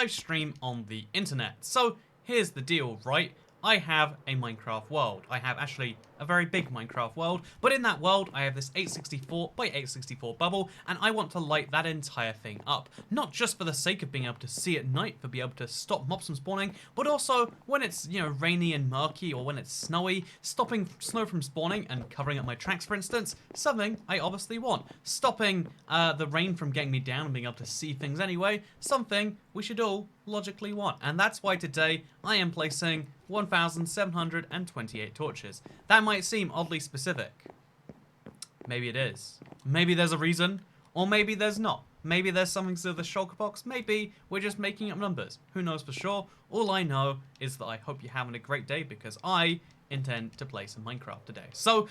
live stream on the internet. So here's the deal, right? I have a Minecraft world. I have actually a very big Minecraft world, but in that world I have this 864 by 864 bubble, and I want to light that entire thing up. Not just for the sake of being able to see at night, for being able to stop mobs from spawning, but also when it's, you know, rainy and murky, or when it's snowy, stopping snow from spawning and covering up my tracks, for instance, something I obviously want. Stopping the rain from getting me down and being able to see things anyway, something we should all logically want. And that's why today I am placing 1,728 torches. That might seem oddly specific. Maybe it is. Maybe there's a reason, or maybe there's not. Maybe there's something to the shulker box. Maybe we're just making up numbers. Who knows for sure? All I know is that I hope you're having a great day, because I intend to play some Minecraft today. So,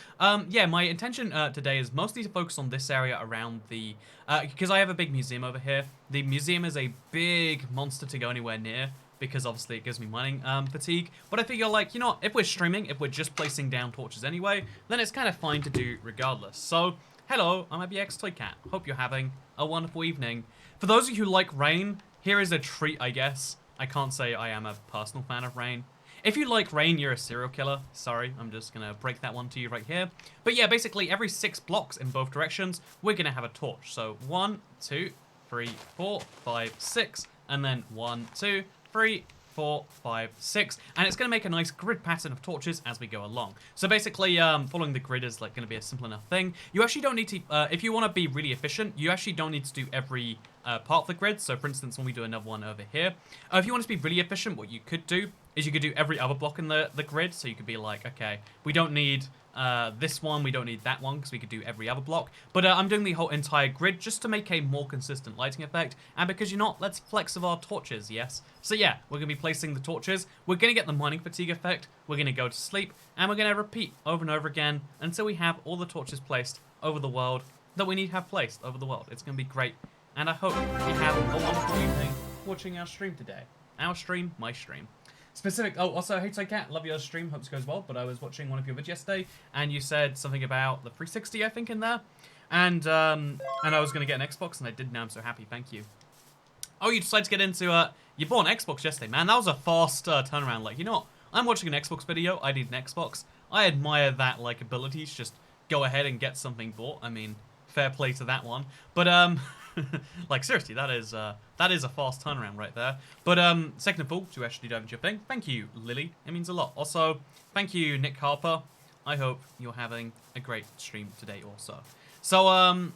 yeah, my intention today is mostly to focus on this area around the... because I have a big museum over here. The museum is a big monster to go anywhere near, because obviously it gives me mining fatigue. But I figure, like, you know what, if we're streaming, if we're just placing down torches anyway, then it's kind of fine to do regardless. So, hello, I'm ABX Toy Cat. Hope you're having a wonderful evening. For those of you who like rain, here is a treat, I guess. I can't say I am a personal fan of rain. If you like rain, you're a serial killer. Sorry, I'm just gonna break that one to you right here. But yeah, basically every 6 blocks in both directions, we're gonna have a torch. So 1, 2, 3, 4, 5, 6, and then 1, 2, 3, 4, 5, 6, and it's going to make a nice grid pattern of torches as we go along. So basically, following the grid is like going to be a simple enough thing. You actually don't need to, if you want to be really efficient, you actually don't need to do every part of the grid. So for instance, when we do another one over here, if you want to be really efficient, what you could do is you could do every other block in the grid. So you could be like, okay, we don't need this one, we don't need that one, because we could do every other block. But I'm doing the whole entire grid just to make a more consistent lighting effect. And because you're not, let's flex of our torches, yes? So yeah, we're going to be placing the torches. We're going to get the mining fatigue effect. We're going to go to sleep. And we're going to repeat over and over again until we have all the torches placed over the world that we need to have placed over the world. It's going to be great. And I hope you have a wonderful evening watching our stream today. Our stream, my stream. Also, hey Toy Cat, love your stream, hope it goes well, but I was watching one of your videos yesterday, and you said something about the 360, I think, in there, and I was going to get an Xbox, and I did. Now I'm so happy, thank you. Oh, you decided to get into, you bought an Xbox yesterday, man. That was a fast turnaround. Like, you know what, I'm watching an Xbox video, I need an Xbox. I admire that, like, ability to just go ahead and get something bought. I mean, fair play to that one, but, like, seriously, that is a fast turnaround right there. But second of all, to actually dive into your thing, thank you, Lily. It means a lot. Also, thank you, Nick Harper. I hope you're having a great stream today also. So,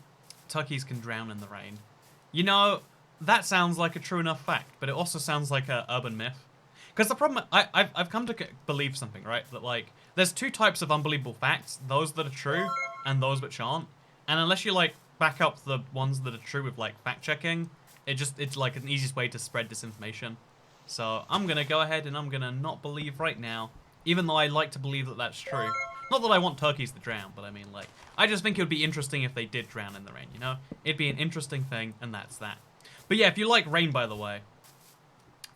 turkeys can drown in the rain. You know, that sounds like a true enough fact, but it also sounds like an urban myth. Because the problem, I've come to believe something, right? That, like, there's 2 types of unbelievable facts. Those that are true, and those which aren't. And unless you, like, back up the ones that are true with, like, fact-checking, it's like an easiest way to spread disinformation. So I'm gonna go ahead and I'm gonna not believe right now, even though I like to believe that that's true. Not that I want turkeys to drown, but I mean, like, I just think it would be interesting if they did drown in the rain, you know? It'd be an interesting thing, and that's that. But yeah, if you like rain, by the way,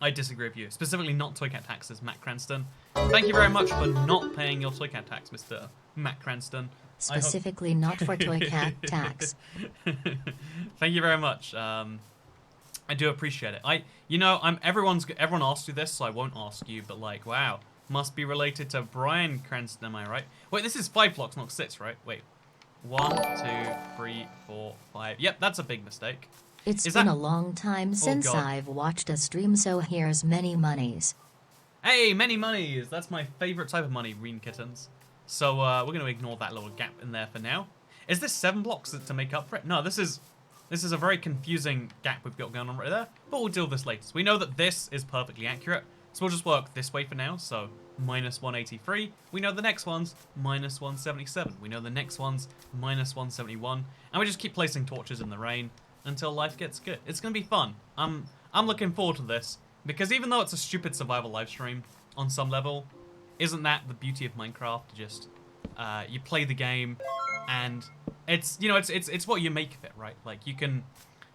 I disagree with you. Specifically not Toy Cat taxes, Matt Cranston. Thank you very much for not paying your Toy Cat tax, Mr. Matt Cranston. Specifically not for Toy Cat tax. Thank you very much. I do appreciate it. You know, everyone asks you this, so I won't ask you. But like, wow, must be related to Brian Cranston, am I right? Wait, this is 5 blocks, not 6, right? Wait, 1, 2, 3, 4, 5. Yep, that's a big mistake. It's been a long time since I've watched a stream, so here's many monies. Hey, many monies. That's my favorite type of money, green kittens. So we're going to ignore that little gap in there for now. Is this 7 blocks to make up for it? No, this is a very confusing gap we've got going on right there. But we'll deal with this later. So we know that this is perfectly accurate. So we'll just work this way for now. So minus 183. We know the next one's minus 177. We know the next one's minus 171. And we just keep placing torches in the rain until life gets good. It's going to be fun. I'm looking forward to this. Because even though it's a stupid survival live stream on some level, isn't that the beauty of Minecraft? Just you play the game, and it's, you know, it's what you make of it, right? Like, you can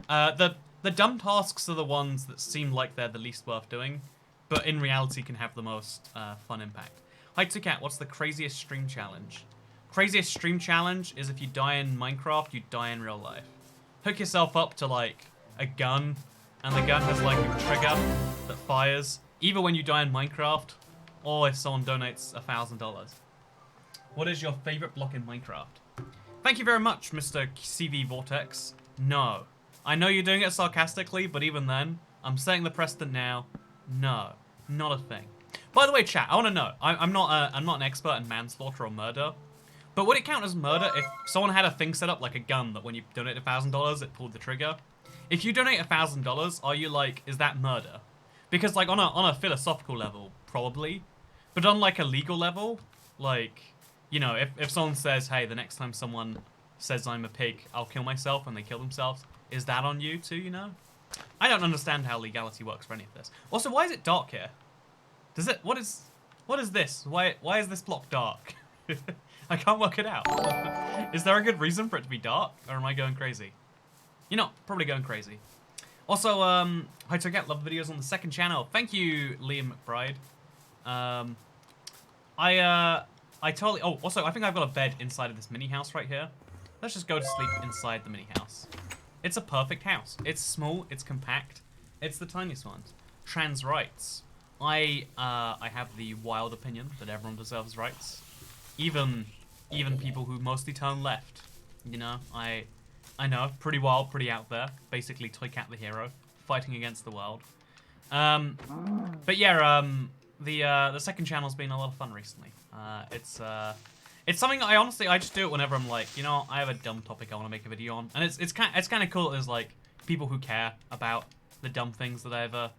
the dumb tasks are the ones that seem like they're the least worth doing, but in reality can have the most fun impact. Hi Tucat, what's the craziest stream challenge? Craziest stream challenge is if you die in Minecraft, you die in real life. Hook yourself up to like a gun and the gun has like a trigger that fires either when you die in Minecraft or if someone donates $1,000. What is your favorite block in Minecraft? Thank you very much, Mr. CV Vortex. No. I know you're doing it sarcastically, but even then, I'm setting the precedent now. No, not a thing. By the way, chat, I want to know. I'm not an expert in manslaughter or murder, but would it count as murder if someone had a thing set up like a gun that when you donate $1,000, it pulled the trigger? If you donate $1,000, are you like, is that murder? Because like on a philosophical level, probably, but on like a legal level, like, you know, if someone says, hey, the next time someone says I'm a pig, I'll kill myself, and they kill themselves, is that on you too, you know? I don't understand how legality works for any of this. Also, why is it dark here? Does it, what is this? Why is this block dark? I can't work it out. Is there a good reason for it to be dark, or am I going crazy? You're not, probably going crazy. Also, hi to get love videos on the second channel. Thank you, Liam McBride. I totally, oh, also, I think I've got a bed inside of this mini house right here. Let's just go to sleep inside the mini house. It's a perfect house. It's small, it's compact, it's the tiniest one. Trans rights. I have the wild opinion that everyone deserves rights. Even people who mostly turn left. You know, I know, pretty wild, pretty out there. Basically, Toy Cat the hero, fighting against the world. But yeah, the second channel's been a lot of fun recently. It's something that I just do it whenever I'm like, you know, I have a dumb topic I want to make a video on, and it's kind of cool. There's like people who care about the dumb things that I ever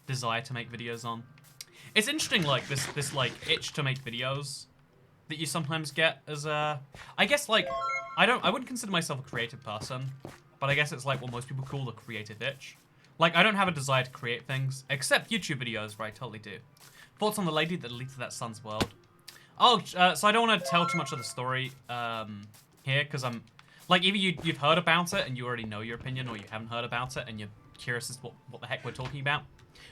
desire to make videos on. It's interesting, like this like itch to make videos that you sometimes get as a, I guess like I wouldn't consider myself a creative person, but I guess it's like what most people call a creative itch. Like I don't have a desire to create things except YouTube videos, where I totally do. Thoughts on the lady that deleted that Sun's world? Oh, so I don't want to tell too much of the story here, because I'm like, either you've heard about it and you already know your opinion, or you haven't heard about it and you're curious as to what the heck we're talking about.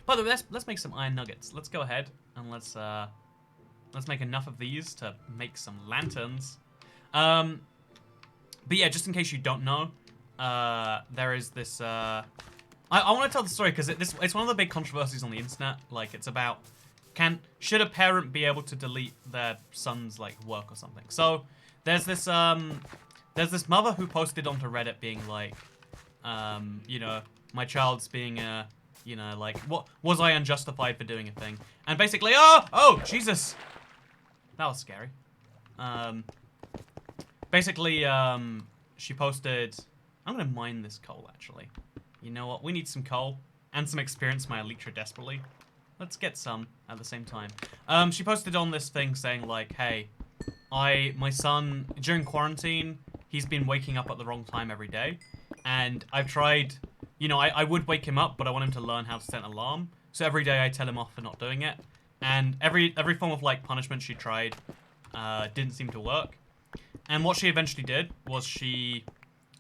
By the way, let's make some iron nuggets. Let's go ahead and let's make enough of these to make some lanterns. But yeah, just in case you don't know, there is this. I want to tell the story because it's one of the big controversies on the internet. Like, it's about should a parent be able to delete their son's like work or something? So there's this mother who posted onto Reddit being like, you know, my child's being you know, like, what was I unjustified for doing a thing? And basically, oh Jesus, that was scary. Basically, she posted, I'm gonna mine this coal actually. You know what? We need some coal and some experience in my elytra desperately. Let's get some at the same time. She posted on this thing saying like, hey, my son, during quarantine, he's been waking up at the wrong time every day. And I've tried, you know, I would wake him up, but I want him to learn how to set an alarm. So every day I tell him off for not doing it. And every form of like punishment she tried didn't seem to work. And what she eventually did was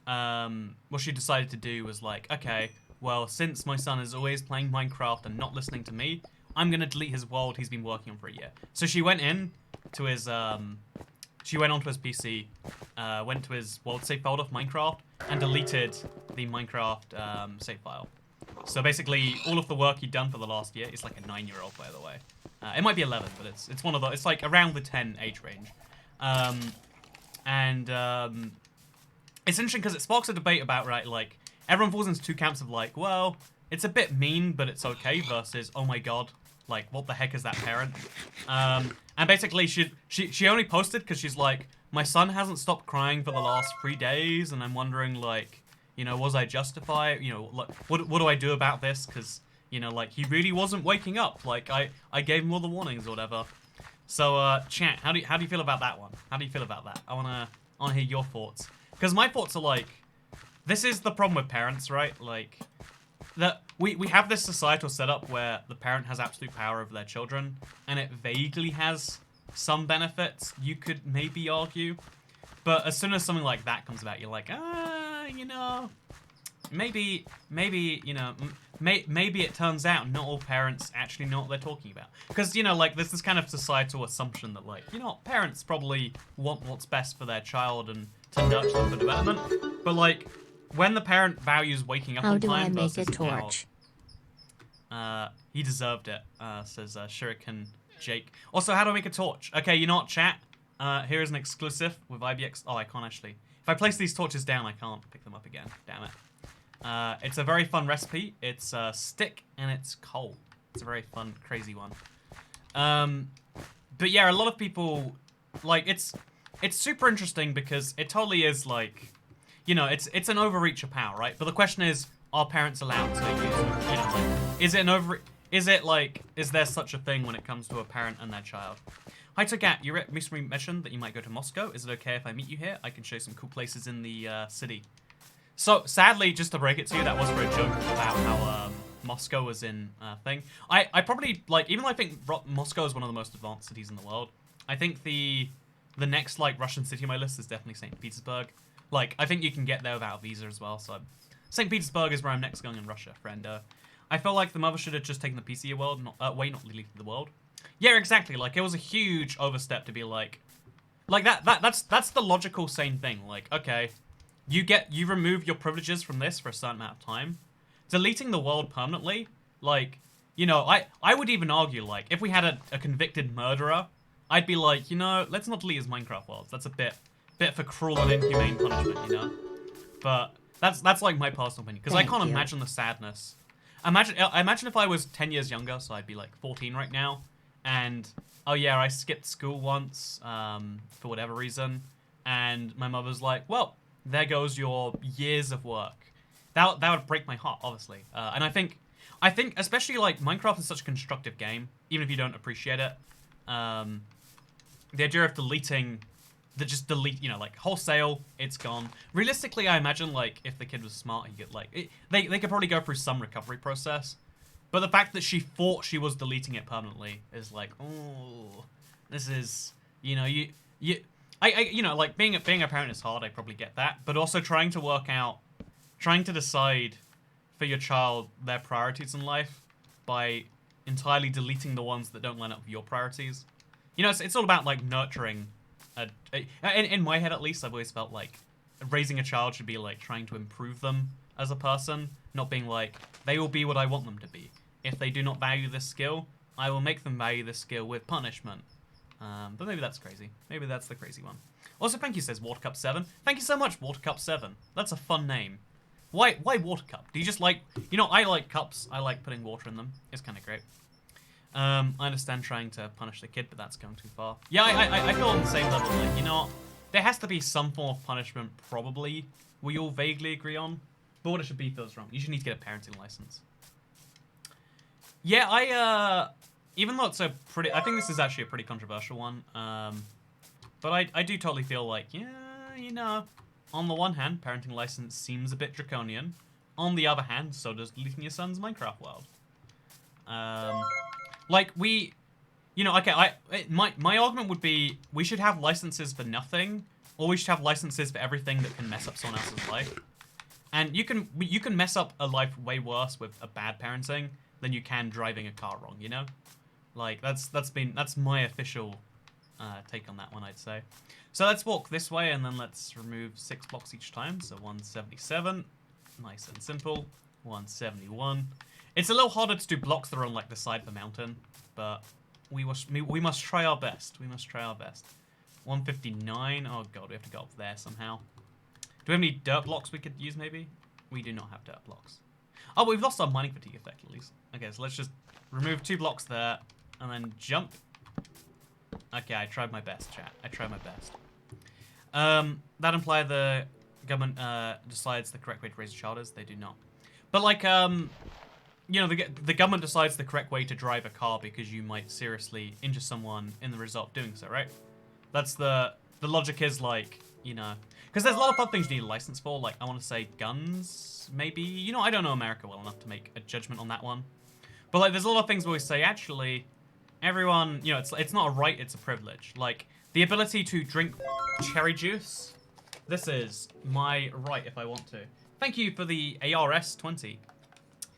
what she decided to do was like, okay, well, since my son is always playing Minecraft and not listening to me, I'm gonna delete his world he's been working on for a year. So she went in to his, she went onto his PC, went to his world save folder of Minecraft, and deleted the Minecraft save file. So basically, all of the work he'd done for the last year, it's like a 9-year-old, by the way. It might be 11, but it's one of the, it's like around the 10 age range. It's interesting because it sparks a debate about, right, like, everyone falls into two camps of like, well, it's a bit mean, but it's okay, versus, oh my god, like, what the heck is that parent? And basically, she only posted because she's like, my son hasn't stopped crying for the last 3 days, and I'm wondering, like, you know, was I justified? You know, like, what do I do about this? Because, you know, like, he really wasn't waking up. Like, I gave him all the warnings or whatever. So, chat, how do you feel about that one? How do you feel about that? I wanna hear your thoughts. Because my thoughts are like, this is the problem with parents, right? Like, that we have this societal setup where the parent has absolute power over their children, and it vaguely has some benefits, you could maybe argue. But as soon as something like that comes about, you're like, you know, maybe, you know, maybe it turns out not all parents actually know what they're talking about. Because, you know, like, there's this kind of societal assumption that, like, you know, parents probably want what's best for their child and to nurture them for development. But, like, when the parent values waking up on time versus, How do I make a torch? He deserved it, says Shuriken Jake. Also, how do I make a torch? Okay, you know what, chat? Here is an exclusive with IBX. Oh, I can't actually. If I place these torches down, I can't pick them up again. Damn it. It's a very fun recipe. It's stick and it's coal. It's a very fun, crazy one. But yeah, a lot of people, like, it's super interesting because it totally is, like, you know, it's an overreach of power, right? But the question is, are parents allowed to use it? You know, like, is it an over... Is it, like... Is there such a thing when it comes to a parent and their child? Hi, Togat. You recently mentioned that you might go to Moscow. Is it okay if I meet you here? I can show you some cool places in the city. So, sadly, just to break it to you, that was for a joke about how Moscow was in thing. I probably, like, even though I think Moscow is one of the most advanced cities in the world, I think the next, like, Russian city on my list is definitely St. Petersburg. Like, I think you can get there without a visa as well, so... St. Petersburg is where I'm next going in Russia, friend. I feel like the mother should have just taken the PC world, not deleted the world. Yeah, exactly. Like, it was a huge overstep to be like that's the logical sane thing. Like, okay, you remove your privileges from this for a certain amount of time. Deleting the world permanently, like, you know, I would even argue, like, if we had a convicted murderer, I'd be like, you know, let's not delete his Minecraft worlds. That's a bit for cruel and inhumane punishment, you know? But that's like my personal opinion, because I can't imagine the sadness. Imagine if I was 10 years younger, so I'd be like 14 right now, and oh yeah, I skipped school once for whatever reason, and my mother's like, well, there goes your years of work. That would break my heart, obviously. And I think especially, like, Minecraft is such a constructive game, even if you don't appreciate it. The idea of deleting. Just delete, you know, like, wholesale, it's gone. Realistically, I imagine, like, if the kid was smart, he could, like... They could probably go through some recovery process. But the fact that she thought she was deleting it permanently is like, oh, this is... You know, you know, like, being a parent is hard, I probably get that. But also trying to work out... Trying to decide for your child their priorities in life by entirely deleting the ones that don't line up with your priorities. You know, it's all about, like, nurturing... in my head, at least, I've always felt like raising a child should be like trying to improve them as a person, not being like, they will be what I want them to be. If they do not value this skill, I will make them value this skill with punishment. But maybe that's crazy. Maybe that's the crazy one. Also, thank you, says Watercup7. Thank you so much, Watercup7. That's a fun name. Why Watercup? Do you just like... You know, I like cups. I like putting water in them. It's kind of great. I understand trying to punish the kid, but that's going too far. Yeah, I feel on the same level. Like, you know, there has to be some form of punishment, probably, we all vaguely agree on. But what it should be feels wrong. You should need to get a parenting license. Yeah, even though it's a pretty... I think this is actually a pretty controversial one. But I do totally feel like, yeah, you know, on the one hand, parenting license seems a bit draconian. On the other hand, so does deleting your son's Minecraft world. Like, we, you know, okay, my argument would be we should have licenses for nothing, or we should have licenses for everything that can mess up someone else's life. And you can mess up a life way worse with a bad parenting than you can driving a car wrong, you know? Like, that's my official take on that one, I'd say. So let's walk this way, and then let's remove 6 blocks each time. So 177, nice and simple. 171. It's a little harder to do blocks that are on, like, the side of the mountain, but we must try our best. We must try our best. 159. Oh god, we have to go up there somehow. Do we have any dirt blocks we could use, maybe? We do not have dirt blocks. Oh, but we've lost our mining fatigue effect, at least. Okay, so let's just remove 2 blocks there, and then jump. Okay, I tried my best, chat. I tried my best. That implies the government decides the correct way to raise a child is. They do not. But, like, you know, the government decides the correct way to drive a car because you might seriously injure someone in the result of doing so, right? That's the logic is, like, you know... Because there's a lot of other things you need a license for, like, I want to say guns, maybe? You know, I don't know America well enough to make a judgment on that one. But, like, there's a lot of things where we say, actually, everyone, you know, it's not a right, it's a privilege. Like, the ability to drink cherry juice, this is my right if I want to. Thank you for the ARS 20.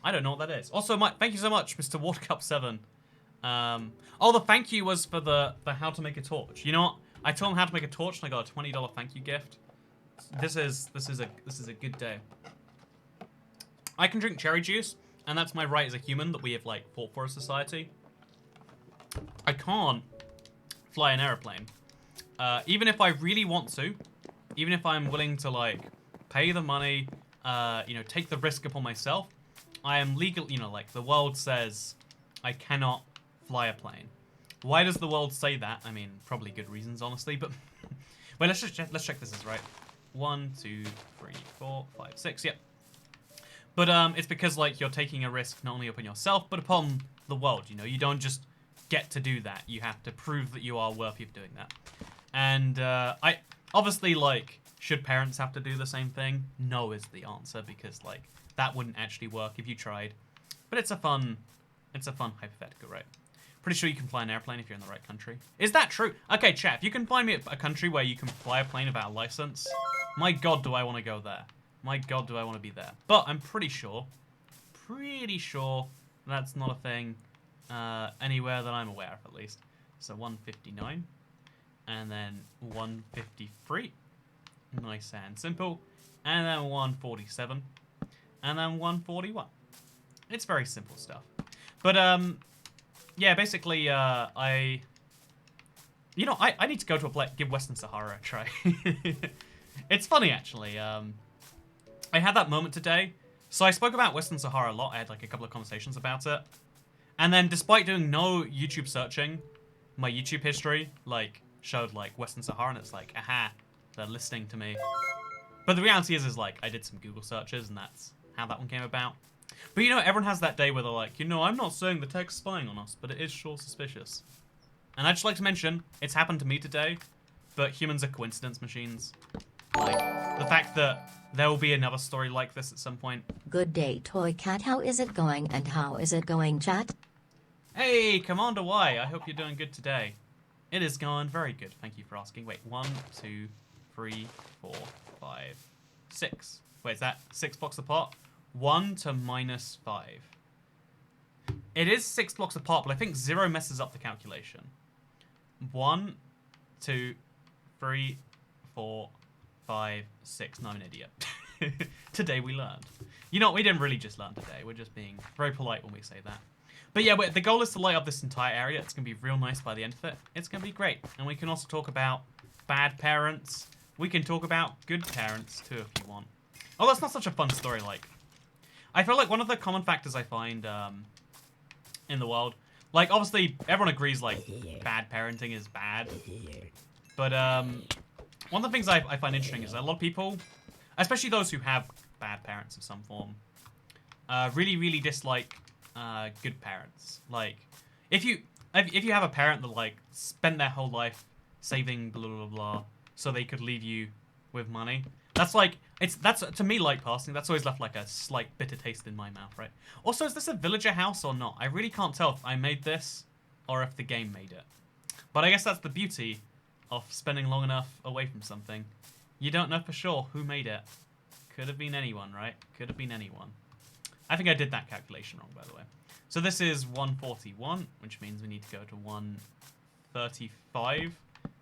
I don't know what that is. Also, thank you so much, Mr. Watercup7. Oh, the thank you was for the how to make a torch. You know what? I told him how to make a torch, and I got a $20 thank you gift. This is a good day. I can drink cherry juice, and that's my right as a human that we have, like, fought for as society. I can't fly an airplane. Even if I really want to, even if I'm willing to, like, pay the money, you know, take the risk upon myself, I am legal, you know, like, the world says I cannot fly a plane. Why does the world say that? I mean, probably good reasons, honestly, but... Wait, let's check this is right. 1, 2, 3, 4, 5, 6, yep. But, it's because, like, you're taking a risk not only upon yourself, but upon the world, you know? You don't just get to do that. You have to prove that you are worthy of doing that. And, I... Obviously, like, should parents have to do the same thing? No is the answer, because, like, that wouldn't actually work if you tried. But it's a fun hypothetical, right? Pretty sure you can fly an airplane if you're in the right country. Is that true? Okay, chat, if you can find me a country where you can fly a plane without a license, my god, do I want to go there. My god, do I want to be there. But I'm pretty sure that's not a thing anywhere that I'm aware of, at least. So 159, and then 153. Nice and simple. And then 147, and then 141. It's very simple stuff. But, yeah, basically, I need to go to give Western Sahara a try. It's funny, actually. I had that moment today. So I spoke about Western Sahara a lot. I had, like, a couple of conversations about it. And then, despite doing no YouTube searching, my YouTube history, like, showed, like, Western Sahara, and it's like, aha, they're listening to me. But the reality is, like, I did some Google searches, and that's how that one came about. But, you know, everyone has that day where they're like, you know, I'm not saying the tech's spying on us, but it is sure suspicious. And I'd just like to mention, it's happened to me today, but humans are coincidence machines. Like, the fact that there will be another story like this at some point. Good day, Toy Cat. How is it going, and how is it going, chat? Hey, Commander Y, I hope you're doing good today. It is going very good, thank you for asking. Wait, 1, 2, 3, 4, 5, 6. Wait, is that 6 blocks apart? 1 to -5. It is 6 blocks apart, but I think 0 messes up the calculation. 1, 2, 3, 4, 5, 6. No, I'm an idiot. Today we learned. You know, we didn't really just learn today. We're just being very polite when we say that. But yeah, the goal is to light up this entire area. It's going to be real nice by the end of it. It's going to be great. And we can also talk about bad parents. We can talk about good parents, too, if you want. Oh, that's not such a fun story, like... I feel like one of the common factors I find in the world, like, obviously, everyone agrees, like, bad parenting is bad. But one of the things I find interesting is that a lot of people, especially those who have bad parents of some form, really, really dislike good parents. Like, if you have a parent that, like, spent their whole life saving blah, blah, blah, so they could leave you with money, that's like... That's to me, like, personally, that's always left like a slight bitter taste in my mouth, right? Also, is this a villager house or not? I really can't tell if I made this or if the game made it. But I guess that's the beauty of spending long enough away from something. You don't know for sure who made it. Could have been anyone, right? Could have been anyone. I think I did that calculation wrong, by the way. So this is 141, which means we need to go to 135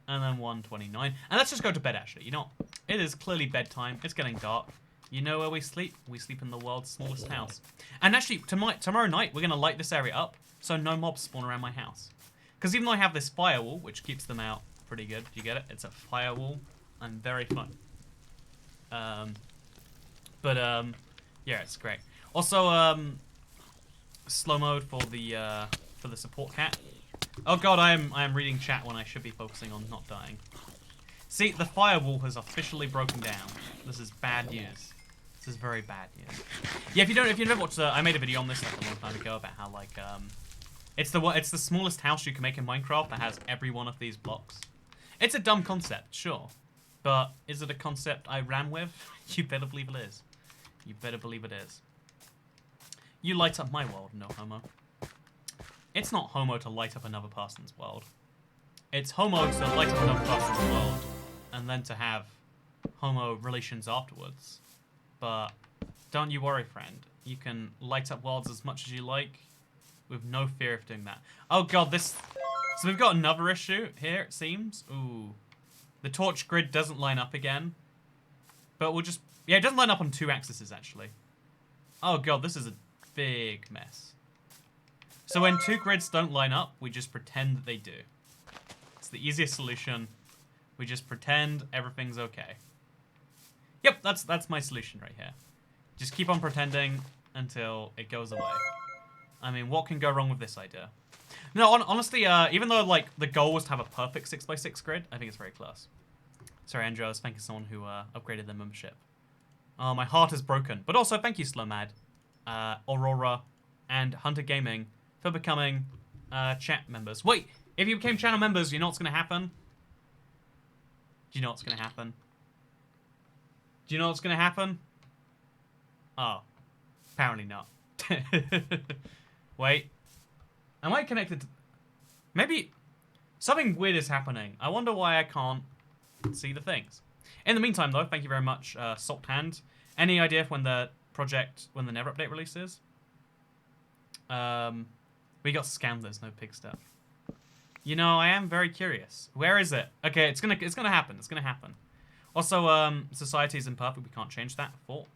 and then 129. And let's just go to bed, actually. You know, it is clearly bedtime. It's getting dark. You know where we sleep? We sleep in the world's smallest house. And actually, tomorrow night, we're going to light this area up so no mobs spawn around my house. Because even though I have this firewall, which keeps them out pretty good, do you get it? It's a firewall. I'm very fun. Yeah, it's great. Also, slow mode for the support cat. Oh god, I am reading chat when I should be focusing on not dying. See, the firewall has officially broken down. This is bad news. This is very bad news. Yeah, if you never watched I made a video on this like a long time ago about how like it's the smallest house you can make in Minecraft that has every one of these blocks. It's a dumb concept, sure, but is it a concept I ran with? You better believe it is. You better believe it is. You light up my world, no homo. It's not homo to light up another person's world. It's homo to light up another person's world and then to have homo relations afterwards. But don't you worry, friend. You can light up worlds as much as you like with no fear of doing that. Oh god, this... So we've got another issue here, it seems. Ooh. The torch grid doesn't line up again. But we'll just... Yeah, it doesn't line up on 2 axes, actually. Oh god, this is a big mess. So when two grids don't line up, we just pretend that they do. It's the easiest solution. We just pretend everything's okay. Yep, that's my solution right here. Just keep on pretending until it goes away. I mean, what can go wrong with this idea? No, honestly, even though like the goal was to have a perfect 6x6 grid, I think it's very close. Sorry, Andrew, I was thanking someone who upgraded their membership. Oh, my heart is broken. But also, thank you, Slowmad, Aurora, and Hunter Gaming for becoming chat members. Wait, if you became channel members, you know what's going to happen? Do you know what's going to happen? Do you know what's going to happen? Oh, apparently not. Wait, am I connected to... Maybe something weird is happening. I wonder why I can't see the things. In the meantime, though, thank you very much, Salt Hand. Any idea when the Never update releases? We got scammed. There's no pig stuff. You know, I am very curious. Where is it? Okay, it's gonna happen. It's gonna happen. Also, society is imperfect. We can't change that. Thought.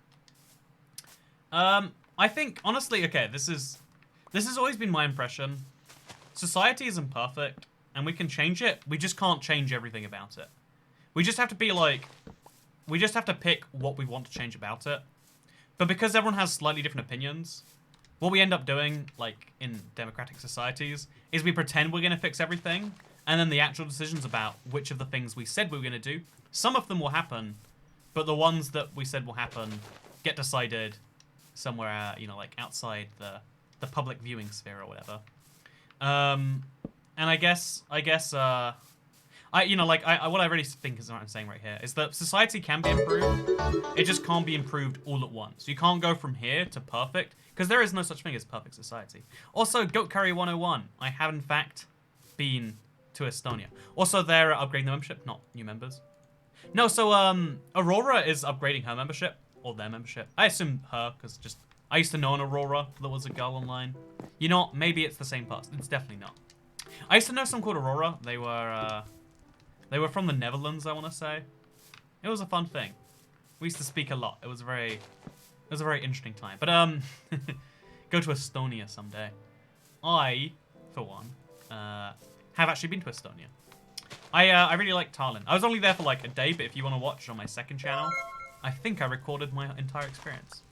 I think honestly, okay, this has always been my impression. Society is imperfect, and we can change it. We just can't change everything about it. We just have to be like, we just have to pick what we want to change about it. But because everyone has slightly different opinions, what we end up doing, like in democratic societies, is we pretend we're going to fix everything, and then the actual decisions about which of the things we said we were going to do, some of them will happen, but the ones that we said will happen get decided somewhere, you know, like outside the public viewing sphere or whatever. And I guess, you know, like, what I really think is what I'm saying right here is that society can be improved. It just can't be improved all at once. You can't go from here to perfect, because there is no such thing as perfect society. Also, Goat Curry 101. I have, in fact, been to Estonia. Also, they're upgrading the membership, not new members. No, so, Aurora is upgrading her membership, or their membership. I assume her, because just, I used to know an Aurora that was a girl online. You know what? Maybe it's the same person. It's definitely not. I used to know someone called Aurora. They were from the Netherlands, I want to say. It was a fun thing. We used to speak a lot. It was a very interesting time. But go to Estonia someday. I, for one, have actually been to Estonia. I really like Tallinn. I was only there for like a day, but if you want to watch on my second channel, I think I recorded my entire experience.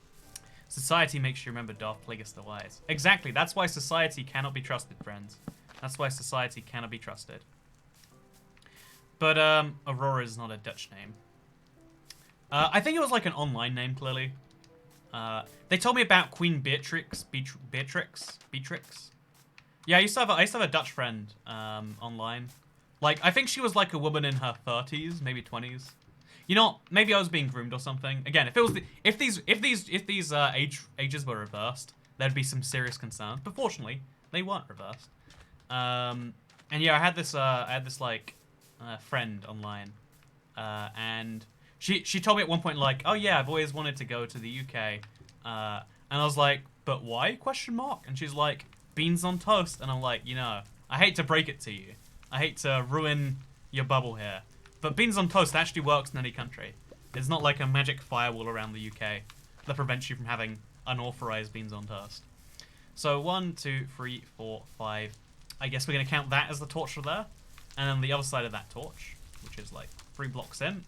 Society makes you remember Darth Plagueis the Wise. Exactly. That's why society cannot be trusted, friends. That's why society cannot be trusted. But, Aurora is not a Dutch name. I think it was like an online name, clearly. They told me about Queen Beatrix. Beatrix? Yeah, I used to have a Dutch friend, online. Like, I think she was like a woman in her 30s, maybe 20s. You know, maybe I was being groomed or something. Again, if these ages were reversed, there'd be some serious concerns. But fortunately, they weren't reversed. And yeah, I had this like friend online, and she told me at one point like, oh yeah, I've always wanted to go to the UK, and I was like, but why? Question mark. And she's like, beans on toast, and I'm like, you know, I hate to break it to you, I hate to ruin your bubble here, but beans on toast actually works in any country. It's not like a magic firewall around the UK that prevents you from having unauthorized beans on toast. So 1, 2, 3, 4, 5. I guess we're gonna count that as the torch for there. And then the other side of that torch, which is like 3 blocks in.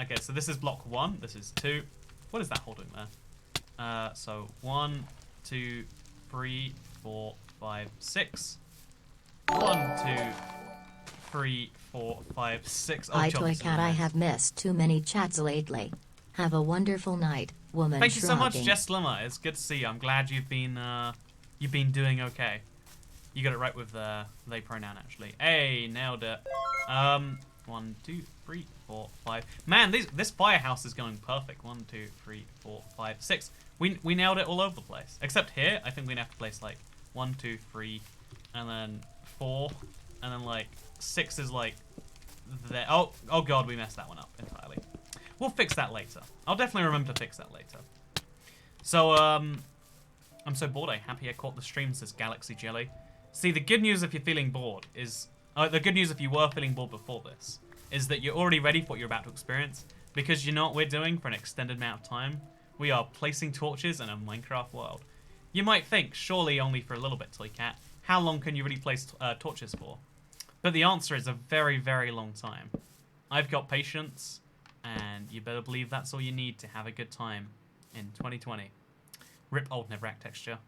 Okay, so this is block 1. This is 2. What is that holding there? So 1, 2, 3, 4, 5, 6. 1, 2, 3, 4, 5, 6. Oh, I Toy Cat, I have missed too many chats lately. Have a wonderful night, woman. Thank you so much, Jess Slimmer. It's good to see you. I'm glad you've been doing okay. You got it right with the they pronoun, actually. Hey, nailed it. 1, 2, 3, 4, 5. Man, this firehouse is going perfect. 1, 2, 3, 4, 5, 6. We nailed it all over the place. Except here, I think we're gonna have to place like 1, 2, 3, and then 4, and then like 6 is like there. Oh god, we messed that one up entirely. We'll fix that later. I'll definitely remember to fix that later. So I'm so bored. I'm happy I caught the stream, says Galaxy Jelly. See, the good news if you're feeling bored is... the good news if you were feeling bored before this is that you're already ready for what you're about to experience, because you know what we're doing for an extended amount of time? We are placing torches in a Minecraft world. You might think, surely only for a little bit, Toycat. How long can you really place torches for? But the answer is a very, very long time. I've got patience, and you better believe that's all you need to have a good time in 2020. Rip old Nevrac texture.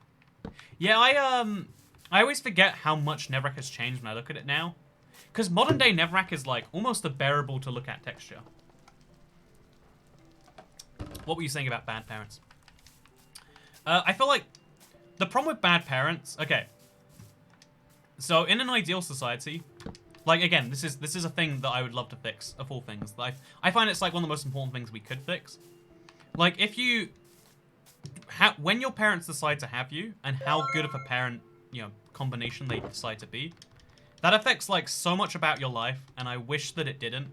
Yeah, I always forget how much Nevrac has changed when I look at it now. Because modern day Nevrac is like almost a bearable to look at texture. What were you saying about bad parents? I feel like the problem with bad parents... Okay. So, in an ideal society... Like, again, this is a thing that I would love to fix, of all things. I find it's, like, one of the most important things we could fix. Like, if you... when your parents decide to have you, and how good of a parent, you know, combination they decide to be, that affects, like, so much about your life, and I wish that it didn't.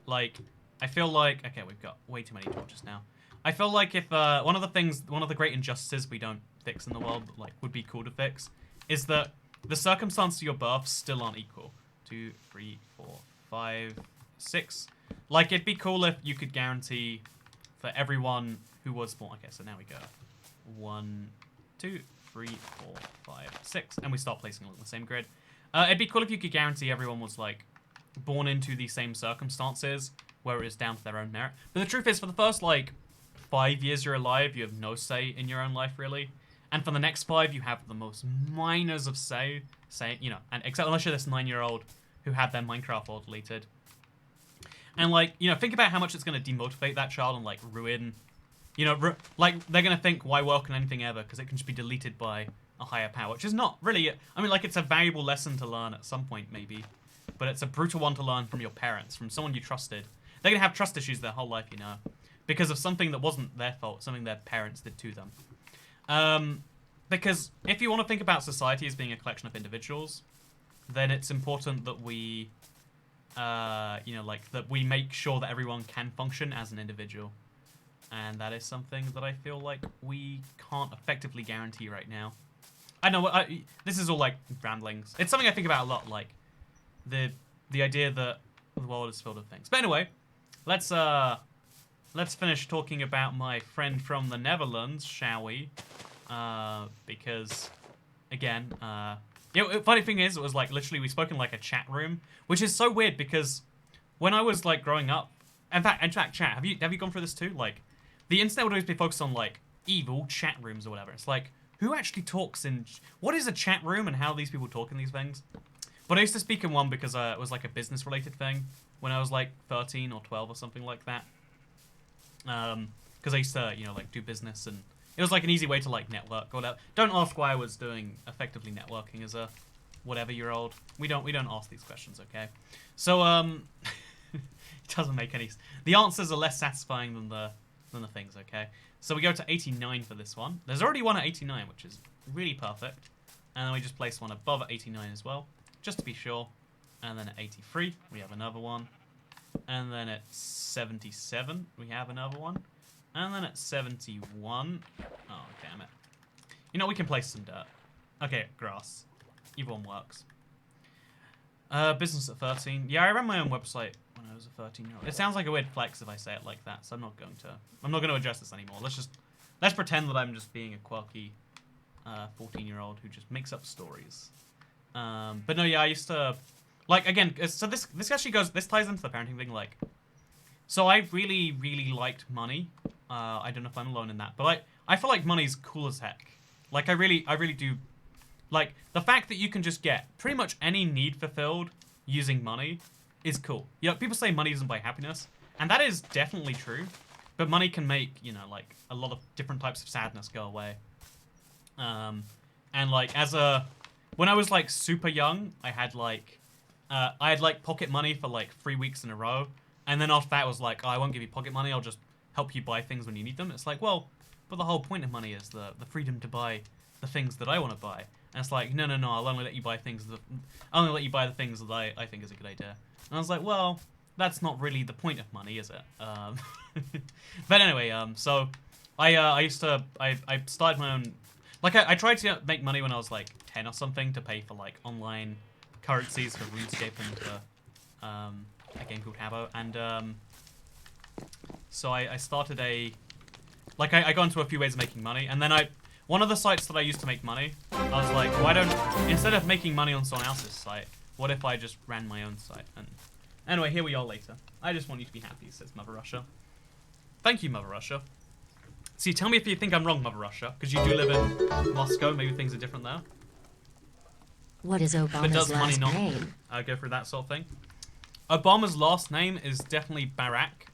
Like, I feel like... Okay, we've got way too many torches now. I feel like if, one of the great injustices we don't fix in the world, like, would be cool to fix, is that the circumstances of your birth still aren't equal. 2, 3, 4, 5, 6. Like, it'd be cool if you could guarantee for everyone who was born... Okay, so now we go 1, 2, 3, 4, 5, 6. And we start placing along the same grid. It'd be cool if you could guarantee everyone was, like, born into the same circumstances, where it is down to their own merit. But the truth is, for the first, like, 5 years you're alive, you have no say in your own life, really. And for the next 5, you have the most minors of say, you know, and except unless you're this 9-year-old who had their Minecraft world deleted. And, like, you know, think about how much it's going to demotivate that child and, like, ruin, you know, like, they're going to think, why work on anything ever? Because it can just be deleted by a higher power, which is not really, I mean, like, it's a valuable lesson to learn at some point, maybe. But it's a brutal one to learn from your parents, from someone you trusted. They're going to have trust issues their whole life, you know, because of something that wasn't their fault, something their parents did to them. Because if you want to think about society as being a collection of individuals, then it's important that we, you know, like, that we make sure that everyone can function as an individual. And that is something that I feel like we can't effectively guarantee right now. I know, this is all, like, ramblings. It's something I think about a lot, like, the idea that the world is filled with things. But anyway, let's finish talking about my friend from the Netherlands, shall we? Because, again, you know, funny thing is, it was, like, literally, we spoke in, like, a chat room, which is so weird, because when I was, like, growing up, in fact, chat, have you gone through this too? Like, the internet would always be focused on, like, evil chat rooms or whatever. It's like, who actually talks in... What is a chat room and how these people talk in these things? But I used to speak in one because it was, like, a business-related thing when I was, like, 13 or 12 or something like that. Because I used to, you know, like, do business, and it was, like, an easy way to, like, network or whatever. Don't ask why I was doing effectively networking as a whatever-year-old. We don't ask these questions, okay? So, it doesn't make any... The answers are less satisfying than the things, okay? So we go to 89 for this one. There's already one at 89, which is really perfect. And then we just place one above at 89 as well, just to be sure. And then at 83, we have another one. And then at 77, we have another one. And then at 71... Oh, damn it. You know, we can place some dirt. Okay, grass. Either one works. Business at 13. Yeah, I ran my own website when I was a 13-year-old. It sounds like a weird flex if I say it like that, so I'm not going to address this anymore. Let's pretend that I'm just being a quirky 14-year-old who just makes up stories. But no, yeah, I used to, like, again, so this actually ties into the parenting thing, like, so I really, really liked money. I don't know if I'm alone in that, but I feel like money's cool as heck. Like, I really do. Like, the fact that you can just get pretty much any need fulfilled using money is cool. You know, people say money doesn't buy happiness, and that is definitely true. But money can make, you know, like, a lot of different types of sadness go away. And, like, when I was, like, super young, I had, like, pocket money for, like, 3 weeks in a row. And then after that, it was like, oh, I won't give you pocket money, I'll just help you buy things when you need them. It's like, well, but the whole point of money is the freedom to buy the things that I want to buy. And it's like, no, I'll only let you buy things I'll only let you buy the things that I think is a good idea. And I was like, well, that's not really the point of money, is it? But anyway, so I started my own, like, I tried to make money when I was like 10 or something to pay for like online currencies for RuneScape and a game called Habbo. And so I started I got into a few ways of making money, and then one of the sites that I used to make money, I was like, why don't, instead of making money on someone else's site, what if I just ran my own site? And anyway, here we are later. I just want you to be happy, says Mother Russia. Thank you, Mother Russia. See, tell me if you think I'm wrong, Mother Russia, because you do live in Moscow. Maybe things are different there. What is Obama's last name? Go through that sort of thing. Obama's last name is definitely Barack.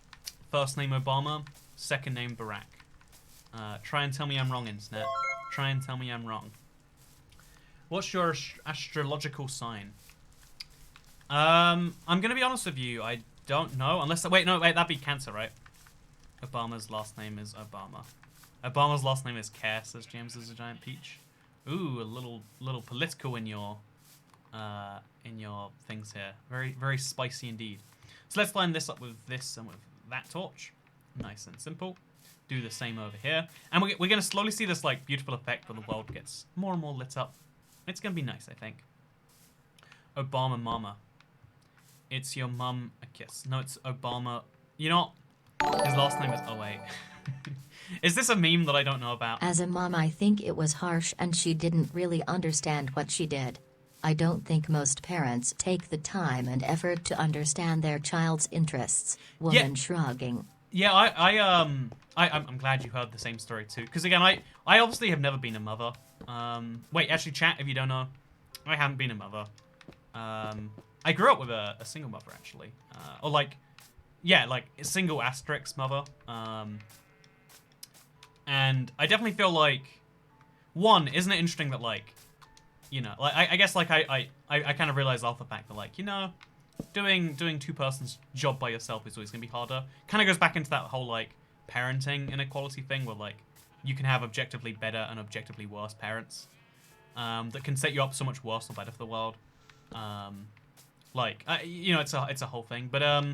First name Obama, second name Barack. Try and tell me I'm wrong, internet. Try and tell me I'm wrong. What's your astrological sign? I'm gonna be honest with you. I don't know. Unless wait, that'd be Cancer, right? Obama's last name is Obama. Obama's last name is Care, says James is a giant peach. Ooh, a little political in your things here. Very spicy indeed. So let's line this up with this and with that torch. Nice and simple. Do the same over here. And we're going to slowly see this like beautiful effect where the world gets more and more lit up. It's going to be nice, I think. Obama Mama. It's your mum a kiss. No, it's Obama. You know what? His last name is... Oh, wait. Is this a meme that I don't know about? As a mom, I think it was harsh and she didn't really understand what she did. I don't think most parents take the time and effort to understand their child's interests. Woman shrugging. Yeah, I'm glad you heard the same story too. Because again, I obviously have never been a mother. Wait, actually, chat, if you don't know, I haven't been a mother. I grew up with a single mother, actually. Or like, yeah, like a single asterisk mother. And I definitely feel like, one, isn't it interesting that like, you know, like I guess like I kind of realized off the fact that like, you know, doing two persons job by yourself is always gonna be harder. Kind of goes back into that whole like parenting inequality thing where like you can have objectively better and objectively worse parents that can set you up so much worse or better for the world. You know, it's a whole thing, but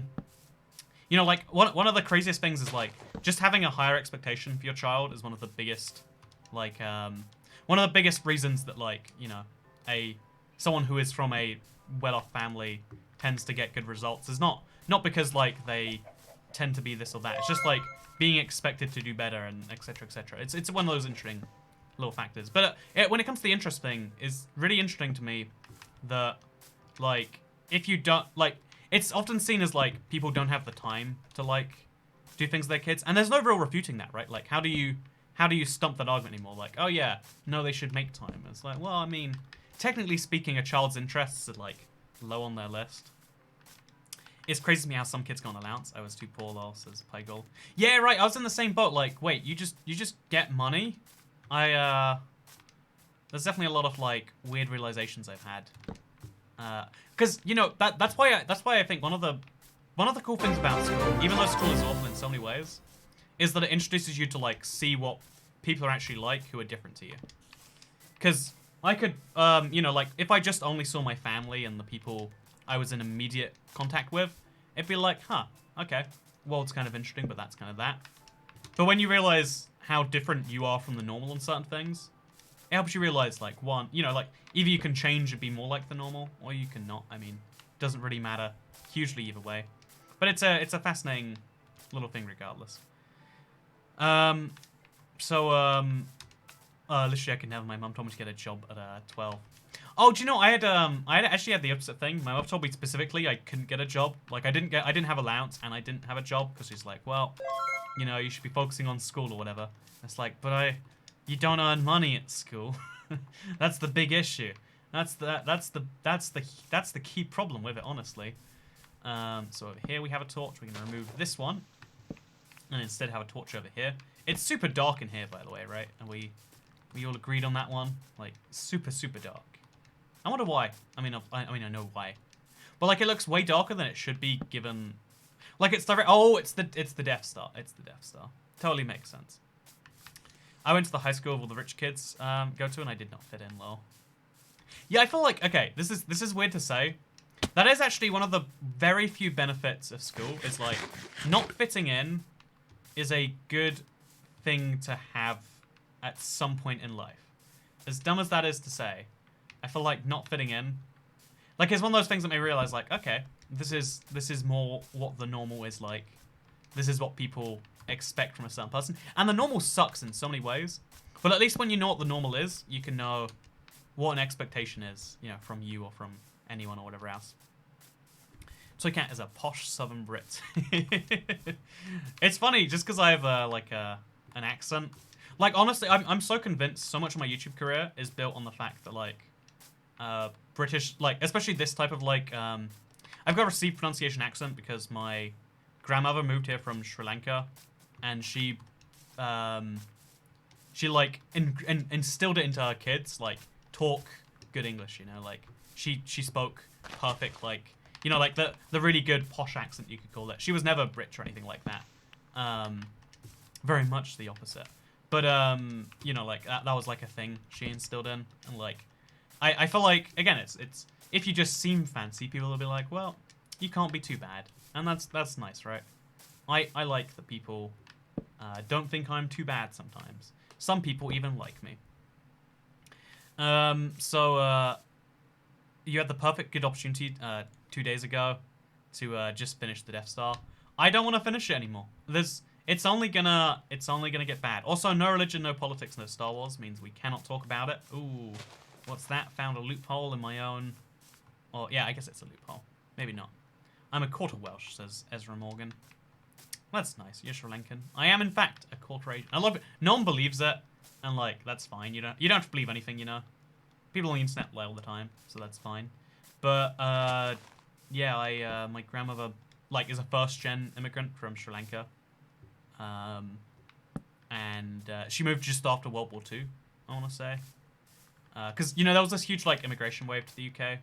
you know, like one of the craziest things is like just having a higher expectation for your child is one of the biggest like one of the biggest reasons that like, you know, someone who is from a well-off family tends to get good results is not because like they tend to be this or that. It's just like being expected to do better and etc etc. It's one of those interesting little factors. But when it comes to the interest thing, is really interesting to me that like if you don't like, it's often seen as like people don't have the time to like do things with their kids, and there's no real refuting that, right? Like how do you stump that argument anymore? Like, oh yeah, no, they should make time. It's like, well, I mean, technically speaking, a child's interests are like low on their list. It's crazy to me how some kids got an allowance. I was too poor, lol, says Play Gold. Yeah, right, I was in the same boat. Like, wait, you just get money? There's definitely a lot of like weird realizations I've had. Because you know that's why I think one of the cool things about school, even though school is awful in so many ways, is that it introduces you to like see what people are actually like who are different to you. Because I could, you know, like if I just only saw my family and the people I was in immediate contact with, it'd be like, huh, okay, well, it's kind of interesting, but that's kind of that. But when you realize how different you are from the normal on certain things, it helps you realize, like, one, you know, like, either you can change and be more like the normal, or you can not. I mean, it doesn't really matter hugely either way. But it's a fascinating little thing regardless. Literally I could never. My mum told me to get a job at 12. Oh, do you know, I actually had the opposite thing. My mum told me specifically I couldn't get a job. Like, I didn't have allowance and I didn't have a job because she's like, well, you know, you should be focusing on school or whatever. It's like, but you don't earn money at school. That's the big issue. That's the key problem with it, honestly. So over here we have a torch. We're gonna remove this one, and instead have a torch over here. It's super dark in here, by the way, right? And we all agreed on that one. Like super dark. I wonder why. I mean I know why, but like it looks way darker than it should be given. Like it's direct. Oh, it's the Death Star. It's the Death Star. Totally makes sense. I went to the high school all the rich kids go to, and I did not fit in, lol. Yeah, I feel like, okay, this is weird to say. That is actually one of the very few benefits of school, is like, not fitting in is a good thing to have at some point in life. As dumb as that is to say, I feel like not fitting in, like, it's one of those things that may realize, like, okay, this is more what the normal is like. This is what people expect from a certain person. And the normal sucks in so many ways. But at least when you know what the normal is, you can know what an expectation is, you know, from you or from anyone or whatever else. Toy Cat is a posh Southern Brit. It's funny, just because I have an accent. Like, honestly, I'm so convinced so much of my YouTube career is built on the fact that, like, British, like, especially this type of, like, I've got a received pronunciation accent because my grandmother moved here from Sri Lanka, and she like, instilled it into her kids, like, talk good English, you know, like, she spoke perfect, like, you know, like, the really good posh accent, you could call it. She was never British or anything like that. Very much the opposite. But, you know, like, that was, like, a thing she instilled in. And, like, I feel like, again, it's if you just seem fancy, people will be like, well, you can't be too bad. And that's nice, right? I like that people don't think I'm too bad sometimes. Some people even like me. So, you had the perfect good opportunity 2 days ago to just finish the Death Star. I don't want to finish it anymore. It's only gonna get bad. Also, no religion, no politics, no Star Wars means we cannot talk about it. Ooh, what's that? Found a loophole in my own. Oh yeah, I guess it's a loophole. Maybe not. I'm a quarter Welsh, says Ezra Morgan. That's nice. You're Sri Lankan. I am in fact a quarter Asian. I love it. No one believes it, and like that's fine. You don't have to believe anything, you know. People on the internet lie all the time, so that's fine. But yeah, my grandmother like is a first-gen immigrant from Sri Lanka. And she moved just after World War II, I want to say. Because, you know, there was this huge, like, immigration wave to the UK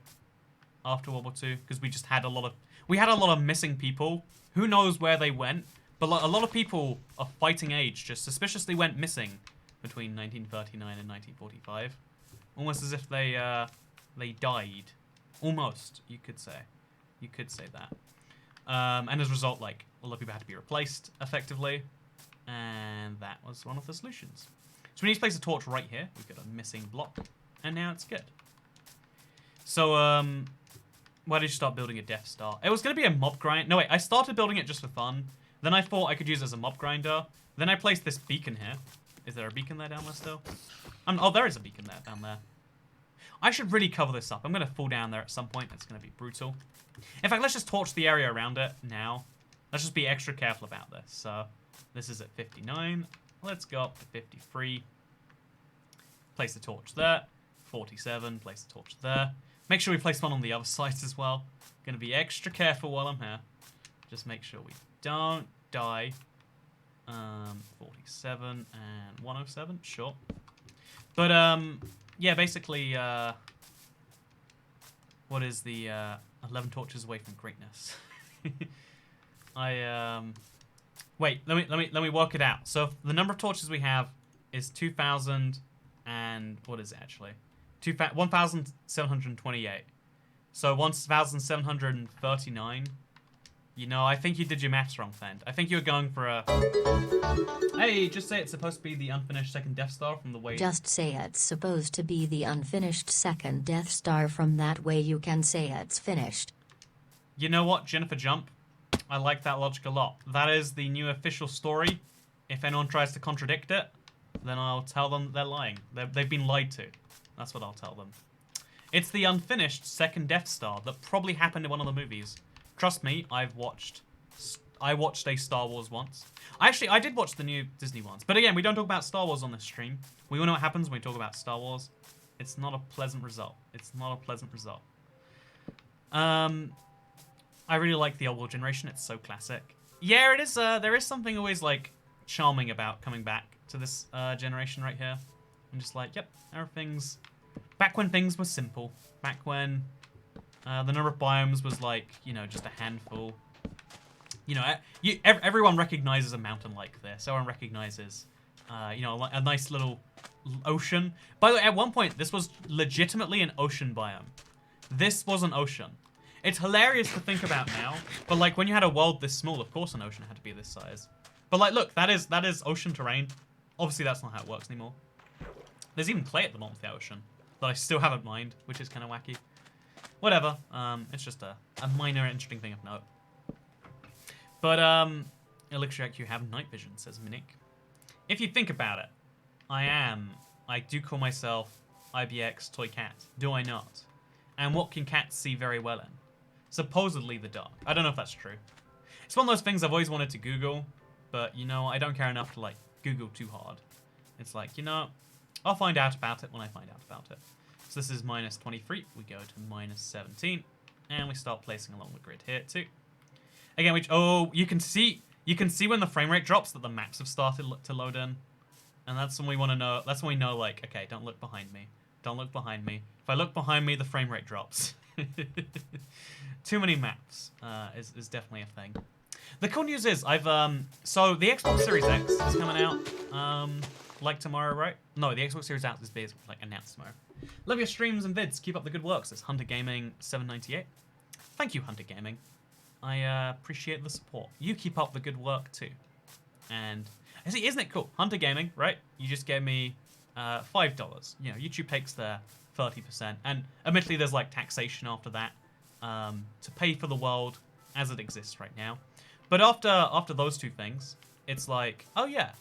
after World War II, because we just had a lot of missing people. Who knows where they went, but a lot of people of fighting age just suspiciously went missing between 1939 and 1945. Almost as if they died. Almost, you could say. You could say that. And as a result, like, a lot of people had to be replaced, effectively. And that was one of the solutions. So we need to place a torch right here. We've got a missing block. And now it's good. So, why did you start building a Death Star? It was going to be a mob grind. No, wait, I started building it just for fun. Then I thought I could use it as a mob grinder. Then I placed this beacon here. Is there a beacon there down there still? Oh, there is a beacon there down there. I should really cover this up. I'm going to fall down there at some point. It's going to be brutal. In fact, let's just torch the area around it now. Let's just be extra careful about this. So, this is at 59. Let's go up to 53. Place the torch there. 47. Place the torch there. Make sure we place one on the other sides as well. Gonna be extra careful while I'm here. Just make sure we don't die. 47 and 107. Sure. But, yeah, basically, what is the 11 torches away from greatness? Wait, let me work it out. So the number of torches we have is 2,000 and what is it actually? 1,728. So 1,739. You know, I think you did your maths wrong, Fend. I think you were going for a... Hey, just say it's supposed to be the unfinished second Death Star from the way... Just say it's supposed to be the unfinished second Death Star from that way you can say it's finished. You know what, Jennifer Jump? I like that logic a lot. That is the new official story. If anyone tries to contradict it, then I'll tell them they're lying. They've been lied to. That's what I'll tell them. It's the unfinished second Death Star that probably happened in one of the movies. Trust me, I watched a Star Wars once. Actually, I did watch the new Disney ones. But again, we don't talk about Star Wars on this stream. We all know what happens when we talk about Star Wars. It's not a pleasant result. It's not a pleasant result. I really like the old generation. It's so classic. Yeah, it is. There is something always, like, charming about coming back to this generation right here. I'm just like, yep, everything's... Back when things were simple. Back when... the number of biomes was like, you know, just a handful. You know, everyone recognizes a mountain like this. Everyone recognizes, you know, a nice little ocean. By the way, at one point, this was legitimately an ocean biome. This was an ocean. It's hilarious to think about now, but like when you had a world this small, of course an ocean had to be this size. But like, look, that is ocean terrain. Obviously, that's not how it works anymore. There's even clay at the bottom of the ocean that I still haven't mined, which is kind of wacky. Whatever. It's just a minor interesting thing of note. But Electric, you have night vision, says Minik. If you think about it, I do call myself IBX Toy Cat, do I not? And what can cats see very well in? Supposedly the dark. I don't know if that's true. It's one of those things I've always wanted to Google, but, you know, I don't care enough to, like, Google too hard. It's like, you know, I'll find out about it when I find out about it. So this is minus 23. We go to minus 17. And we start placing along the grid here, too. Again, which, oh, you can see when the frame rate drops that the maps have started to load in. And that's when we want to know, that's when we know, like, okay, don't look behind me. Don't look behind me. If I look behind me, the frame rate drops. Too many maps is definitely a thing. The cool news is, so the Xbox Series X is coming out, like tomorrow, right? No, the Xbox Series X is basically, like, announced tomorrow. Love your streams and vids. Keep up the good work, says Hunter Gaming 798. Thank you, Hunter Gaming. I appreciate the support. You keep up the good work, too. And, see, isn't it cool? Hunter Gaming, right? You just gave me $5. You know, YouTube takes their 30%. And admittedly, there's, like, taxation after that to pay for the world as it exists right now. But after those two things, it's like, oh, yeah,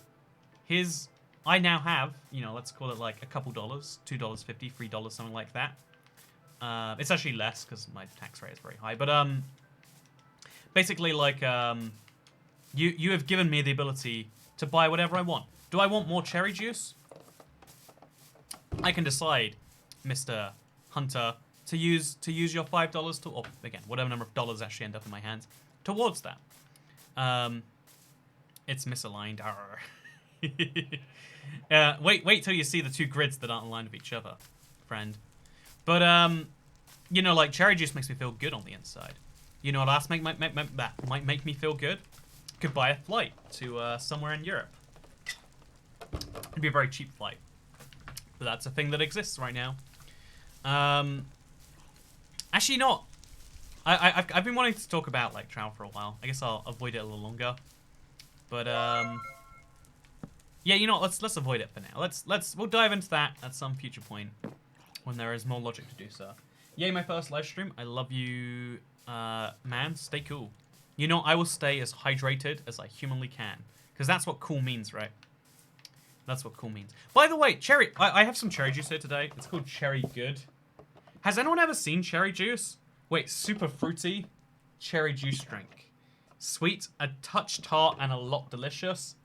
I now have, you know, let's call it like a couple dollars, $2.50, $3, something like that. It's actually less because my tax rate is very high. But basically, like, you have given me the ability to buy whatever I want. Do I want more cherry juice? I can decide, Mr. Hunter, to use your $5 to, or again, whatever number of dollars actually end up in my hands, towards that. It's misaligned. Wait till you see the two grids that aren't aligned with each other, friend. But you know, like, cherry juice makes me feel good on the inside. You know what else might make me feel good? Could buy a flight to somewhere in Europe. It'd be a very cheap flight, but that's a thing that exists right now. Actually, not. I've been wanting to talk about, like, travel for a while. I guess I'll avoid it a little longer. But yeah, you know what? Let's avoid it for now. We'll dive into that at some future point when there is more logic to do so. Yay, my first live stream. I love you, man. Stay cool. You know, I will stay as hydrated as I humanly can, because that's what cool means, right? That's what cool means. By the way, cherry. I have some cherry juice here today. It's called Cherry Good. Has anyone ever seen cherry juice? Wait, super fruity cherry juice drink. Sweet, a touch tart, and a lot delicious.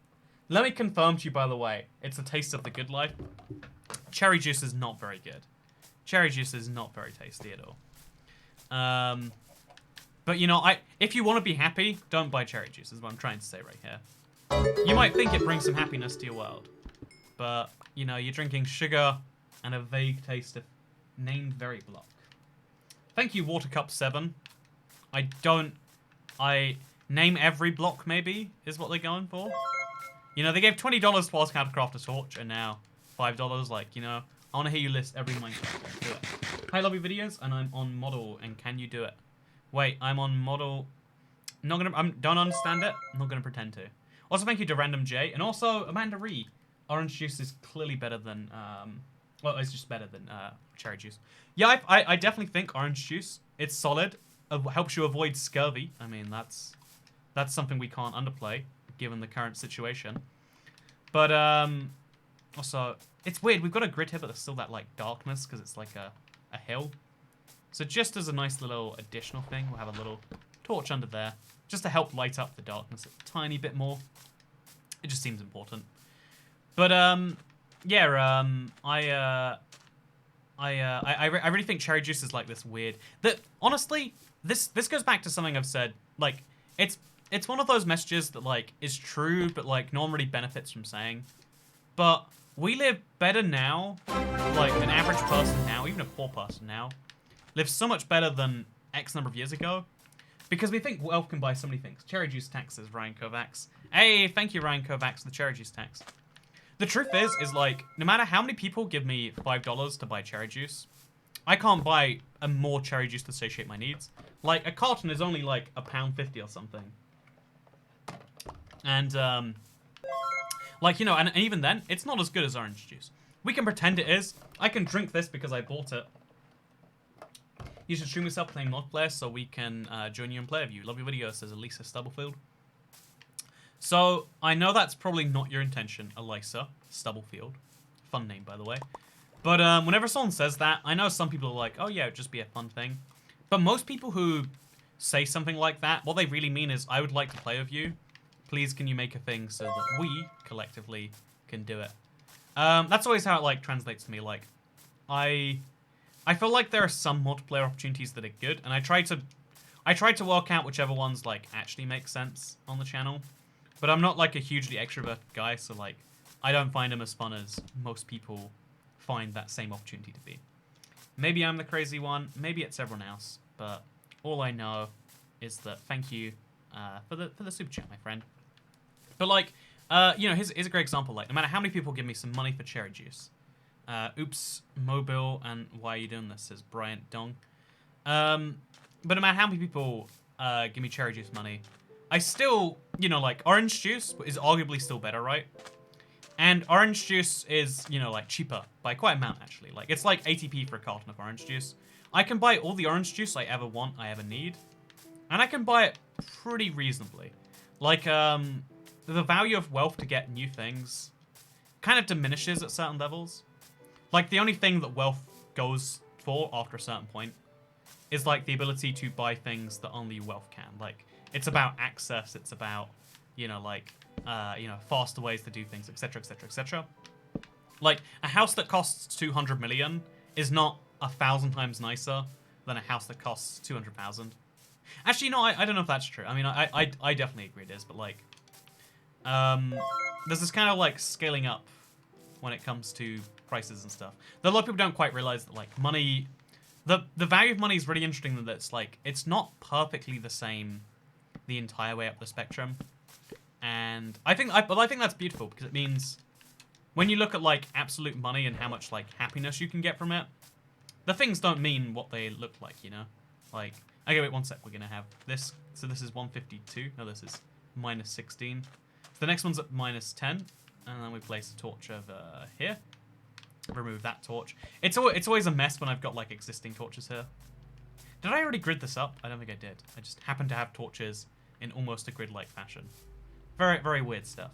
Let me confirm to you, by the way, it's the taste of the good life. Cherry juice is not very good. Cherry juice is not very tasty at all. But, you know, if you want to be happy, don't buy cherry juice, is what I'm trying to say right here. You might think it brings some happiness to your world. But, you know, you're drinking sugar and a vague taste of named very block. Thank you, Watercup7. I name every block, maybe, is what they're going for. You know, they gave $20 to Wild Countercraft a torch, and now $5. Like, you know, I want to hear you list every Minecraft. Do it. Hi, lobby videos, and I'm on model, and can you do it? Wait, I'm on model. Don't understand it. I'm not gonna pretend to. Also, thank you to Random J, and also Amanda Ree. Orange juice is clearly better than well, it's just better than cherry juice. Yeah, I definitely think orange juice. It's solid. Helps you avoid scurvy. I mean, that's something we can't underplay given the current situation. But also, it's weird. We've got a grid here, but there's still that, like, darkness because it's like a hill. So just as a nice little additional thing, we'll have a little torch under there just to help light up the darkness a tiny bit more. It just seems important. But yeah, I really think cherry juice is like this weird. That honestly, this goes back to something I've said. Like, it's one of those messages that, like, is true, but, like, no one really benefits from saying. But we live better now, like, an average person now, even a poor person now, lives so much better than X number of years ago, because we think wealth can buy so many things. Cherry juice taxes, Ryan Kovacs. Hey, thank you, Ryan Kovacs, for the cherry juice tax. The truth is like, no matter how many people give me $5 to buy cherry juice, I can't buy more cherry juice to satiate my needs. Like, a carton is only like £1.50 or something. And, like, you know, and even then, it's not as good as orange juice. We can pretend it is. I can drink this because I bought it. You should stream yourself playing multiplayer so we can join you and play with you. Love your videos, says Elisa Stubblefield. So, I know that's probably not your intention, Elisa Stubblefield. Fun name, by the way. But whenever someone says that, I know some people are like, oh yeah, it'd just be a fun thing. But most people who say something like that, what they really mean is, I would like to play with you. Please, can you make a thing so that we, collectively, can do it? That's always how it, like, translates to me. Like, I feel like there are some multiplayer opportunities that are good, and I try to work out whichever ones, like, actually make sense on the channel. But I'm not, like, a hugely extrovert guy, so, like, I don't find them as fun as most people find that same opportunity to be. Maybe I'm the crazy one, maybe it's everyone else, but all I know is that thank you for the super chat, my friend. But, like, you know, here's a great example. Like, no matter how many people give me some money for cherry juice. Oops, mobile, and why are you doing this, says Bryant Dong. But no matter how many people give me cherry juice money, I still, you know, like, orange juice is arguably still better, right? And orange juice is, you know, like, cheaper by quite a amount, actually. Like, it's like 80p for a carton of orange juice. I can buy all the orange juice I ever want, I ever need. And I can buy it pretty reasonably. Like, the value of wealth to get new things kind of diminishes at certain levels. Like, the only thing that wealth goes for after a certain point is, like, the ability to buy things that only wealth can. Like, it's about access, it's about, you know, like, you know, faster ways to do things, etc., etc., etc. Like, a house that costs 200 million is not 1,000 times nicer than a house that costs 200,000. Actually, no, I don't know if that's true. I mean, I definitely agree it is, but, like, there's this kind of, like, scaling up when it comes to prices and stuff. Though a lot of people don't quite realize that, like, money... The value of money is really interesting that it's, like, it's not perfectly the same the entire way up the spectrum. And I think that's beautiful, because it means when you look at, like, absolute money and how much, like, happiness you can get from it, the things don't mean what they look like, you know? Like, okay, wait one sec, we're gonna have this. So this is 152. No, this is minus 16. So the next one's at minus 10. And then we place a torch over here. Remove that torch. It's always a mess when I've got, like, existing torches here. Did I already grid this up? I don't think I did. I just happened to have torches in almost a grid-like fashion. Very, very weird stuff.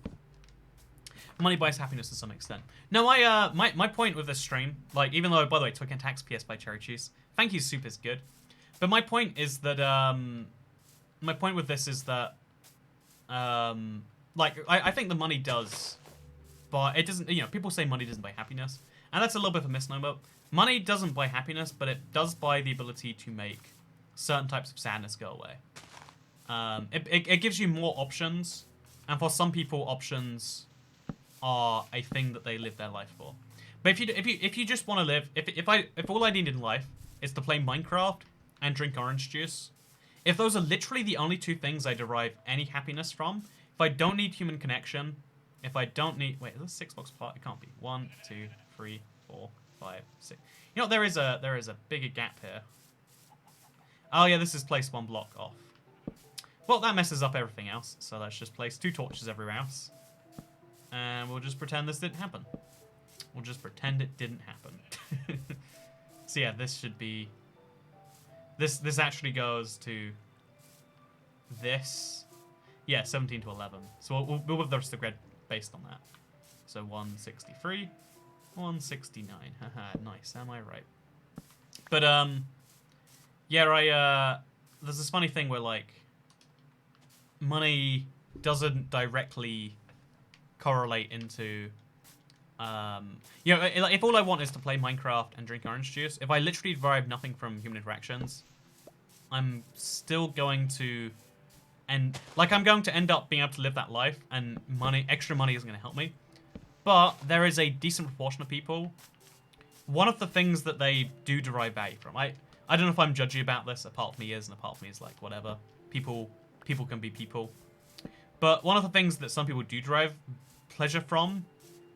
Money buys happiness to some extent. No, my point with this stream, like, even though, by the way, Token Tax PS by Cherry Cheese, thank you, Soup is good. But my point is that, my point with this is that, like, I think the money does, but it doesn't, you know, people say money doesn't buy happiness, and that's a little bit of a misnomer. Money doesn't buy happiness, but it does buy the ability to make certain types of sadness go away. It gives you more options, and for some people, options are a thing that they live their life for. But if you just want to live, if all I need in life is to play Minecraft and drink orange juice, if those are literally the only two things I derive any happiness from, if I don't need human connection, if I don't need... Wait, is this 6 blocks apart? It can't be. 1, 2, 3, 4, 5, 6. You know, there is a bigger gap here. Oh yeah, this is placed 1 block off. Well, that messes up everything else, so let's just place 2 torches everywhere else. And we'll just pretend this didn't happen. We'll just pretend it didn't happen. So yeah, this should be... This actually goes to this. Yeah, 17 to 11. So we'll have the rest of the grid based on that. So 163, 169. Haha, nice. Am I right? But yeah, there's this funny thing where, like, money doesn't directly correlate into you know, if all I want is to play Minecraft and drink orange juice, if I literally derive nothing from human interactions, I'm still going to I'm going to end up being able to live that life, and extra money isn't going to help me. But there is a decent proportion of people, one of the things that they do derive value from, I don't know if I'm judgy about this, a part of me is, and a part of me is like, whatever. People can be people. But one of the things that some people do derive pleasure from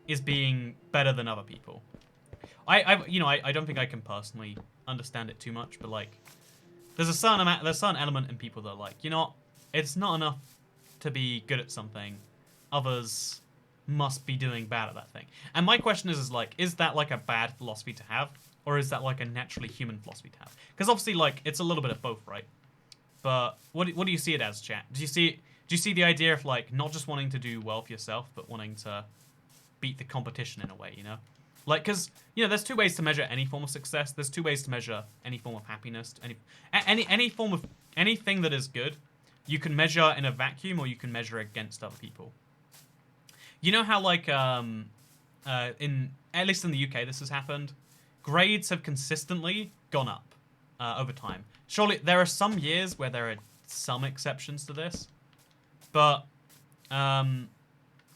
is being better than other people. I don't think I can personally understand it too much, but, like, there's a certain element in people that are like, you know what, it's not enough to be good at something. Others must be doing bad at that thing. And my question is like, is that, like, a bad philosophy to have? Or is that, like, a naturally human philosophy to have? Because obviously, like, it's a little bit of both, right? But what do you see it as, chat? Do Do you see the idea of like not just wanting to do well for yourself, but wanting to beat the competition in a way, you know? Like, because, you know, there's two ways to measure any form of success. There's two ways to measure any form of happiness. Any form of anything that is good, you can measure in a vacuum or you can measure against other people. You know how, like, in at least in the UK, this has happened. Grades have consistently gone up over time. Surely there are some years where there are some exceptions to this, but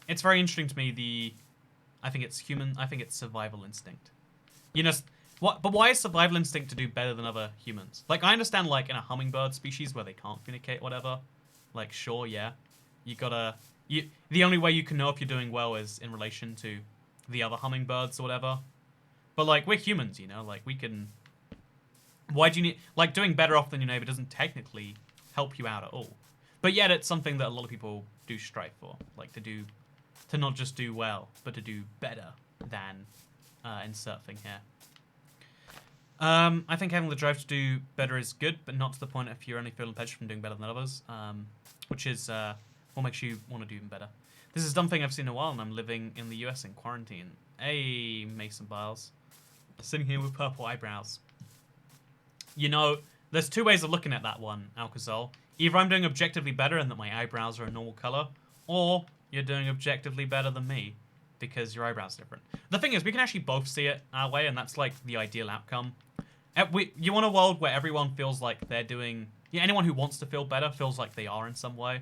it's very interesting to me. I think it's survival instinct. You know, what? But why is survival instinct to do better than other humans? Like, I understand, like, in a hummingbird species where they can't communicate, whatever. Like, sure, yeah, the only way you can know if you're doing well is in relation to the other hummingbirds or whatever. But like, we're humans, you know, like we can. Why do you need like doing better off than your neighbor doesn't technically help you out at all, but yet it's something that a lot of people do strive for, like to not just do well, but to do better than insert thing here. I think having the drive to do better is good, but not to the point if you're only feeling pleasure from doing better than others, which is what makes you want to do even better. This is a dumb thing I've seen in a while, and I'm living in the US in quarantine. Hey, Mason Biles. Sitting here with purple eyebrows. You know, there's two ways of looking at that one, Alcazol. Either I'm doing objectively better and that my eyebrows are a normal color, or you're doing objectively better than me because your eyebrows are different. The thing is, we can actually both see it our way, and that's like the ideal outcome. You want a world where everyone feels like they're doing... Yeah, anyone who wants to feel better feels like they are in some way,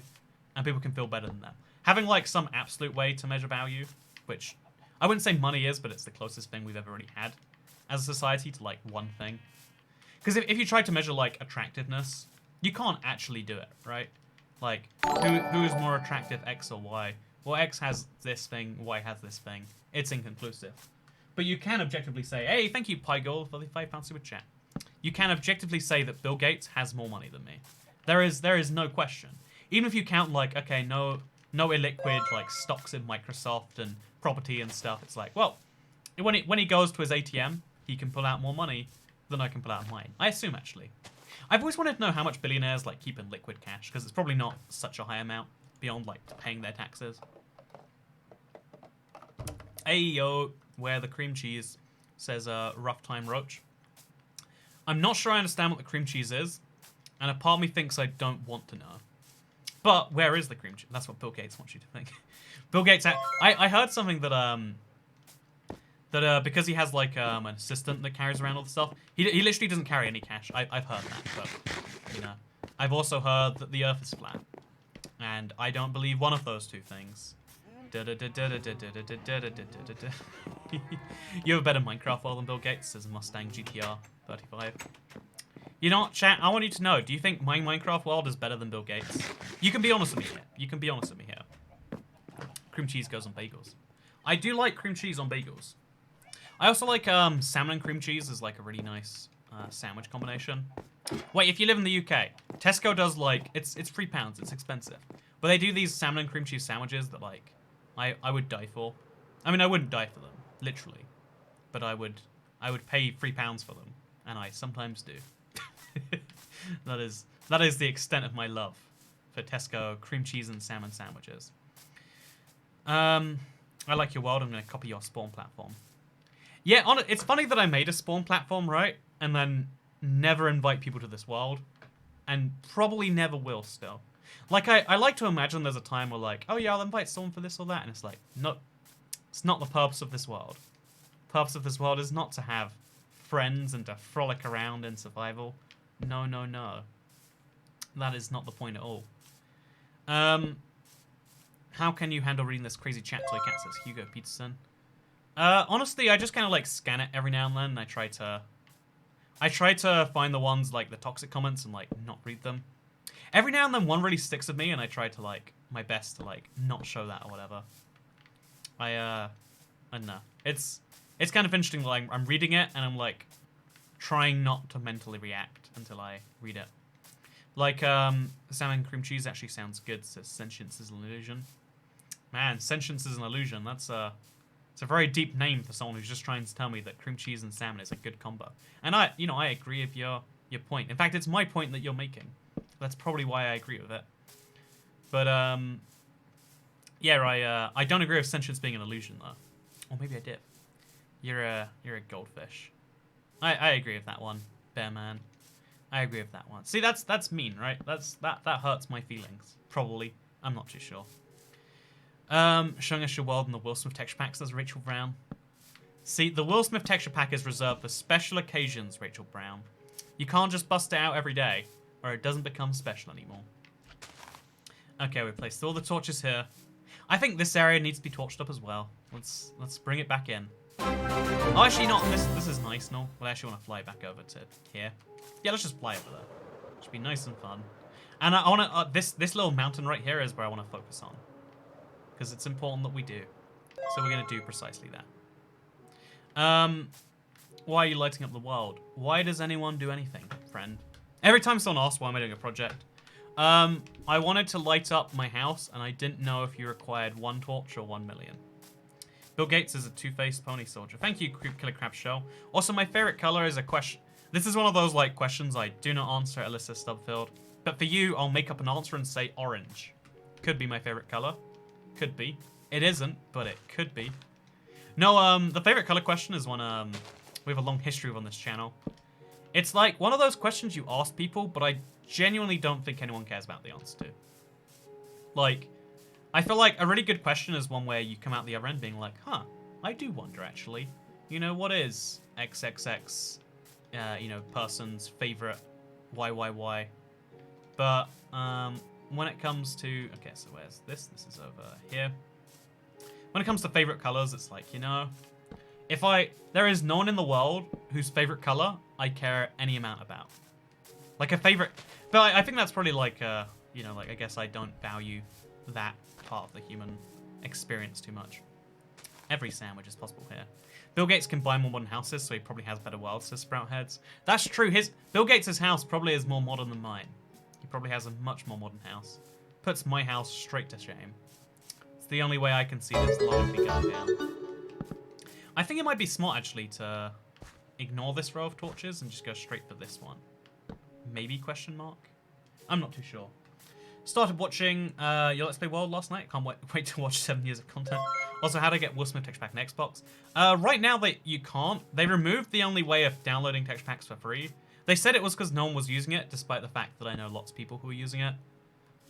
and people can feel better than them. Having like some absolute way to measure value, which I wouldn't say money is, but it's the closest thing we've ever really had as a society to like one thing. Because if you try to measure like attractiveness, you can't actually do it, right? Like, who is more attractive, X or Y? Well, X has this thing, Y has this thing. It's inconclusive. But you can objectively say, hey, thank you, Pygol, for the £5 super chat. You can objectively say that Bill Gates has more money than me. There is no question. Even if you count like, okay, no illiquid like stocks in Microsoft and property and stuff, it's like, well, when he goes to his ATM, he can pull out more money than I can pull out of mine. I assume, actually. I've always wanted to know how much billionaires like keep in liquid cash, because it's probably not such a high amount beyond like paying their taxes. Hey yo, where the cream cheese, says Rough Time Roach. I'm not sure I understand what the cream cheese is, and a part of me thinks I don't want to know. But where is the cream cheese? That's what Bill Gates wants you to think. Bill Gates, I heard something that because he has like an assistant that carries around all the stuff, he literally doesn't carry any cash. I've heard that, but you know, I've also heard that the Earth is flat, and I don't believe one of those two things. You have a better Minecraft world than Bill Gates, says Mustang GTR 35. You know what, chat? I want you to know, do you think my Minecraft world is better than Bill Gates? You can be honest with me here. You can be honest with me here. Cream cheese goes on bagels. I do like cream cheese on bagels. I also like salmon and cream cheese is like a really nice sandwich combination. Wait, if you live in the UK, Tesco does like, it's £3, it's expensive. But they do these salmon and cream cheese sandwiches that like, I would die for. I mean, I wouldn't die for them, literally. But I would pay £3 for them, and I sometimes do. That is the extent of my love for Tesco cream cheese and salmon sandwiches. I like your world. I'm going to copy your Spawn platform. Yeah, it's funny that I made a Spawn platform, right? And then never invite people to this world. And probably never will still. Like, I like to imagine there's a time where like, oh yeah, I'll invite someone for this or that. And it's like, no, it's not the purpose of this world. The purpose of this world is not to have friends and to frolic around in survival. No, no, no. That is not the point at all. How can you handle reading this crazy chat toy cat, says Hugo Peterson? Honestly, I just kind of like scan it every now and then, and I try to find the ones like the toxic comments and like not read them. Every now and then one really sticks with me, and I try to like my best to like not show that or whatever. I don't know. It's kind of interesting. Like I'm reading it and I'm like trying not to mentally react until I read it. Like salmon cream cheese actually sounds good. Says sentience is an illusion. Man, sentience is an illusion. It's a very deep name for someone who's just trying to tell me that cream cheese and salmon is a good combo. And I agree with your point. In fact, it's my point that you're making. That's probably why I agree with it. But yeah, I don't agree with sentience being an illusion though. Or maybe I did. You're a goldfish. I agree with that one, Bear Man. I agree with that one. See, that's mean, right? That hurts my feelings. Probably. I'm not too sure. Showing us your world in the Will Smith texture pack, says Rachel Brown. See, the Will Smith texture pack is reserved for special occasions, Rachel Brown. You can't just bust it out every day, or it doesn't become special anymore. Okay, we placed all the torches here. I think this area needs to be torched up as well. Let's bring it back in. Oh, actually not. This is nice, no? I actually want to fly back over to here. Yeah, let's just fly over there. Should be nice and fun. And I want to. This little mountain right here is where I want to focus on, because it's important that we do. So we're going to do precisely that. Why are you lighting up the world? Why does anyone do anything, friend? Every time someone asks why am I doing a project, I wanted to light up my house, and I didn't know if you required 1 torch or 1 million. Bill Gates is a two-faced pony soldier. Thank you, Killer Crab Show. Also, my favorite color is a question. This is one of those like questions I do not answer at Alyssa Stubfield. But for you, I'll make up an answer and say orange. Could be my favorite color. Could be. It isn't, but it could be. No, the favorite color question is one we have a long history of on this channel. It's like one of those questions you ask people, but I genuinely don't think anyone cares about the answer to. Like, I feel like a really good question is one where you come out the other end being like, huh, I do wonder actually. You know, what is XXX, you know, person's favorite YYY? But, when it comes to, okay, so where's this? This is over here. When it comes to favorite colors, it's like, you know, there is no one in the world whose favorite color I care any amount about. Like a favorite, but I think that's probably like, you know, like I guess I don't value that part of the human experience too much. Every sandwich is possible here. Bill Gates can buy more modern houses, so he probably has better worlds to sprout heads. That's true. Bill Gates' house probably is more modern than mine. He probably has a much more modern house. Puts my house straight to shame. It's the only way I can see this largely going down. I think it might be smart actually to ignore this row of torches and just go straight for this one. Maybe question mark? I'm not too sure. Started watching your Let's Play World last night. Can't wait to watch 7 years of content. Also, how to get Will Smith texture pack in Xbox. Right now, you can't. They removed the only way of downloading texture packs for free. They said it was because no one was using it, despite the fact that I know lots of people who are using it.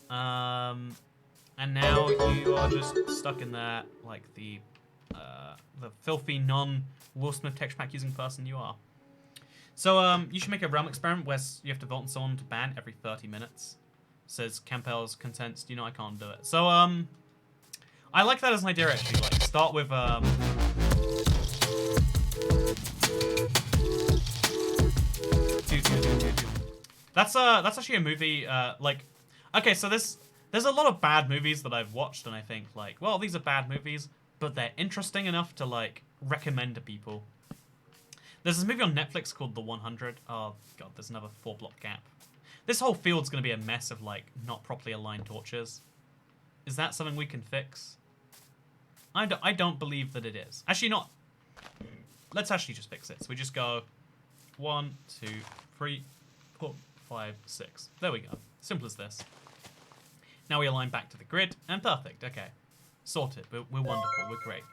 And now you are just stuck in there like the filthy non-Will Smith texture pack using person you are. So you should make a realm experiment where you have to vote on someone to ban every 30 minutes. Says Campbell's Contents. You know I can't do it. So I like that as an idea actually. Like start with That's actually a movie. Like, okay, so there's a lot of bad movies that I've watched, and I think like, well, these are bad movies, but they're interesting enough to like recommend to people. There's this movie on Netflix called The 100. Oh god, there's another 4-block gap. This whole field's gonna be a mess of like not properly aligned torches. Is that something we can fix? I don't believe that it is. Actually, not. Let's actually just fix it. So we just go 1, 2, 3, 4, 5, 6. There we go. Simple as this. Now we align back to the grid, and perfect. Okay, sorted. We're wonderful. We're great.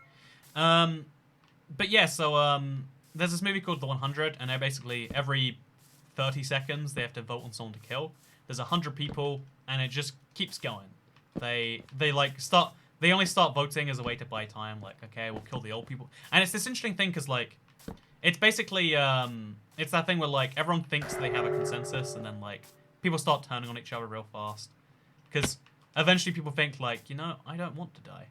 But yeah, so there's this movie called The 100, and they're basically every 30 seconds they have to vote on someone to kill. There's 100 people, and it just keeps going. They only start voting as a way to buy time. Like, okay, we'll kill the old people, and it's this interesting thing because like, it's basically it's that thing where like everyone thinks they have a consensus, and then like people start turning on each other real fast because eventually people think like, you know, I don't want to die.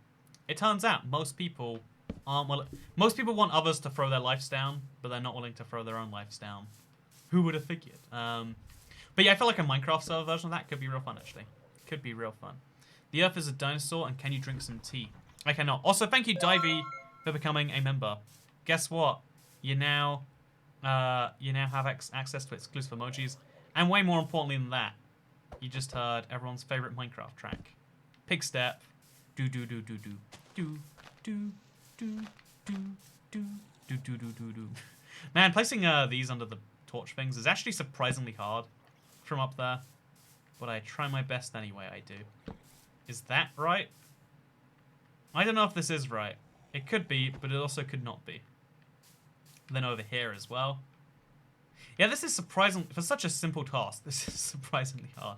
It turns out most people aren't most people want others to throw their lives down, but they're not willing to throw their own lives down. Who would have figured? But yeah, I feel like a Minecraft server version of that could be real fun, actually. Could be real fun. The Earth is a dinosaur, and can you drink some tea? I cannot. Also, thank you, Divey, for becoming a member. Guess what? You now have access to exclusive emojis, and way more importantly than that, you just heard everyone's favorite Minecraft track. Pig step. Do do do do do do do do do do do do do do do. Man, placing these under the torch things is actually surprisingly hard from up there, but I try my best anyway. I do. Is that right? I don't know if this is right. It could be, but it also could not be. Then over here as well. Yeah, this is surprising. For such a simple task, this is surprisingly hard.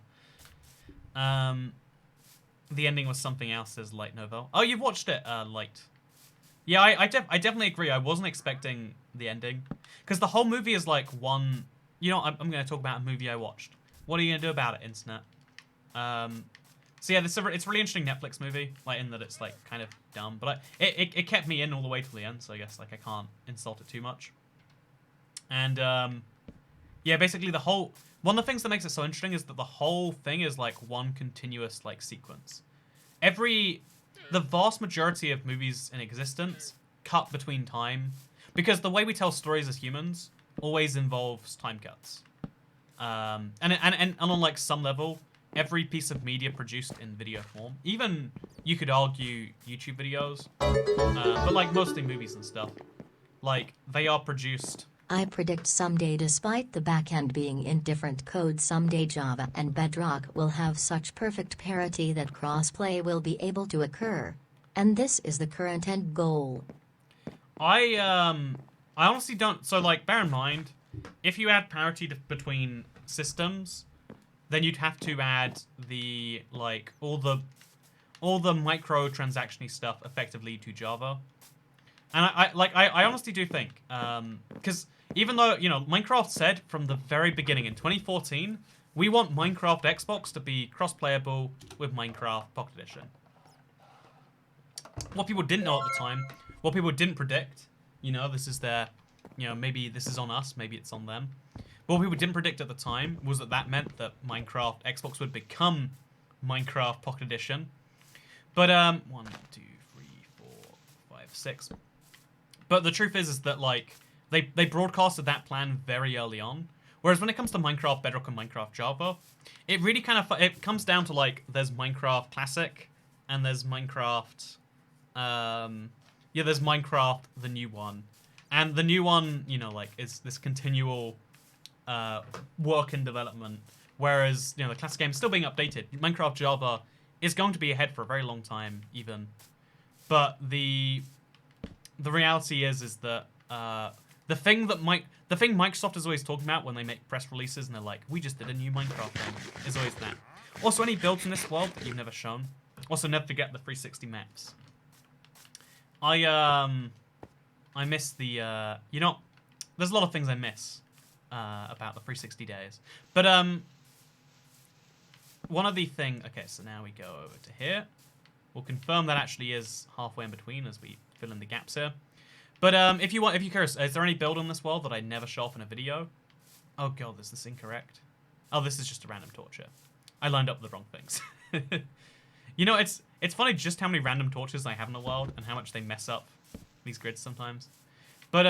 The ending was something else, says Light Novel. Oh, you've watched it, Light. Yeah, I definitely agree. I wasn't expecting the ending. Because the whole movie is like one... You know, I'm going to talk about a movie I watched. What are you going to do about it, Internet? So yeah, it's a really interesting Netflix movie, like in that it's like kind of dumb, but it kept me in all the way till the end, so I guess like I can't insult it too much. And yeah, basically one of the things that makes it so interesting is that the whole thing is like one continuous like sequence. The vast majority of movies in existence cut between time, because the way we tell stories as humans always involves time cuts. And on like some level, every piece of media produced in video form, even you could argue YouTube videos, but like mostly movies and stuff, like they are produced. I predict someday, despite the backend being in different code, someday Java and Bedrock will have such perfect parity that crossplay will be able to occur. And this is the current end goal. I honestly don't. So like, bear in mind, if you add parity between systems, then you'd have to add the like all the microtransaction-y stuff effectively to Java. And I honestly do think, because even though, you know, Minecraft said from the very beginning in 2014, we want Minecraft Xbox to be cross-playable with Minecraft Pocket Edition. What people didn't know at the time, what people didn't predict, you know, this is their, you know, maybe this is on us, maybe it's on them. But what people didn't predict at the time was that meant that Minecraft Xbox would become Minecraft Pocket Edition. But 1, 2, 3, 4, 5, 6. But the truth is that like they broadcasted that plan very early on. Whereas when it comes to Minecraft Bedrock and Minecraft Java, it really kind of it comes down to like there's Minecraft Classic and there's Minecraft there's Minecraft the new one. And the new one, you know, like is this continual work in development, whereas, you know, the classic game is still being updated. Minecraft Java is going to be ahead for a very long time even. But the reality is that the thing Microsoft is always talking about when they make press releases and they're like, we just did a new Minecraft thing, is always that. Also, any builds in this world that you've never shown. Also, never forget the 360 maps. I miss the, you know, there's a lot of things I miss about the 360 days. But, one of the thing, okay, so now we go over to here. We'll confirm that actually is halfway in between as we fill in the gaps here. But if you're curious, is there any build on this world that I never show off in a video? Oh god, is this incorrect? Oh, this is just a random torture. I lined up the wrong things. You know, it's funny just how many random torches I have in the world and how much they mess up these grids sometimes. But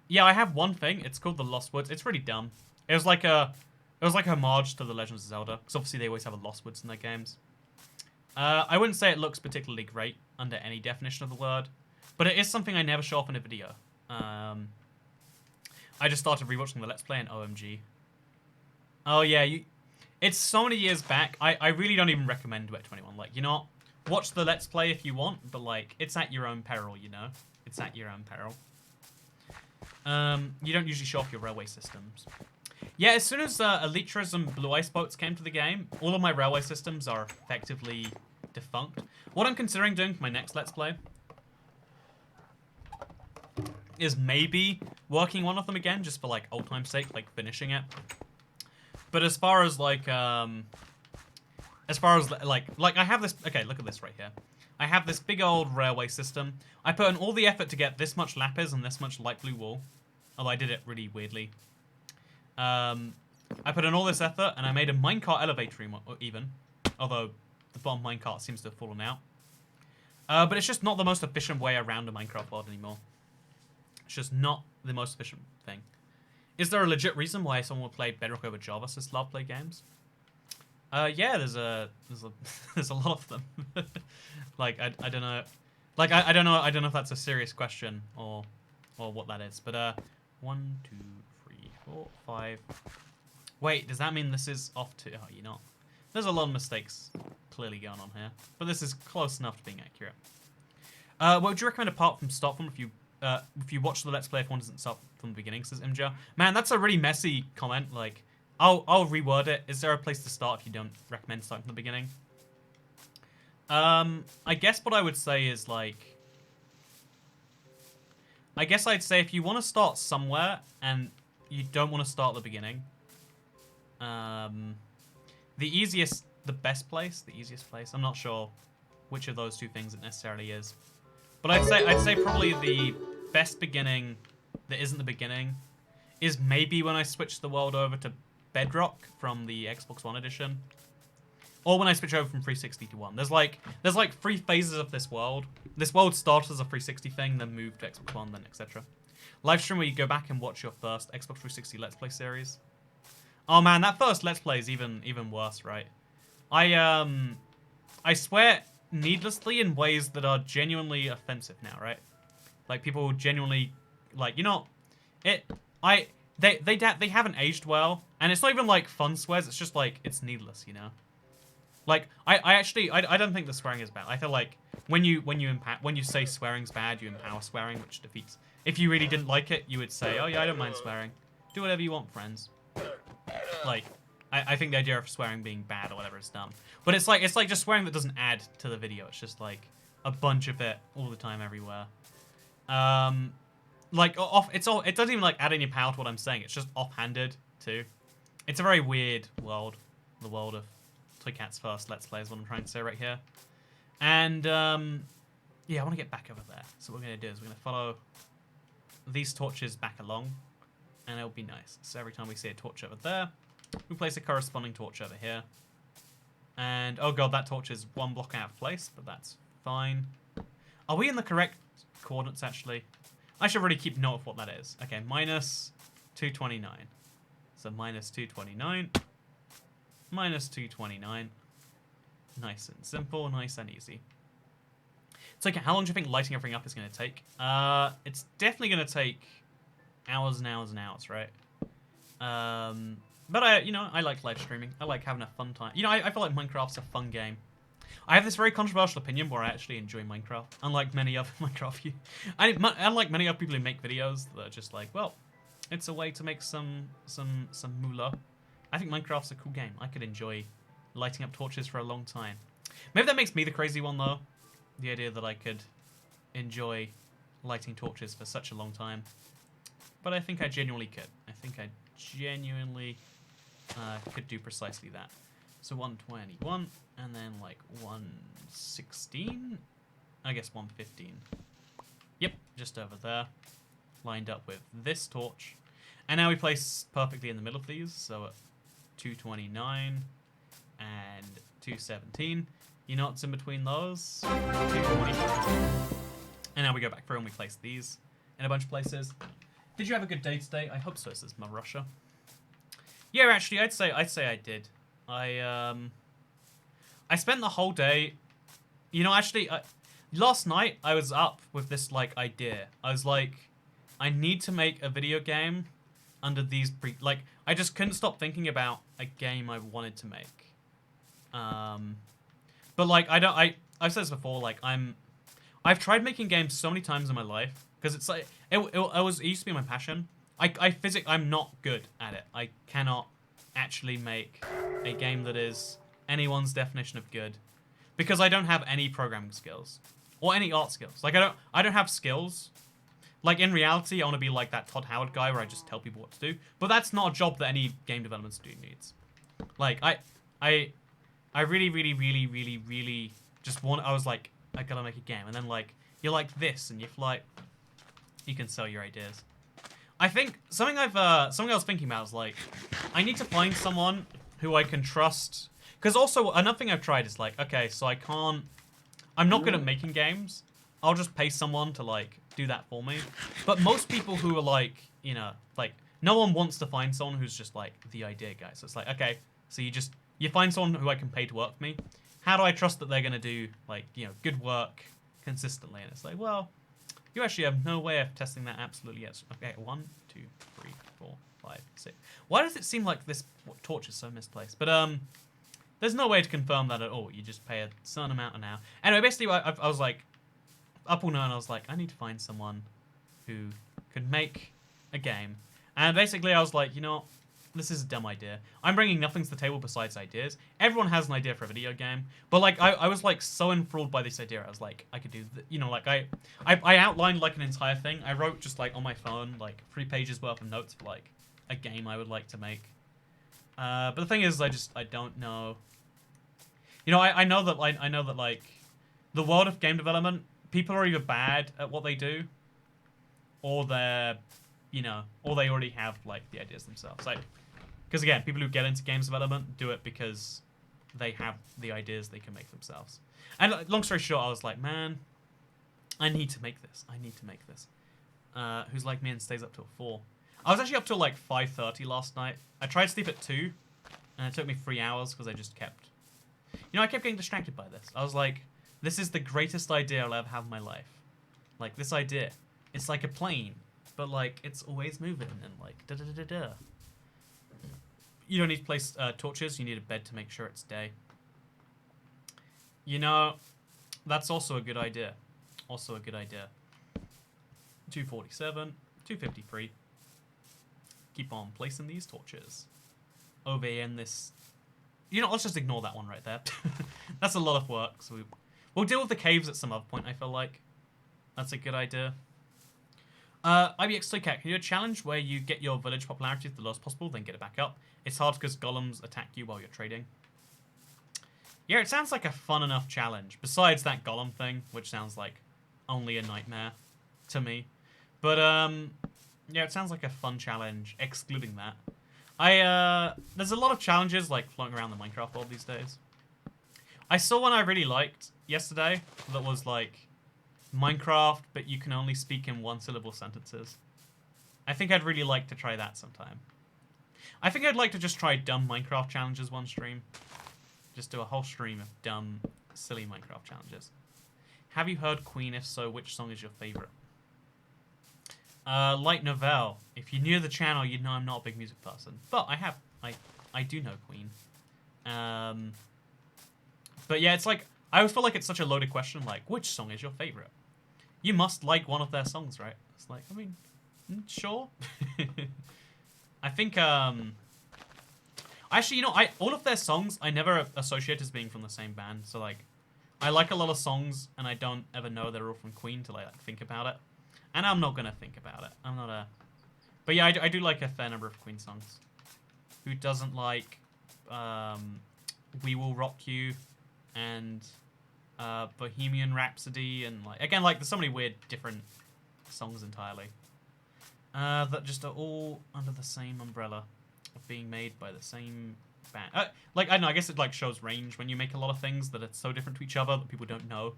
yeah, I have one thing. It's called the Lost Woods. It's really dumb. It was like a homage to the Legends of Zelda, because obviously they always have a Lost Woods in their games. I wouldn't say it looks particularly great under any definition of the word, but it is something I never show off in a video. I just started rewatching the Let's Play and OMG. Oh yeah, it's so many years back. I really don't even recommend Wet 21. Like, you know, watch the Let's Play if you want, but like, it's at your own peril, you know? It's at your own peril. You don't usually show off your railway systems. Yeah, as soon as Elytras and Blue Ice Boats came to the game, all of my railway systems are effectively defunct. What I'm considering doing for my next Let's Play is maybe working one of them again, just for like old time's sake, like finishing it. But as far as like I have this, okay, look at this right here. I have this big old railway system. I put in all the effort to get this much lapis and this much light blue wool. Although I did it really weirdly. I put in all this effort and I made a minecart elevator even. Although the bottom minecart seems to have fallen out. But it's just not the most efficient way around a Minecraft world anymore. It's just not the most efficient thing. Is there a legit reason why someone would play Bedrock over Java since love play games? Yeah, there's a lot of them. Like I don't know, like I don't know if that's a serious question or what that is. But 1, 2, 3, 4, 5. Wait, does that mean this is off to? Oh, you're not. There's a lot of mistakes clearly going on here, but this is close enough to being accurate. What would you recommend apart from start from if you watch the Let's Play if one doesn't start from the beginning, says Imja. Man, that's a really messy comment. Like, I'll reword it. Is there a place to start if you don't recommend starting from the beginning? I guess what I would say is, like... I guess I'd say if you want to start somewhere and you don't want to start at the beginning, the best place, the easiest place, I'm not sure which of those two things it necessarily is. But I'd say probably the best beginning that isn't the beginning is maybe when I switch the world over to Bedrock from the Xbox One edition. Or when I switch over from 360 to 1. There's like 3 phases of this world. This world starts as a 360 thing, then moved to Xbox One, then etc. Livestream where you go back and watch your first Xbox 360 Let's Play series. Oh man, that first Let's Play is even worse, right? I swear needlessly in ways that are genuinely offensive now, right? Like people genuinely, like, you know, they haven't aged well, and it's not even like fun swears. It's just like it's needless, you know. Like I don't think the swearing is bad. I feel like when you say swearing's bad, you empower swearing, which defeats. If you really didn't like it, you would say, oh yeah, I don't mind swearing. Do whatever you want, friends. Like, I think the idea of swearing being bad or whatever is dumb. But it's like just swearing that doesn't add to the video. It's just like a bunch of it all the time everywhere. Like it doesn't even like add any power to what I'm saying. It's just offhanded too. It's a very weird world. The world of Toycat's first Let's Play is what I'm trying to say right here. And yeah, I want to get back over there. So what we're gonna do is we're gonna follow these torches back along, and it'll be nice. So every time we see a torch over there, we place a corresponding torch over here. And oh god, that torch is 1 block out of place, but that's fine. Are we in the correct coordinates actually? I should really keep note of what that is. Okay, minus 229. So minus 229. Minus 229. Nice and simple, nice and easy. So okay, how long do you think lighting everything up is going to take? It's definitely going to take hours and hours and hours, right? But I like live streaming. I like having a fun time. You know, I feel like Minecraft's a fun game. I have this very controversial opinion where I actually enjoy Minecraft, unlike many other Minecraft. Unlike many other people who make videos that are just like, well, it's a way to make some moolah. I think Minecraft's a cool game. I could enjoy lighting up torches for a long time. Maybe that makes me the crazy one though. The idea that I could enjoy lighting torches for such a long time. But I think I genuinely could. I think I genuinely could do precisely that. So 121, and then like 116? I guess 115. Yep, just over there. Lined up with this torch. And now we place perfectly in the middle of these, so at 229 and 217. You know what's in between those? 225. And now we go back through and we place these in a bunch of places. Did you have a good day today? I hope so, says Marussia. Yeah, actually, I'd say I did. I spent the whole day, you know, actually, last night I was up with this, like, idea. I was like, I need to make a video game under these like, I just couldn't stop thinking about a game I wanted to make. But, like, I've said this before, like, I've tried making games so many times in my life, because it's like, it used to be my passion. I'm not good at it. I cannot actually make a game that is anyone's definition of good, because I don't have any programming skills or any art skills. Like I don't have skills. Like in reality, I want to be like that Todd Howard guy where I just tell people what to do. But that's not a job that any game development student needs. Like I really, really, really, really, really just I was like, I gotta make a game, and then like you're like this, and you're like, you can sell your ideas. I think something I was thinking about is like, I need to find someone who I can trust. Because also another thing I've tried is like, okay, so I'm not good at making games. I'll just pay someone to like do that for me. But most people who are like, you know, like no one wants to find someone who's just like the idea guy. So it's like, okay, so you find someone who I can pay to work for me. How do I trust that they're gonna do like, you know, good work consistently? And it's like, well, you actually have no way of testing that absolutely yet. Okay, 1, 2, 3, 4, 5, 6. Why does it seem like this torch is so misplaced? But There's no way to confirm that at all. You just pay a certain amount an hour. Anyway, basically, I was like, up all night, and I was like, I need to find someone who could make a game. And basically, I was like, you know, this is a dumb idea. I'm bringing nothing to the table besides ideas. Everyone has an idea for a video game, but like, I was like so enthralled by this idea. I was like, I could do, you know, like I outlined like an entire thing. I wrote just like on my phone like 3 pages worth of notes for like a game I would like to make. But the thing is, I don't know. You know, I know that like the world of game development, people are either bad at what they do, or they're, you know, or they already have like the ideas themselves. Like, because again, people who get into games development do it because they have the ideas they can make themselves. And long story short, I was like, man, I need to make this. I need to make this. Who's like me and stays up till 4. I was actually up till like 5:30 last night. I tried to sleep at 2, and it took me 3 hours because I just kept... You know, I kept getting distracted by this. I was like, this is the greatest idea I'll ever have in my life. Like, this idea. It's like a plane, but like, it's always moving and like, da-da-da-da-da. You don't need to place torches. You need a bed to make sure it's day. You know, that's also a good idea. Also a good idea. 247, 253. Keep on placing these torches. Over in this... You know, let's just ignore that one right there. That's a lot of work, so we'll deal with the caves at some other point, I feel like. That's a good idea. IBX3Cat, can you do a challenge where you get your village popularity to the lowest possible, then get it back up? It's hard because golems attack you while you're trading. Yeah, it sounds like a fun enough challenge. Besides that golem thing, which sounds like only a nightmare to me. But, yeah, it sounds like a fun challenge, excluding that. There's a lot of challenges, like, floating around the Minecraft world these days. I saw one I really liked yesterday that was, like, Minecraft, but you can only speak in 1-syllable sentences. I think I'd really like to try that sometime. I think I'd like to just try dumb Minecraft challenges one stream. Just do a whole stream of dumb, silly Minecraft challenges. Have you heard Queen? If so, which song is your favorite? Light Novell. If you're new to the channel, you'd know I'm not a big music person. But I do know Queen. But yeah, it's like, I always feel like it's such a loaded question, like, which song is your favorite? You must like one of their songs, right? It's like, I mean, sure. I think, actually, you know, all of their songs, I never associate as being from the same band. So, like, I like a lot of songs, and I don't ever know they're all from Queen till I, like, think about it. And I'm not going to think about it. I'm not a... But yeah, I do like a fair number of Queen songs. Who doesn't like We Will Rock You and Bohemian Rhapsody and, like... Again, like, there's so many weird, different songs entirely. That just are all under the same umbrella of being made by the same band. Like, I don't know, I guess it, like, shows range when you make a lot of things that are so different to each other that people don't know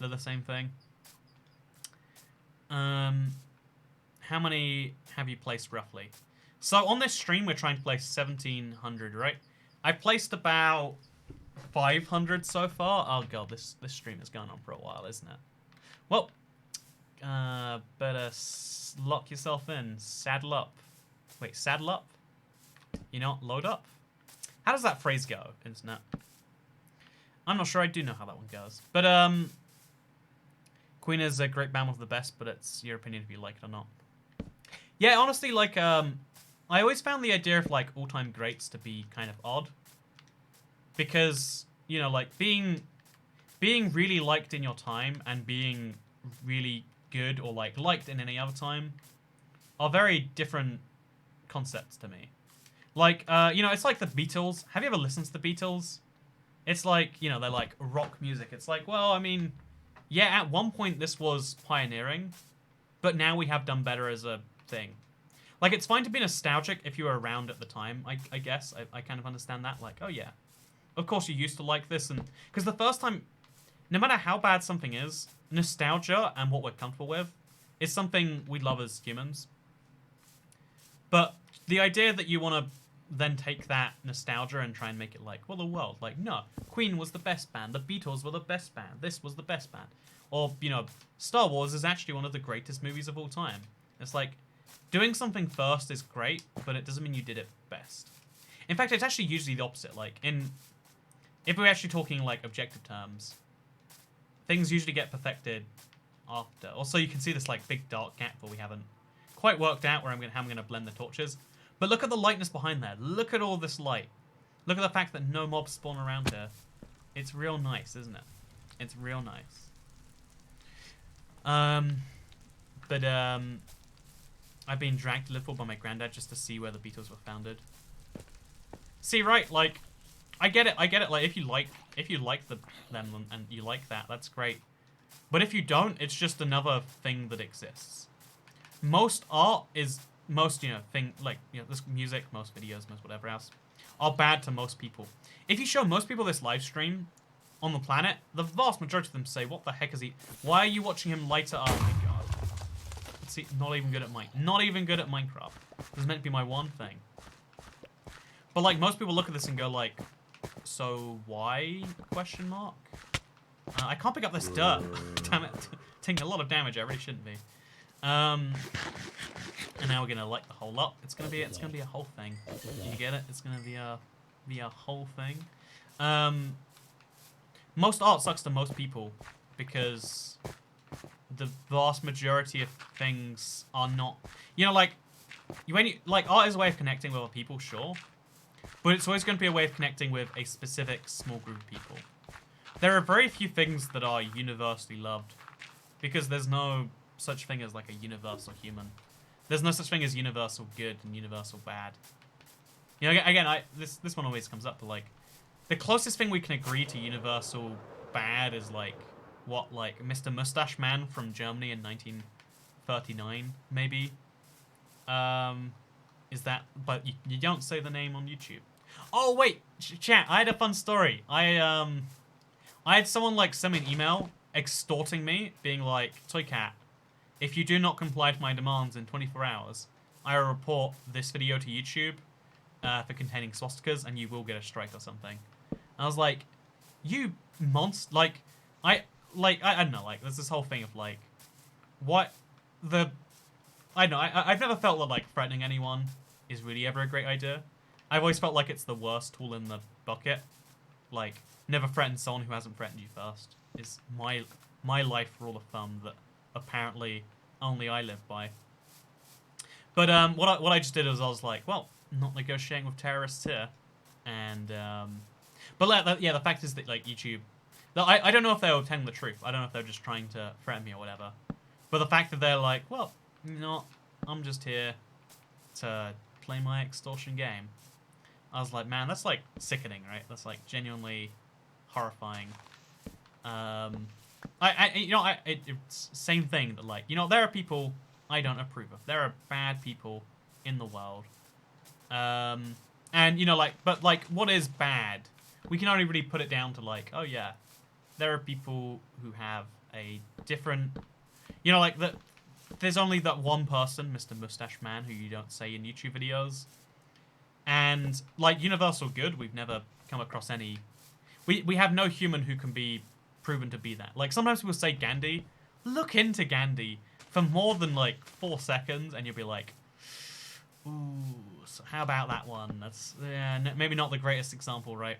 they're the same thing. How many have you placed roughly? So on this stream, we're trying to place 1,700, right? I've placed about 500 so far. Oh god, this stream is going on for a while, isn't it? Well, better lock yourself in. Saddle up. Wait, saddle up? You know, load up? How does that phrase go, internet? I'm not sure I do know how that one goes. But, Queen is a great band, one of the best, but it's your opinion if you like it or not. Yeah, honestly, like, I always found the idea of, like, all-time greats to be kind of odd. Because, you know, like, being really liked in your time and being really good or, like, liked in any other time are very different concepts to me. Like, you know, it's like the Beatles. Have you ever listened to the Beatles? It's like, you know, they're like rock music. It's like, well, I mean... Yeah, at one point this was pioneering, but now we have done better as a thing. Like, it's fine to be nostalgic if you were around at the time, I guess. I kind of understand that. Like, oh yeah, of course you used to like this. And because the first time, no matter how bad something is, nostalgia and what we're comfortable with is something we love as humans. But the idea that you want to then take that nostalgia and try and make it like, well, the world, like, no, Queen was the best band, the Beatles were the best band, this was the best band. Or, you know, Star Wars is actually one of the greatest movies of all time. It's like, doing something first is great, but it doesn't mean you did it best. In fact, it's actually usually the opposite. Like, in if we're actually talking like objective terms, things usually get perfected after. Also, you can see this like big dark gap where we haven't quite worked out where how I'm gonna blend the torches. But look at the lightness behind there. Look at all this light. Look at the fact that no mobs spawn around here. It's real nice, isn't it? It's real nice. I've been dragged to Liverpool by my granddad just to see where the Beatles were founded. See, right, like, I get it. Like, if you like them and you like that, that's great. But if you don't, it's just another thing that exists. Most art is this music, most videos, most whatever else, are bad to most people. If you show most people this live stream on the planet, the vast majority of them say, "What the heck is he? Why are you watching him light it up?" Oh my god. See, not even good at Minecraft. This is meant to be my one thing. But like most people look at this and go like, "So why?" Question mark. I can't pick up this dirt. Damn it! Taking a lot of damage. I really shouldn't be. And now we're gonna light the whole up. It's gonna be a whole thing. You get it? It's gonna be a whole thing. Most art sucks to most people because the vast majority of things are not. You know, like art is a way of connecting with other people, sure, but it's always going to be a way of connecting with a specific small group of people. There are very few things that are universally loved because there's no such thing as like a universal human. There's no such thing as universal good and universal bad. You know, again, this one always comes up, but like the closest thing we can agree to universal bad is like what, like Mr. Mustache Man from Germany in 1939, maybe. Is that? But you don't say the name on YouTube. Oh wait, chat. I had a fun story. I had someone like send me an email extorting me, being like, "Toy Cat, if you do not comply to my demands in 24 hours, I will report this video to YouTube for containing swastikas, and you will get a strike or something." And I was like, "You monster!" Like, I don't know. Like, there's this whole thing of like, what the. I don't know. I've never felt that like threatening anyone is really ever a great idea. I've always felt like it's the worst tool in the bucket. Like, never threaten someone who hasn't threatened you first. Is my life rule of thumb that apparently only I live by. But what I just did was I was like, well, not negotiating with terrorists here, and but yeah, the fact is that like YouTube, I don't know if they were telling the truth. I don't know if they're just trying to threaten me or whatever. But the fact that they're like, well, you know, I'm just here to play my extortion game. I was like, man, that's like sickening, right? That's like genuinely horrifying. It's same thing that like, you know, there are people I don't approve of. There are bad people in the world. And you know, like, but like, what is bad? We can only really put it down to like, oh yeah, there are people who have a different, you know, like that. There's only that one person, Mr. Mustache Man, who you don't say in YouTube videos. And like universal good, we've never come across any. We have no human who can be proven to be that. Like sometimes people say Gandhi. Look into Gandhi for more than like 4 seconds, and you'll be like, ooh, so how about that one? That's maybe not the greatest example, right?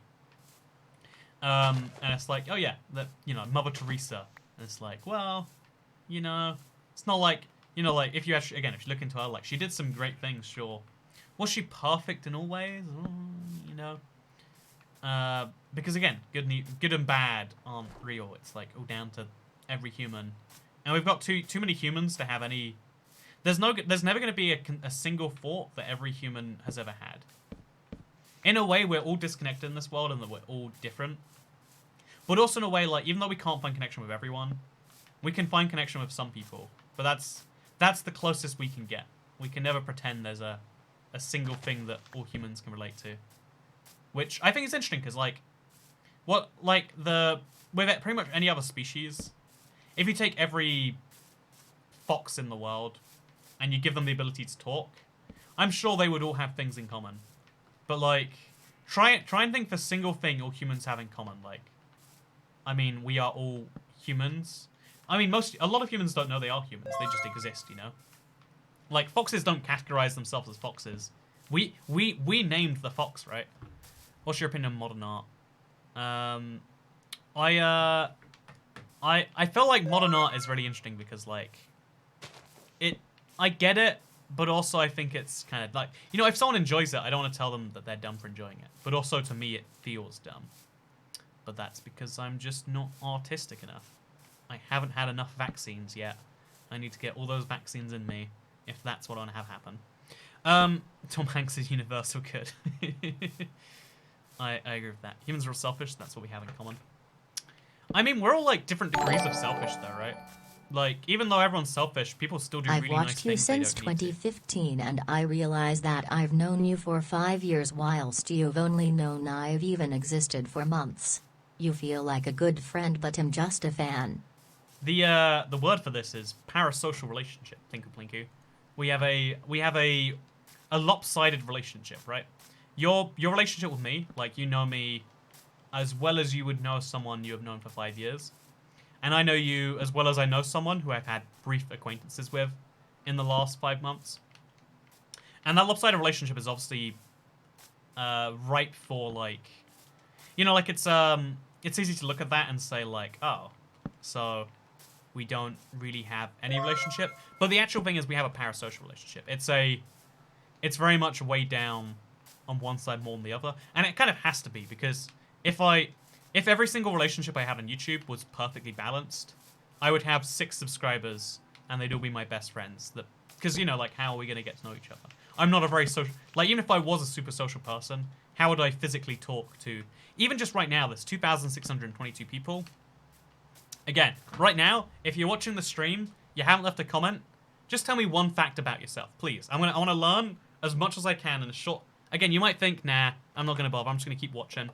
And it's like, oh yeah, that, you know, Mother Teresa. And it's like, well, you know, it's not like, you know, like if you actually, again, if you look into her, like she did some great things, sure. Was she perfect in all ways? You know, because again, good and bad aren't real. It's like all down to every human, and we've got too many humans to have any. There's never going to be a single thought that every human has ever had. In a way, we're all disconnected in this world, and that we're all different. But also in a way, like even though we can't find connection with everyone, we can find connection with some people. But that's the closest we can get. We can never pretend there's a single thing that all humans can relate to. Which I think is interesting, because like, with pretty much any other species, if you take every fox in the world and you give them the ability to talk, I'm sure they would all have things in common. But like, try and think of a single thing all humans have in common. Like, I mean, we are all humans. I mean, a lot of humans don't know they are humans. They just exist, you know? Like, foxes don't categorize themselves as foxes. We named the fox, right? What's your opinion on modern art? I feel like modern art is really interesting because like I get it, but also I think it's kind of like, you know, if someone enjoys it, I don't want to tell them that they're dumb for enjoying it. But also to me, it feels dumb. But that's because I'm just not artistic enough. I haven't had enough vaccines yet. I need to get all those vaccines in me, if that's what I want to have happen. Tom Hanks is universal good. I agree with that. Humans are all selfish, that's what we have in common. I mean, we're all like different degrees of selfish though, right? Like, even though everyone's selfish, people still do I've really nice watched you things they since don't need to. 2015 and I realize that I've known you for 5 years whilst you've only known I've even existed for months. You feel like a good friend but I'm just a fan. The word for this is parasocial relationship, Tinku Plinku. We have a lopsided relationship, right? Your relationship with me, like you know me as well as you would know someone you have known for 5 years. And I know you as well as I know someone who I've had brief acquaintances with in the last 5 months. And that lopsided relationship is obviously ripe for like, you know, like it's easy to look at that and say like, oh, so we don't really have any relationship. But the actual thing is we have a parasocial relationship. It's very much way down on one side more than the other. And it kind of has to be because if every single relationship I had on YouTube was perfectly balanced, I would have 6 subscribers and they'd all be my best friends. Because, you know, like, how are we going to get to know each other? I'm not a very social... Like, even if I was a super social person, how would I physically talk to... Even just right now, there's 2,622 people. Again, right now, if you're watching the stream, you haven't left a comment, just tell me one fact about yourself, please. I want to learn as much as I can in a short... Again, you might think, nah, I'm not going to bother. I'm just going to keep watching.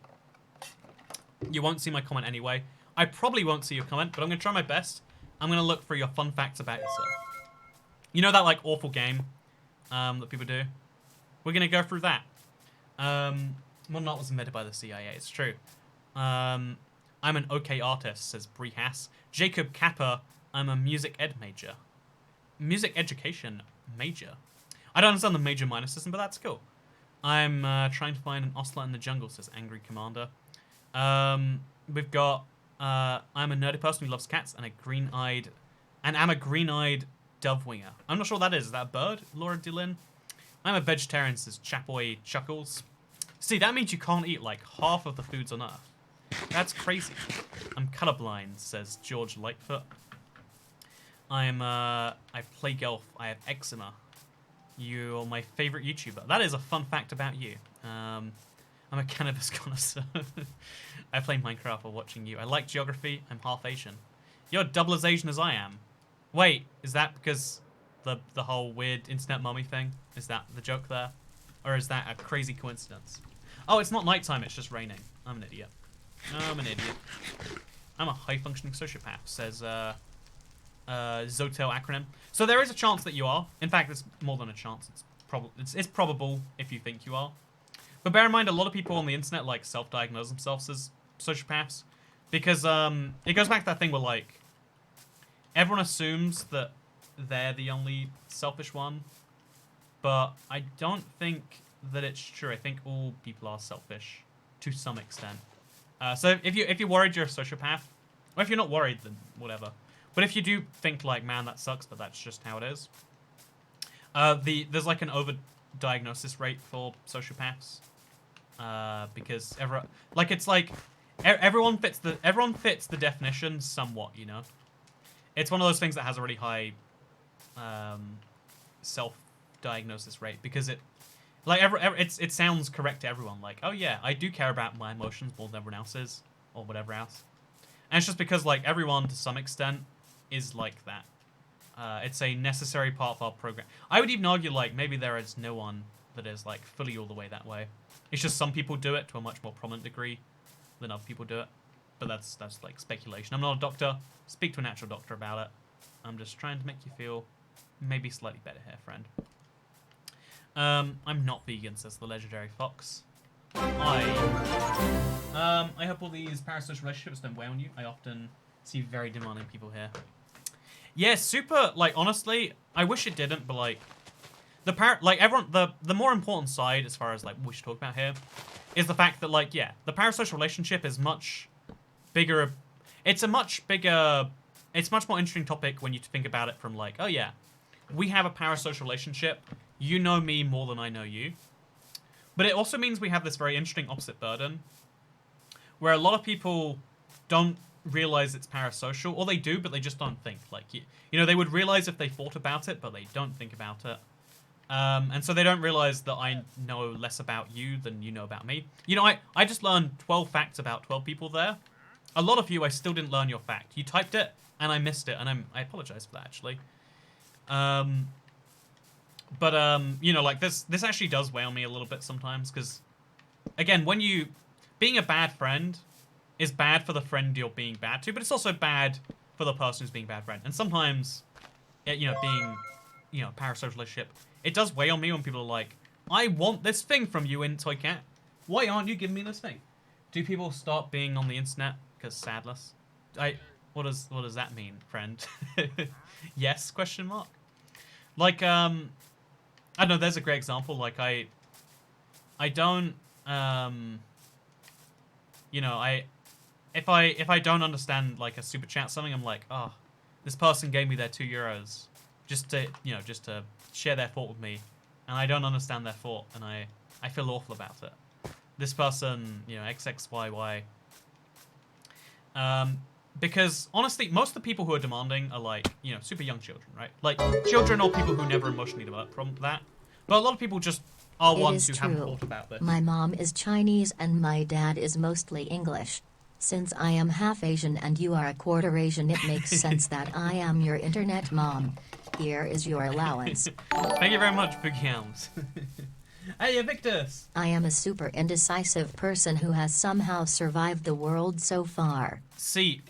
You won't see my comment anyway. I probably won't see your comment, but I'm going to try my best. I'm going to look for your fun facts about yourself. You know that, like, awful game that people do? We're going to go through that. Modern art was invented by the CIA. It's true. I'm an okay artist, says Bree Hass. Jacob Kappa, I'm a music ed major. Music education major. I don't understand the major minor system, but that's cool. I'm trying to find an ocelot in the jungle, says Angry Commander. We've got I'm a nerdy person who loves cats and I'm a green-eyed dove winger. I'm not sure what that is. Is that a bird? Laura Dillon. I'm a vegetarian, says Chapoy Chuckles. See, that means you can't eat like half of the foods on Earth. That's crazy. I'm colorblind, says George Lightfoot. I play golf. I have eczema. You're my favorite YouTuber. That is a fun fact about you. I'm a cannabis connoisseur. I play Minecraft while watching you. I like geography. I'm half Asian. You're double as Asian as I am. Wait, is that because the whole weird internet mummy thing? Is that the joke there? Or is that a crazy coincidence? Oh, it's not nighttime, it's just raining. I'm an idiot. I'm an idiot. I'm a high-functioning sociopath, says Zotel acronym. So there is a chance that you are. In fact, it's more than a chance. It's probable if you think you are. But bear in mind, a lot of people on the internet like self-diagnose themselves as sociopaths because it goes back to that thing where like everyone assumes that they're the only selfish one, but I don't think that it's true. I think all people are selfish to some extent. So if you're worried you're a sociopath, or if you're not worried, then whatever. But if you do think like, man, that sucks, but that's just how it is. There's like an overdiagnosis rate for sociopaths. Because everyone fits the definition somewhat, you know. It's one of those things that has a really high self-diagnosis rate because it sounds correct to everyone. Like, oh yeah, I do care about my emotions more than everyone else's or whatever else. And it's just because like everyone to some extent is like that. It's a necessary part of our program. I would even argue like maybe there is no one that is like fully all the way that way. It's just some people do it to a much more prominent degree than other people do it. But that's like speculation. I'm not a doctor. Speak to an actual doctor about it. I'm just trying to make you feel maybe slightly better here, friend. I'm not vegan, says the legendary Fox. I hope all these parasocial relationships don't weigh on you. I often see very demanding people here. Yeah, super, like, honestly, I wish it didn't, but, like, the more important side, as far as, like, what we should talk about here, is the fact that, like, yeah, the parasocial relationship is much bigger. It's a much bigger, it's much more interesting topic when you think about it from, like, oh yeah, we have a parasocial relationship. You know me more than I know you. But it also means we have this very interesting opposite burden, where a lot of people don't realize it's parasocial, or they do, but they just don't think. Like, you know, they would realize if they thought about it, but they don't think about it. And so they don't realize that I know less about you than you know about me. You know, I just learned 12 facts about 12 people there. A lot of you, I still didn't learn your fact. You typed it, and I missed it, and I apologize for that, actually. You know, like, this actually does weigh on me a little bit sometimes, because, again, being a bad friend is bad for the friend you're being bad to, but it's also bad for the person who's being a bad friend. And sometimes, you know, being, you know, parasocial relationship, it does weigh on me when people are like, I want this thing from you in Toy Cat. Why aren't you giving me this thing? Do people start being on the internet because sadness? What does that mean, friend? Yes, question mark. Like, I don't know, there's a great example. Like, I don't, you know, if I don't understand, like, a super chat something, I'm like, oh, this person gave me their €2 just to, you know, just to share their thought with me, and I don't understand their thought, and I feel awful about it. This person, you know, XXYY, because honestly, most of the people who are demanding are, like, you know, super young children, right? Like, children or people who never emotionally develop from that. But a lot of people just are ones who haven't thought about this. My mom is Chinese and my dad is mostly English. Since I am half Asian and you are a quarter Asian, it makes sense that I am your internet mom. Here is your allowance. Thank you very much, Big Helms. Hey, Evictus! I am a super indecisive person who has somehow survived the world so far. See,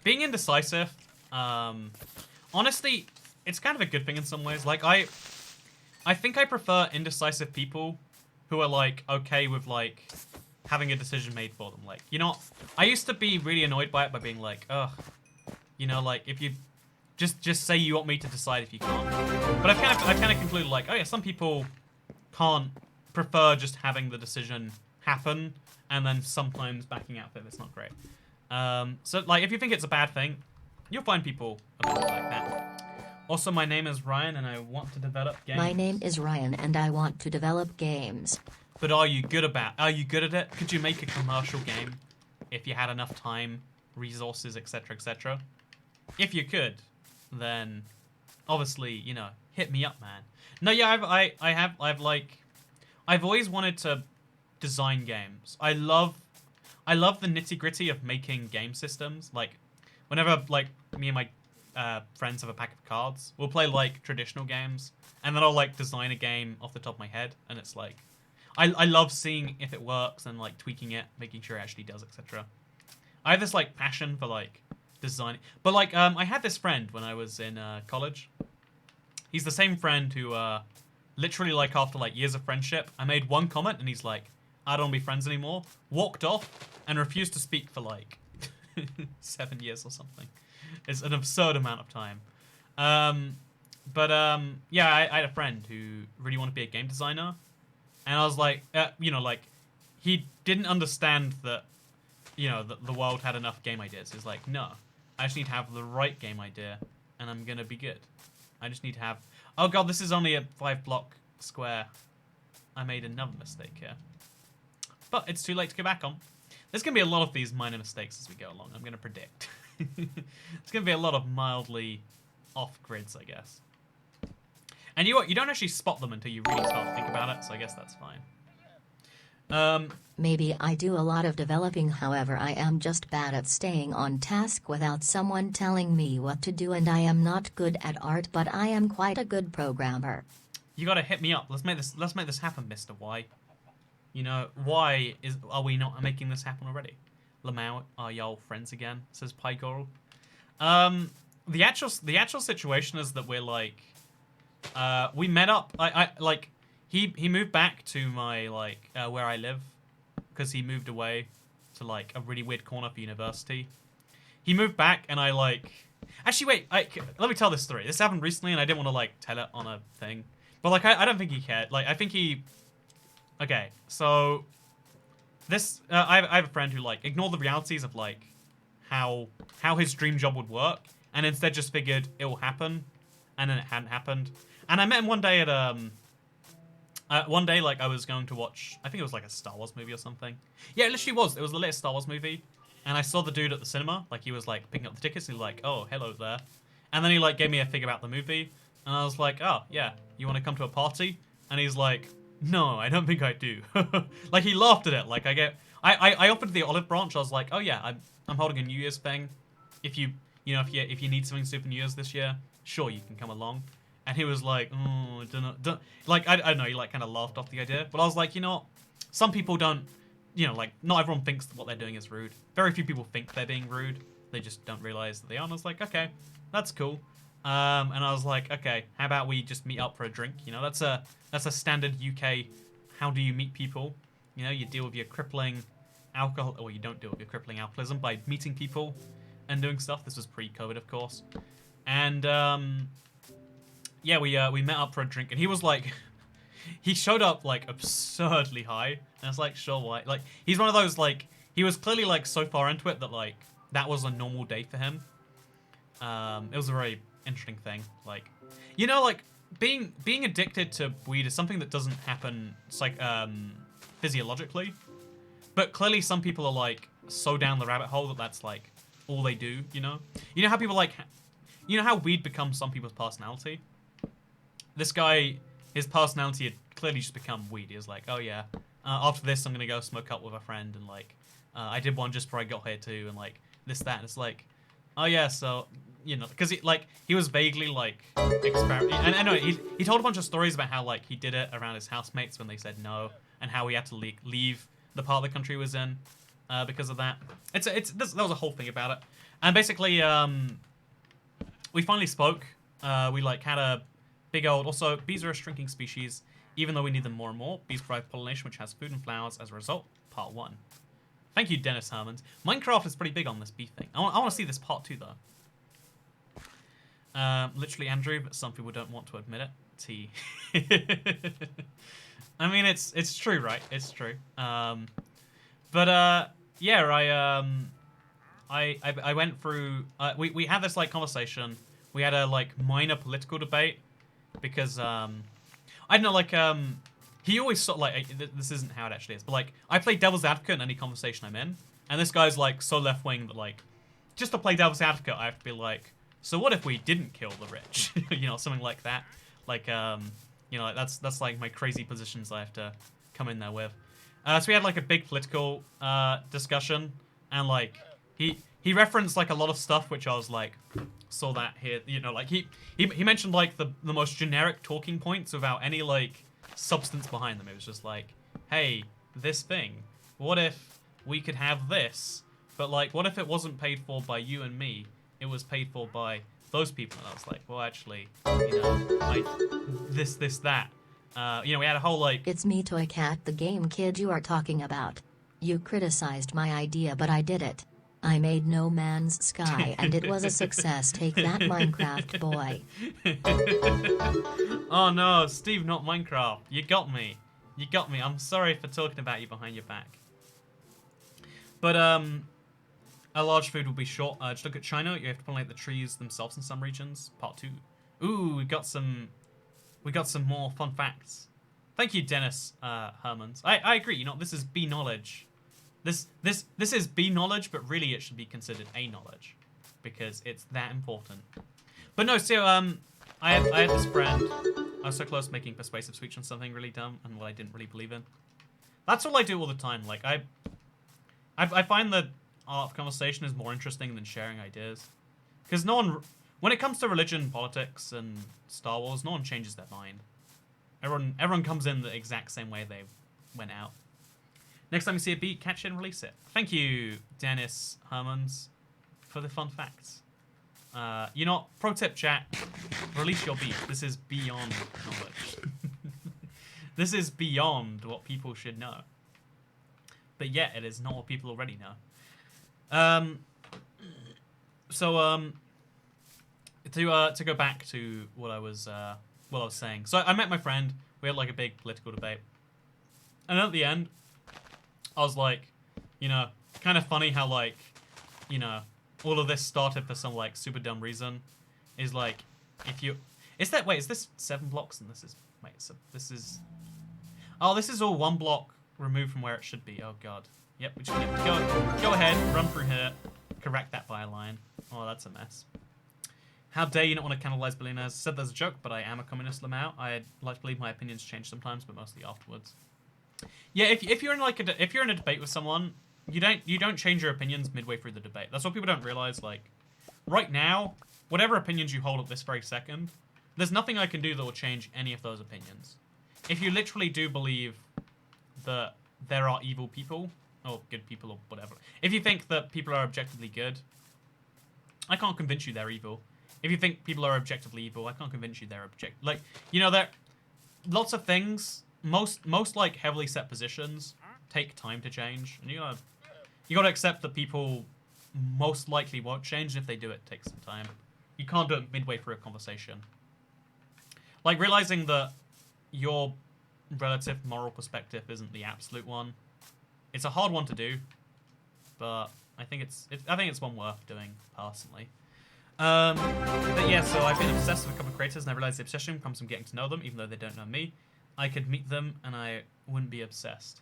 being indecisive, honestly, it's kind of a good thing in some ways. Like, I think I prefer indecisive people who are, like, okay with, like, having a decision made for them. Like, you know, I used to be really annoyed by it by being like, ugh, you know, like, if you just say you want me to decide if you can't. But I've kind of concluded, like, oh yeah, some people can't prefer just having the decision happen and then sometimes backing out if it's not great. So, like, if you think it's a bad thing, you'll find people a bit like that. Also, my name is Ryan and I want to develop games. My name is Ryan and I want to develop games. But are you good at it? Could you make a commercial game if you had enough time, resources, etc., etc.? If you could, then obviously, you know, hit me up, man. No, yeah, I've always wanted to design games. I love the nitty-gritty of making game systems. Like, whenever, like, me and my friends have a pack of cards, we'll play, like, traditional games, and then I'll, like, design a game off the top of my head, and it's like, I love seeing if it works and, like, tweaking it, making sure it actually does, etc. I have this, like, passion for, like, designing. But, like, I had this friend when I was in college. He's the same friend who, literally, like, after, like, years of friendship, I made one comment, and he's like, I don't want to be friends anymore, walked off, and refused to speak for, like, 7 years or something. It's an absurd amount of time. Yeah, I had a friend who really wanted to be a game designer, and I was like, you know, like, he didn't understand that, you know, the world had enough game ideas. He's like, no, I just need to have the right game idea, and I'm gonna be good. I just need to have... Oh god, this is only a 5-block square. I made another mistake here. But it's too late to go back on. There's gonna be a lot of these minor mistakes as we go along, I'm gonna predict. It's gonna be a lot of mildly off grids, I guess. And you don't actually spot them until you really start to think about it, so I guess that's fine. Maybe I do a lot of developing, however I am just bad at staying on task without someone telling me what to do, and I am not good at art, but I am quite a good programmer. You gotta hit me up. Let's make this happen, Mr. Y. You know, why are we not making this happen already? Lamau, are y'all friends again? Says Pygoral. The actual situation is that we're like, we met up. He moved back to my where I live because he moved away to like a really weird corner for university. He moved back and I like. Actually, wait. Let me tell this story. This happened recently and I didn't want to like tell it on a thing, but like I don't think he cared. Like I think he. Okay, so this I have a friend who like ignored the realities of like how his dream job would work, and instead just figured it will happen, and then it hadn't happened. And I met him one day at one day like I was going to watch, I think it was like a Star Wars movie or something. Yeah, it literally was. It was the latest Star Wars movie, and I saw the dude at the cinema. Like he was like picking up the tickets, and he was like, "Oh, hello there," and then he like gave me a figure about the movie, and I was like, "Oh yeah, you want to come to a party?" And he's like, "No, I don't think I do." Like he laughed at it. Like I offered the olive branch. I was like, "Oh yeah, I'm holding a New Year's thing. If you know if you need something to do for New Year's this year, sure you can come along." And he was like, "Oh, I don't know." Like I don't know. He like kind of laughed off the idea. But I was like, you know, some people don't. You know, like not everyone thinks that what they're doing is rude. Very few people think they're being rude. They just don't realize that they are. And I was like, okay, that's cool. And I was like, okay, how about we just meet up for a drink? You know, that's a standard UK. How do you meet people? You know, you deal with your crippling alcohol, or you don't deal with your crippling alcoholism by meeting people and doing stuff. This was pre-COVID, of course. And yeah, we met up for a drink, and he was like, he showed up like absurdly high, and I was like, sure, why? Like, he's one of those like, he was clearly like so far into it that like that was a normal day for him. It was a very interesting thing. Like, you know, like being addicted to weed is something that doesn't happen physiologically, but clearly some people are like so down the rabbit hole that that's like all they do. You know how people like, you know how weed becomes some people's personality. This guy, his personality had clearly just become weed. He was like, oh yeah, after this I'm gonna go smoke up with a friend, and like I did one just before I got here too, and like this, that, and it's like, oh yeah, so, you know, because he was vaguely like experimenting, and I know he told a bunch of stories about how like he did it around his housemates when they said no, and how he had to leave the part of the country he was in because of that. There was a whole thing about it, and basically we finally spoke. We like had a big old. Also, bees are a shrinking species, even though we need them more and more. Bees provide pollination, which has food and flowers as a result. Part 1. Thank you, Dennis Hermans. Minecraft is pretty big on this bee thing. I want to see this part 2, though. Literally, Andrew, but some people don't want to admit it. T. I mean, it's true, right? It's true. Yeah, I went through. We had this like conversation. We had a like minor political debate because I don't know, like he always sort of like, this isn't how it actually is, but like I play devil's advocate in any conversation I'm in, and this guy's like so left wing that like just to play devil's advocate I have to be like, so what if we didn't kill the rich? You know, something like that. Like you know, like that's like my crazy positions I have to come in there with. So we had like a big political discussion, and like he referenced like a lot of stuff which I was like, saw that here, you know, like he mentioned like the most generic talking points without any like substance behind them. It was just like, hey, this thing, what if we could have this, but like what if it wasn't paid for by you and me, it was paid for by those people? And I was like, well, actually, you know, like this that, you know, we had a whole like, It's me, Toy Cat, the game kid you are talking about. You criticized my idea, but I did it. I made No Man's Sky, and it was a success. Take that, Minecraft boy. Oh no, Steve, not Minecraft. You got me. You got me. I'm sorry for talking about you behind your back. But a large food will be short. Just look at China. You have to pollinate the trees themselves in some regions. Part 2. Ooh, we got some more fun facts. Thank you, Dennis Hermans. I agree. You know, this is bee knowledge. This is bee knowledge, but really it should be considered A knowledge because it's that important. But no, so I had this friend. I was so close to making persuasive speech on something really dumb and what I didn't really believe in. That's all I do all the time. Like I find that art of conversation is more interesting than sharing ideas, because no one, when it comes to religion, politics, and Star Wars, no one changes their mind. Everyone comes in the exact same way they went out. Next time you see a bee, catch it and release it. Thank you, Dennis Hermans, for the fun facts. You know, pro tip, chat, release your bee. This is beyond knowledge. This is beyond what people should know. But yet, it is not what people already know. To go back to what I was saying. So I met my friend. We had like a big political debate, and at the end, I was like, you know, kind of funny how like, you know, all of this started for some like super dumb reason. Is like, if you, is that wait? Is this 7 blocks and this is wait? So this is, oh, this is all 1 block removed from where it should be. Oh god. Yep. We just go ahead, run through here, correct that byline. Oh, that's a mess. How dare you not want to cannibalize billionaires? Said there's a joke, but I am a communist, Lamau. I like to believe my opinions change sometimes, but mostly afterwards. Yeah, if you're in like if you're in a debate with someone, you don't change your opinions midway through the debate. That's what people don't realize. Like, right now, whatever opinions you hold at this very second, there's nothing I can do that will change any of those opinions. If you literally do believe that there are evil people, or good people, or whatever, if you think that people are objectively good, I can't convince you they're evil. If you think people are objectively evil, I can't convince you they're like, you know, there lots of things, most like heavily set positions take time to change, and you gotta accept that people most likely won't change, and if they do, it takes some time. You can't do it midway through a conversation. Like, realizing that your relative moral perspective isn't the absolute one, it's a hard one to do, but I think it's one worth doing personally. But yeah, so I've been obsessed with a couple of creators, and I realized the obsession comes from getting to know them, even though they don't know me. I could meet them, and I wouldn't be obsessed.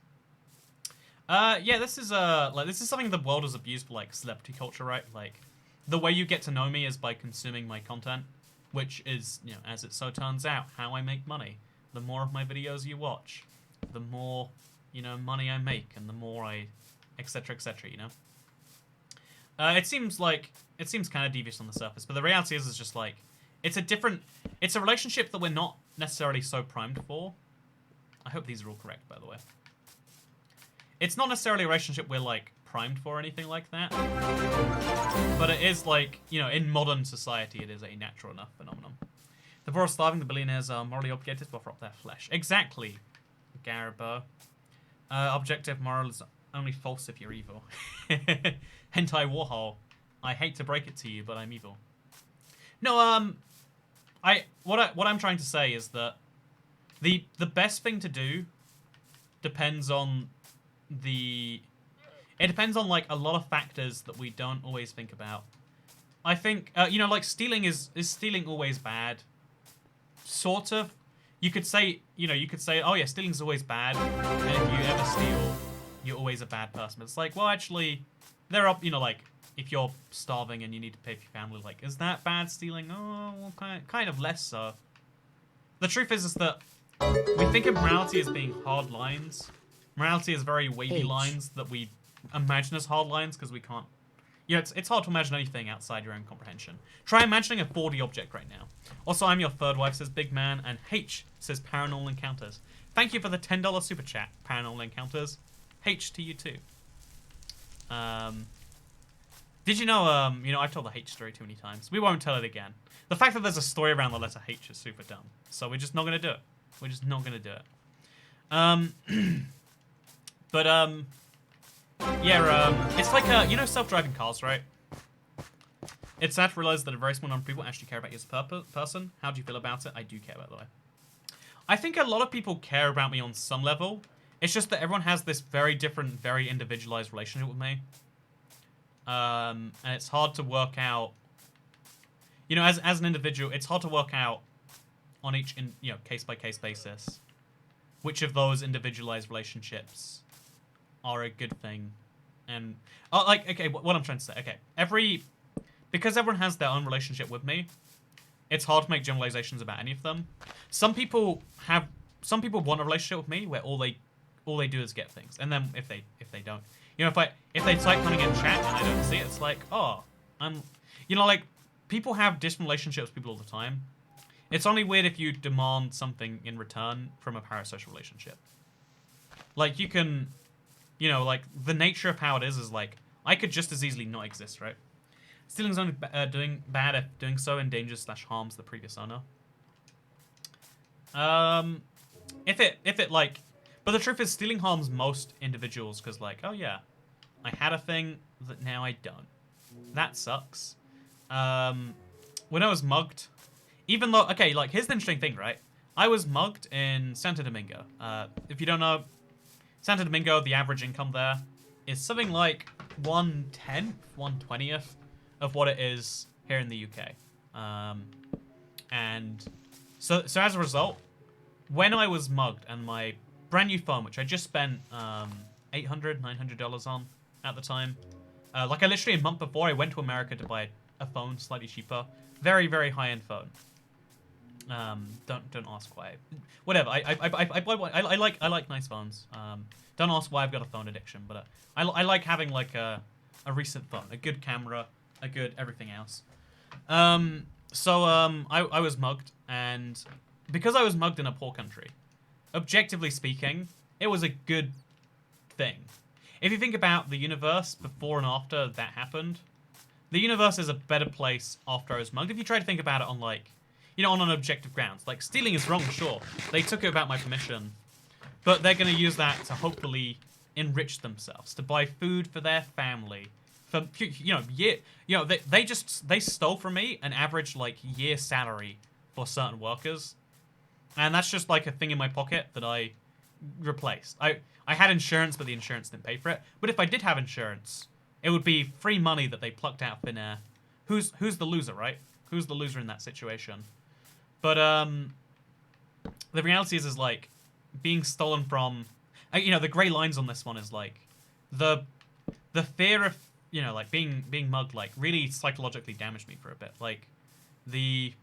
Yeah, this is something the world has abused for, like, celebrity culture, right? Like, the way you get to know me is by consuming my content, which is, you know, as it so turns out, how I make money. The more of my videos you watch, the more, you know, money I make, and the more I, etc., etc., you know? It seems kind of devious on the surface, but the reality is just like, it's a relationship that we're not necessarily so primed for. I hope these are all correct, by the way. It's not necessarily a relationship we're, like, primed for or anything like that. But it is, like, you know, in modern society, it is a natural enough phenomenon. The poor are starving, the billionaires are morally obligated to offer up their flesh. Exactly, Garbo. Objective moral is only false if you're evil. Hentai Warhol. I hate to break it to you, but I'm evil. No, what I'm trying to say is that the best thing to do depends on like a lot of factors that we don't always think about. I think you know, like, stealing is stealing always bad? Sort of. You could say, oh yeah, stealing's always bad, and if you ever steal, you're always a bad person. But it's like, well, actually, there are, you know, like, if you're starving and you need to pay for your family, like, is that bad stealing? Oh, well, kind of less so. The truth is that we think of morality as being hard lines. Morality is very wavy lines that we imagine as hard lines because we can't. You know, it's hard to imagine anything outside your own comprehension. Try imagining a 4D object right now. Also, I'm your third wife, says Big Man, and H says Paranormal Encounters. Thank you for the $10 super chat, Paranormal Encounters. H to you too. Did you know, I've told the H story too many times. We won't tell it again. The fact that there's a story around the letter H is super dumb. So we're just not going to do it. We're just not going to do it. It's like, you know, self-driving cars, right? It's sad to realize that a very small number of people actually care about you as a person. How do you feel about it? I do care, by the way. I think a lot of people care about me on some level. It's just that everyone has this very different, very individualized relationship with me. And it's hard to work out, you know, as an individual, it's hard to work out on each, case-by-case basis which of those individualized relationships are a good thing. And, okay, what I'm trying to say, okay, because everyone has their own relationship with me, it's hard to make generalizations about any of them. Some people want a relationship with me where all they do is get things, and then if they don't, you know, if they start coming in chat and I don't see it, it's like, oh, you know, like, people have different relationships with people all the time. It's only weird if you demand something in return from a parasocial relationship. Like, you can, you know, like, the nature of how it is like, I could just as easily not exist, right? Stealing's only doing bad if doing so endangers / harms the previous owner. If it like, but the truth is, stealing harms most individuals because, like, oh yeah, I had a thing that now I don't. That sucks. When I was mugged, even though, okay, like, here's the interesting thing, right? I was mugged in Santo Domingo. If you don't know, Santo Domingo, the average income there is something like 1/10th, 1/20th of what it is here in the UK. And so as a result, when I was mugged and my brand new phone, which I just spent $800, $900 on at the time, like I literally a month before I went to America to buy a phone slightly cheaper, very, very high-end phone. Don't ask why. Whatever. I like nice phones. Don't ask why I've got a phone addiction, but I like having like a recent phone, a good camera, a good everything else. I was mugged, and because I was mugged in a poor country, objectively speaking, it was a good thing. If you think about the universe before and after that happened, the universe is a better place after I was mugged. If you try to think about it on like, you know, on an objective grounds. Like, stealing is wrong, sure. They took it without my permission. But they're going to use that to hopefully enrich themselves, to buy food for their family. For, they stole from me an average, like, year salary for certain workers. And that's just, like, a thing in my pocket that I replaced. I had insurance, but the insurance didn't pay for it. But if I did have insurance, it would be free money that they plucked out of thin air. Who's the loser, right? Who's the loser in that situation? But the reality is like being stolen from, you know, the grey lines on this one is like the fear of, you know, like being mugged like really psychologically damaged me for a bit. Like the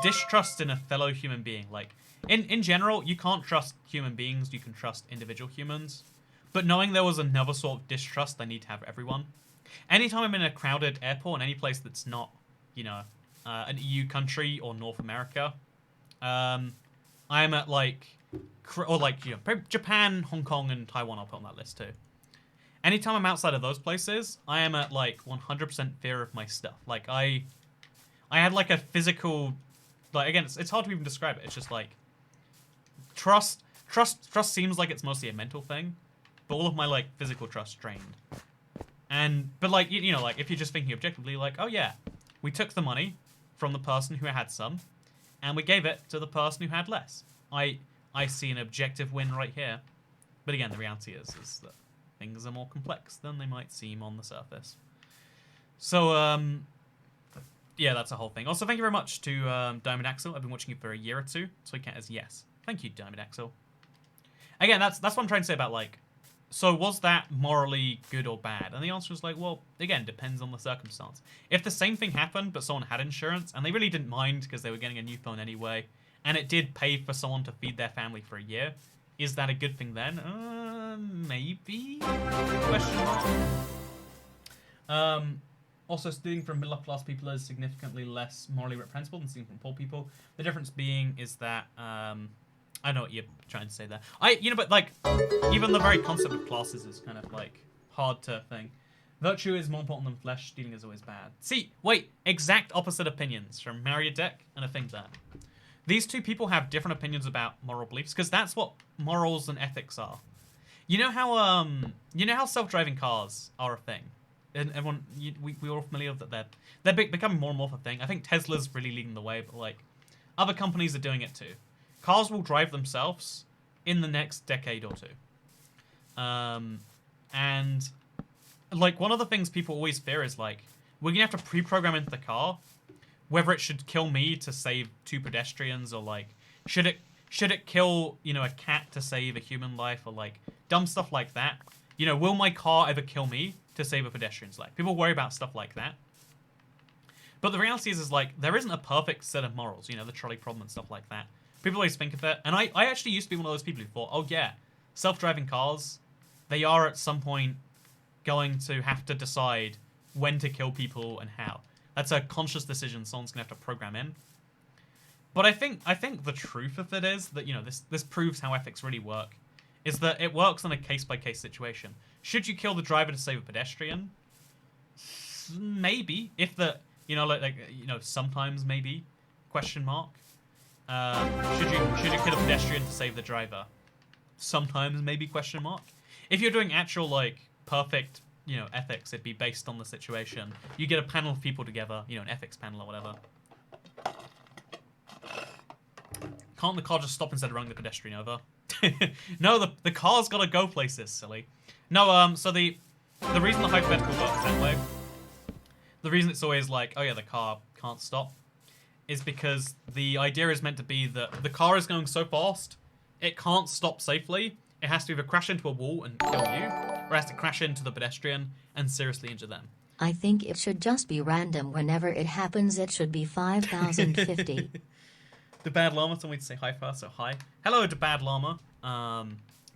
distrust in a fellow human being. Like in general, you can't trust human beings. You can trust individual humans. But knowing there was another sort of distrust I need to have everyone. Anytime I'm in a crowded airport, in any place that's not, you know, an EU country or North America, I'm at like, or like, you know, Japan, Hong Kong, and Taiwan. I'll put on that list too. Anytime I'm outside of those places, I am at like 100% fear of my stuff. Like I had like a physical, like again, it's hard to even describe it. It's just like trust seems like it's mostly a mental thing, but all of my like physical trust drained. But like you know, like if you're just thinking objectively, like, oh yeah, we took the money from the person who had some, and we gave it to the person who had less. I see an objective win right here. But again, the reality is that things are more complex than they might seem on the surface. So, yeah, that's a whole thing. Also, thank you very much to Diamond Axel. I've been watching you for a year or two, so I count as yes. Thank you, Diamond Axel. Again, that's what I'm trying to say about, like, so was that morally good or bad? And the answer is like, well, again, depends on the circumstance. If the same thing happened, but someone had insurance, and they really didn't mind because they were getting a new phone anyway, and it did pay for someone to feed their family for a year, is that a good thing then? Maybe? Question mark. Also, stealing from middle-class people is significantly less morally reprehensible than stealing from poor people. The difference being is that, I know what you're trying to say there. But like, even the very concept of classes is kind of like hard to think. Virtue is more important than flesh. Stealing is always bad. See, wait, exact opposite opinions from Mario Deck and a thing there. These two people have different opinions about moral beliefs because that's what morals and ethics are. You know how self-driving cars are a thing. And everyone, we're all familiar with that. They're becoming more and more of a thing. I think Tesla's really leading the way, but like other companies are doing it too. Cars will drive themselves in the next decade or two. And like one of the things people always fear is like, we're gonna have to pre-program into the car whether it should kill me to save 2 pedestrians, or like should it kill, you know, a cat to save a human life, or like dumb stuff like that. You know, will my car ever kill me to save a pedestrian's life? People worry about stuff like that. But the reality is like there isn't a perfect set of morals, you know, the trolley problem and stuff like that. People always think of it, and I actually used to be one of those people who thought, oh yeah, self-driving cars, they are at some point going to have to decide when to kill people and how. That's a conscious decision someone's gonna have to program in. But I think the truth of it is that, you know, this proves how ethics really work, is that it works on a case-by-case situation. Should you kill the driver to save a pedestrian? Maybe. If the, you know, like you know, sometimes maybe, question mark. Should you kill a pedestrian to save the driver? Sometimes maybe, question mark. If you're doing actual like perfect, you know, ethics, it'd be based on the situation. You get a panel of people together, you know, an ethics panel or whatever. Can't the car just stop instead of running the pedestrian over? No, the car's gotta go places, silly. No, so the reason the hypothetical works that way, the reason it's always like, oh yeah, the car can't stop, is because the idea is meant to be that the car is going so fast, it can't stop safely. It has to either crash into a wall and kill you, or it has to crash into the pedestrian and seriously injure them. I think it should just be random whenever it happens. It should be 5,050. The Bad Llama told me to say hi first, so hi. Hello, the Bad Llama.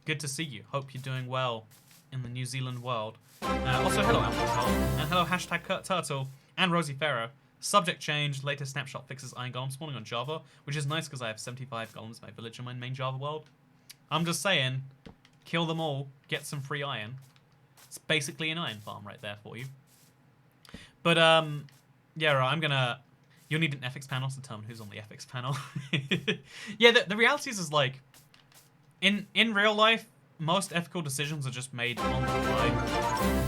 Good to see you. Hope you're doing well in the New Zealand world. Also, hello, Apple and hello, hashtag Kurt Turtle and Rosie Farrow. Subject change, latest snapshot fixes iron golem spawning on Java, which is nice because I have 75 golems in my village in my main Java world. I'm just saying, kill them all, get some free iron. It's basically an iron farm right there for you. But, yeah, right, you'll need an ethics panel to determine who's on the ethics panel. Yeah, the reality is like, in real life, most ethical decisions are just made on the fly,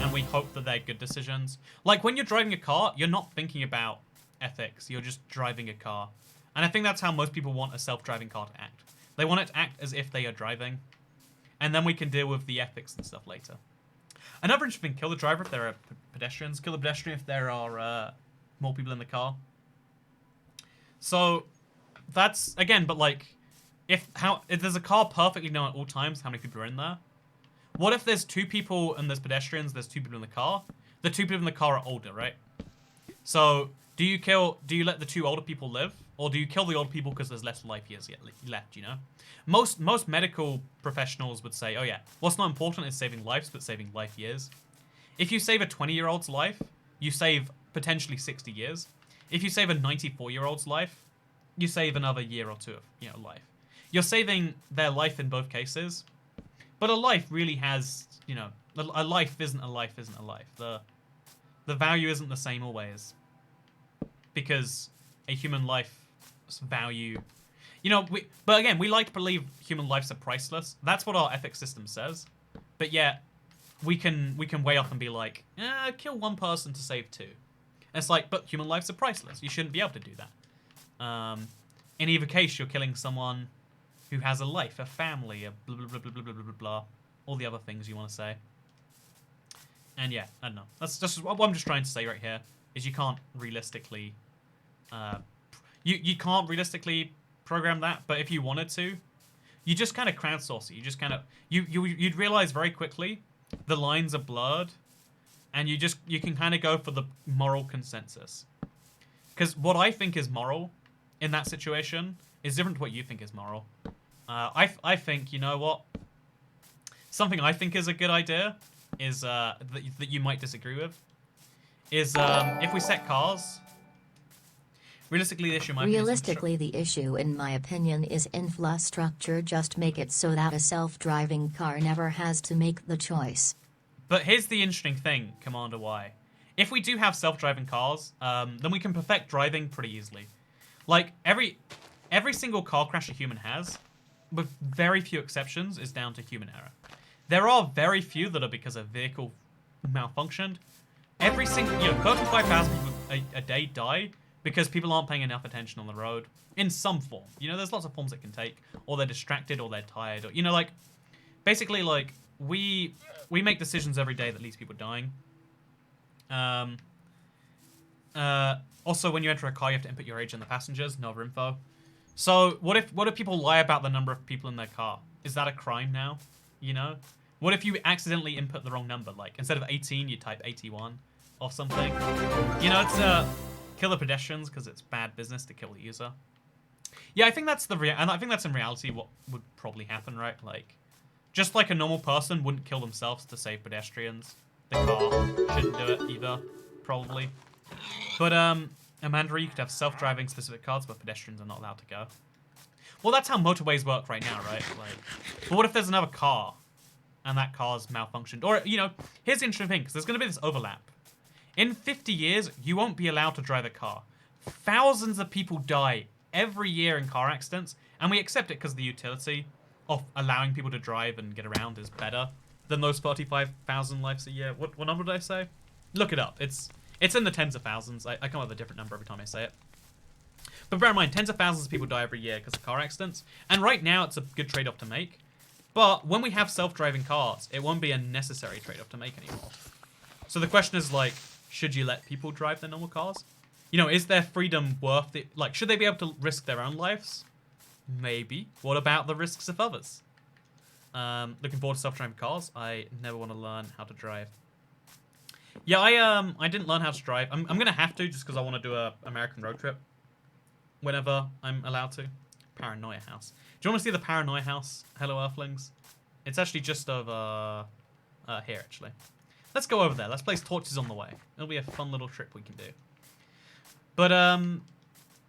and we hope that they're good decisions. Like, when you're driving a car, you're not thinking about ethics, you're just driving a car. And I think that's how most people want a self-driving car to act. They want it to act as if they are driving, and then we can deal with the ethics and stuff later. Another interesting thing, kill the driver if there are pedestrians, kill the pedestrian if there are more people in the car. So, that's, again, but like, if there's a car perfectly known at all times how many people are in there, what if there's 2 people and there's pedestrians, there's 2 people in the car? The 2 people in the car are older, right? So, do you let the 2 older people live? Or do you kill the older people because there's less life years yet left, you know? Most medical professionals would say, oh yeah, what's not important is saving lives, but saving life years. If you save a 20-year-old's life, you save potentially 60 years. If you save a 94-year-old's life, you save another year or 2 of, life. You're saving their life in both cases, but a life really has, a life isn't a life isn't a life. The value isn't the same always, because a human life's value, but again, we like to believe human lives are priceless. That's what our ethics system says, but yet we can weigh up and be like, kill 1 person to save 2. And it's like, but human lives are priceless. You shouldn't be able to do that. In either case, you're killing someone who has a life, a family, a blah, blah, blah, blah, blah, blah, blah, blah, all the other things you want to say. And yeah, I don't know. That's just what I'm just trying to say right here, is you can't realistically, you can't realistically program that, but if you wanted to, you just kind of crowdsource it. You just kind of, you'd realize very quickly the lines are blurred, and you can kind of go for the moral consensus. Because what I think is moral in that situation is different to what you think is moral. I think, you know what? Something I think is a good idea is that you might disagree with is if we set cars. Realistically, the issue, in my opinion, is infrastructure. Just make it so that a self-driving car never has to make the choice. But here's the interesting thing, Commander Y. If we do have self-driving cars, then we can perfect driving pretty easily. Like, every single car crash a human has, with very few exceptions, is down to human error. There are very few that are because a vehicle malfunctioned. Every single, 35,000 people a day die because people aren't paying enough attention on the road in some form. There's lots of forms it can take, or they're distracted, or they're tired, or basically, we make decisions every day that leads people dying. Also, when you enter a car, you have to input your age and the passengers, no other info. So, what if people lie about the number of people in their car? Is that a crime now? What if you accidentally input the wrong number? Like, instead of 18, you type 81 or something? It's kill the pedestrians because it's bad business to kill the user. Yeah, I think that's and I think that's in reality what would probably happen, right? Like, just like a normal person wouldn't kill themselves to save pedestrians, the car shouldn't do it either, probably. But Amanda, you could have self-driving specific cars, but pedestrians are not allowed to go. Well, that's how motorways work right now, right? But what if there's another car, and that car's malfunctioned? Or, here's the interesting thing, because there's going to be this overlap. In 50 years, you won't be allowed to drive a car. Thousands of people die every year in car accidents, and we accept it because the utility of allowing people to drive and get around is better than those 35,000 lives a year. What number did I say? Look it up. It's in the tens of thousands. I come up with a different number every time I say it. But bear in mind, tens of thousands of people die every year because of car accidents. And right now, it's a good trade-off to make. But when we have self-driving cars, it won't be a necessary trade-off to make anymore. So the question is, like, should you let people drive their normal cars? You know, is their freedom worth it? Like, should they be able to risk their own lives? Maybe. What about the risks of others? Looking forward to self-driving cars. I never want to learn how to drive. Yeah, I didn't learn how to drive. I'm gonna have to just because I want to do a American road trip whenever I'm allowed to. Paranoia House. Do you want to see the Paranoia House? Hello, Earthlings. It's actually just over here, actually. Let's go over there. Let's place torches on the way. It'll be a fun little trip we can do. But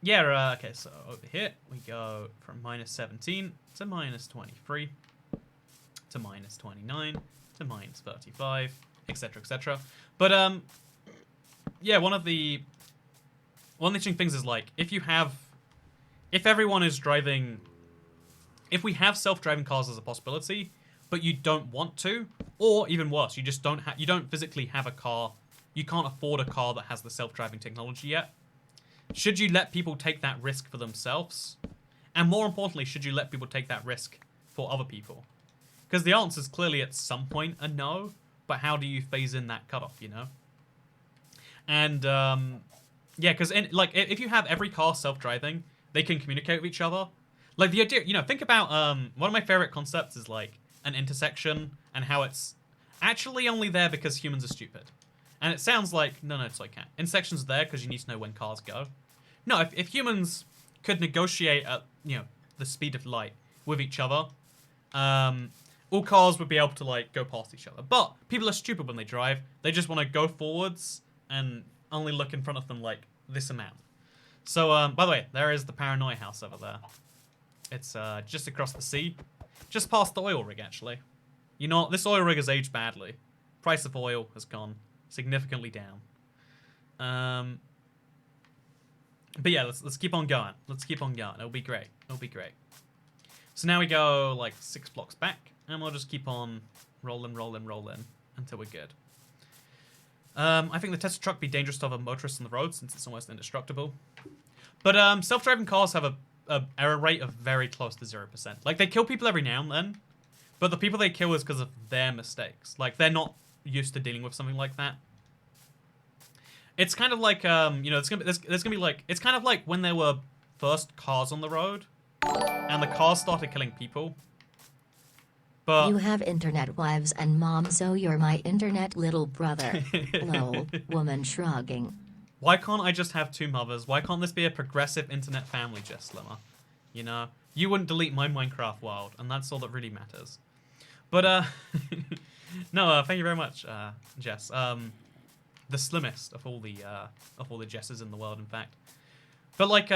yeah. Okay, so over here we go from -17 to -23 to -29 to -35, etc., etc. But yeah, one of the interesting things is, like, if everyone is driving, if we have self-driving cars as a possibility, but you don't want to, or even worse, you just don't physically have a car, you can't afford a car that has the self-driving technology yet. Should you let people take that risk for themselves? And more importantly, should you let people take that risk for other people? Because the answer is clearly at some point a no, but how do you phase in that cutoff, you know? And yeah, because like if you have every car self-driving, they can communicate with each other. Like the idea, you know, think about one of my favorite concepts is like an intersection and how it's actually only there because humans are stupid. And it sounds like, no, it's like intersections are there because you need to know when cars go. No, if humans could negotiate at, you know, the speed of light with each other, all cars would be able to, like, go past each other. But people are stupid when they drive. They just want to go forwards and only look in front of them, like, this amount. So, by the way, there is the Paranoia House over there. It's just across the sea. Just past the oil rig, actually. You know, this oil rig has aged badly. Price of oil has gone significantly down. But yeah, let's keep on going. Let's keep on going. It'll be great. It'll be great. So now we go like 6 blocks back, and we'll just keep on rolling until we're good. I think the Tesla truck would be dangerous to have a motorist on the road since it's almost indestructible. But self-driving cars have a error rate of very close to 0%. Like, they kill people every now and then, but the people they kill is because of their mistakes. Like, they're not used to dealing with something like that. It's kind of like, you know, there's gonna be like, it's kind of like when there were first cars on the road, and the cars started killing people. But you have internet wives and mom, so you're my internet little brother. Lol, woman shrugging. Why can't I just have 2 mothers? Why can't this be a progressive internet family, Jess Slimmer? You know, you wouldn't delete my Minecraft world, and that's all that really matters. But no, thank you very much, Jess. The slimmest of all the Jesses in the world, in fact. But like,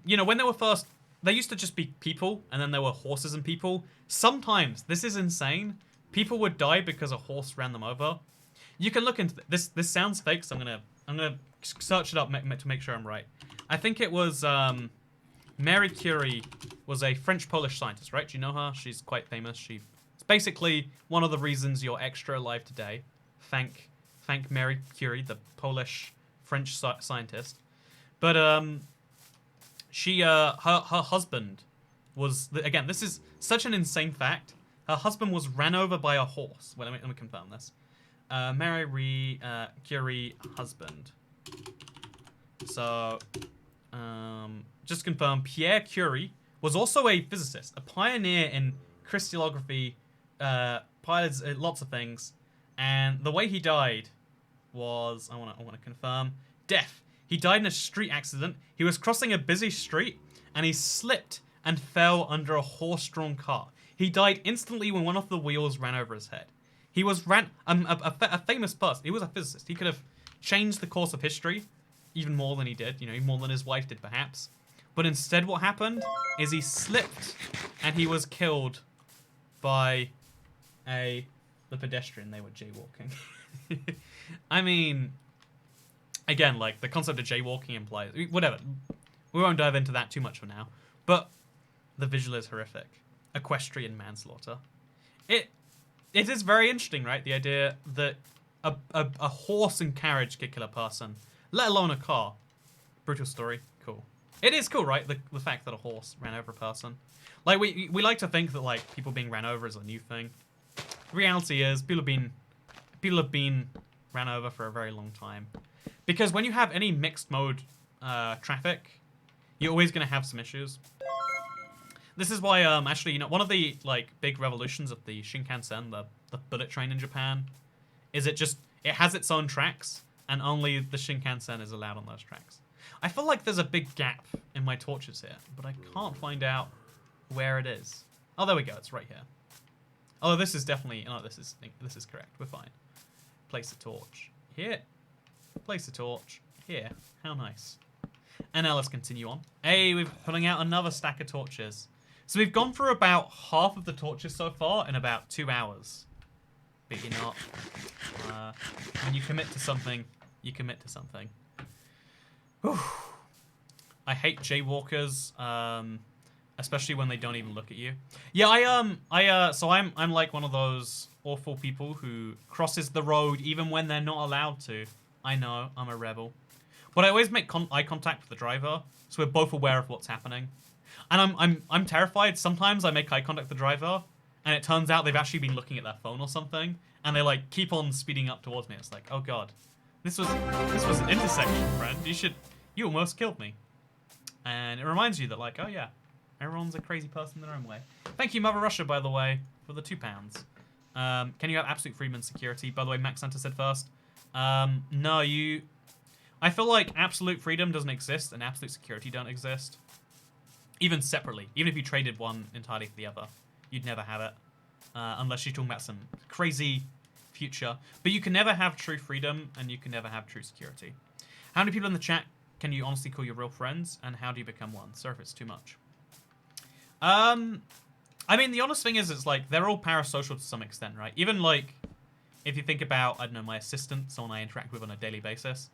you know, when they were first, they used to just be people, and then there were horses and people. Sometimes, this is insane, people would die because a horse ran them over. You can look into this. This sounds fake, so I'm gonna search it up to make sure I'm right. I think it was Mary Curie was a French-Polish scientist, right? Do you know her? She's quite famous. She's basically one of the reasons you're extra alive today. Thank Mary Curie, the Polish French scientist. But she her husband was, again, this is such an insane fact. Her husband was ran over by a horse. Well, let me confirm this. Mary Curie husband. So just confirm, Pierre Curie was also a physicist, a pioneer in crystallography, pilots lots of things, and the way he died was, I want to confirm, death. He died in a street accident. He was crossing a busy street, and he slipped and fell under a horse-drawn car. He died instantly when one of the wheels ran over his head. He was a famous person. He was a physicist. He could have changed the course of history even more than he did, you know, even more than his wife did, perhaps. But instead what happened is he slipped, and he was killed by the pedestrian. They were jaywalking. I mean, again, like, the concept of jaywalking implies, whatever. We won't dive into that too much for now. But the visual is horrific. Equestrian manslaughter. It is very interesting, right? The idea that a horse and carriage could kill a person, let alone a car. Brutal story. Cool. It is cool, right? The fact that a horse ran over a person. Like, we like to think that, like, people being ran over is a new thing. The reality is, people have been ran over for a very long time. Because when you have any mixed mode traffic, you're always going to have some issues. This is why, actually, you know, one of the, like, big revolutions of the Shinkansen, the bullet train in Japan, is it has its own tracks, and only the Shinkansen is allowed on those tracks. I feel like there's a big gap in my torches here, but I can't find out where it is. Oh, there we go. It's right here. Oh, this is definitely... No, this is correct. We're fine. Place a torch here. Place a torch here. How nice. And now let's continue on. Hey, we're pulling out another stack of torches. So we've gone through about half of the torches so far in about 2 hours. But you're not. When you commit to something, you commit to something. Whew. I hate jaywalkers, especially when they don't even look at you. Yeah, so I'm like one of those awful people who crosses the road even when they're not allowed to. I know, I'm a rebel. But I always make eye contact with the driver, so we're both aware of what's happening. And I'm terrified. Sometimes I make eye contact with the driver, and it turns out they've actually been looking at their phone or something, and they like keep on speeding up towards me. It's like, oh god, this was an intersection, friend. You almost killed me. And it reminds you that, like, oh yeah, everyone's a crazy person in their own way. Thank you, Mother Russia, by the way, for the £2. Can you have absolute freedom and security? By the way, Max Santa said first. No, I feel like absolute freedom doesn't exist and absolute security don't exist. Even separately. Even if you traded one entirely for the other, you'd never have it. Unless you're talking about some crazy future. But you can never have true freedom and you can never have true security. How many people in the chat can you honestly call your real friends? And how do you become one? Sorry if it's too much. I mean, the honest thing is, it's like, they're all parasocial to some extent, right? Even, like, if you think about, I don't know, my assistant, someone I interact with on a daily basis,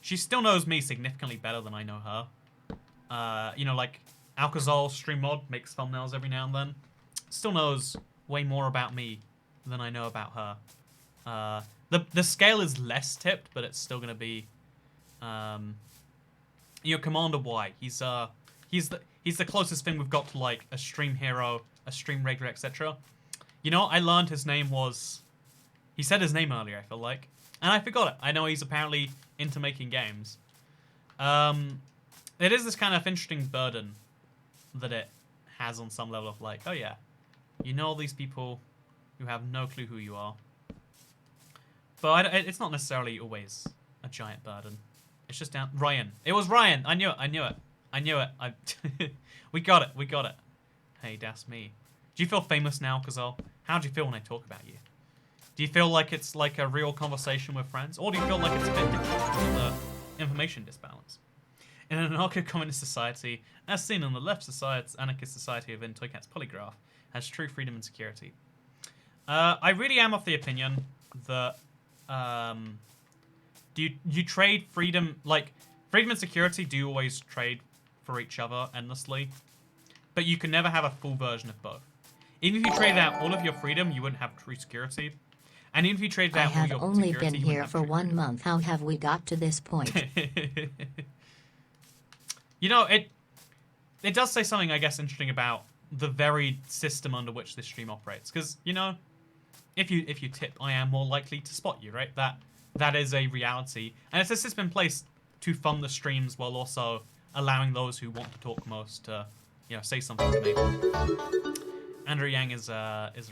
she still knows me significantly better than I know her. You know, like, Alcazol Stream Mod makes thumbnails every now and then. Still knows way more about me than I know about her. The scale is less tipped, but it's still going to be... you know, Commander Y. He's the closest thing we've got to, like, a stream hero, a stream regular, etc. You know, I learned his name was... He said his name earlier, I feel like. And I forgot it. I know he's apparently into making games. It is this kind of interesting burden that it has on some level of, like, oh yeah, you know all these people who have no clue who you are. But it's not necessarily always a giant burden. It's just down... Ryan. It was Ryan. I knew it. We got it. Hey, that's me. Do you feel famous now, Kazal? How do you feel when I talk about you? Do you feel like it's like a real conversation with friends? Or do you feel like it's a bit different because of the information disbalance? In an anarcho-communist society, as seen on the left, anarchist society of Toykat's polygraph has true freedom and security. I really am of the opinion that you trade freedom, like, freedom and security do always trade for each other endlessly, but you can never have a full version of both. Even if you traded out all of your freedom, you wouldn't have true security. And even if you traded out all your security, I have only been here for 1 month. How have we got to this point? You know, it does say something, I guess, interesting about the varied system under which this stream operates. Because, you know, if you tip, I am more likely to spot you, right? That is a reality. And it's a system in place to fund the streams while also allowing those who want to talk most to, you know, say something to me. Andrew Yang is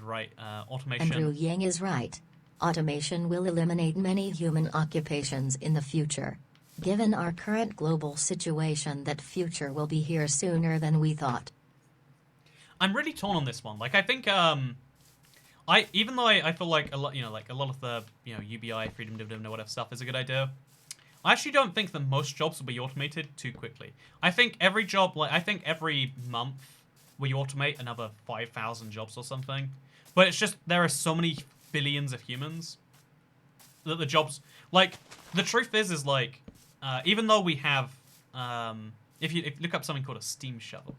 right. Automation. Andrew Yang is right. Automation will eliminate many human occupations in the future. Given our current global situation, that future will be here sooner than we thought. I'm really torn on this one. Like, I think, even though I feel like a lot, you know, like a lot of the, you know, UBI, freedom dividend, or whatever stuff is a good idea, I actually don't think that most jobs will be automated too quickly. I think every job, like, I think every month we automate another 5,000 jobs or something. But it's just, there are so many billions of humans that the jobs, like, the truth is like, even though we have, if you look up something called a steam shovel,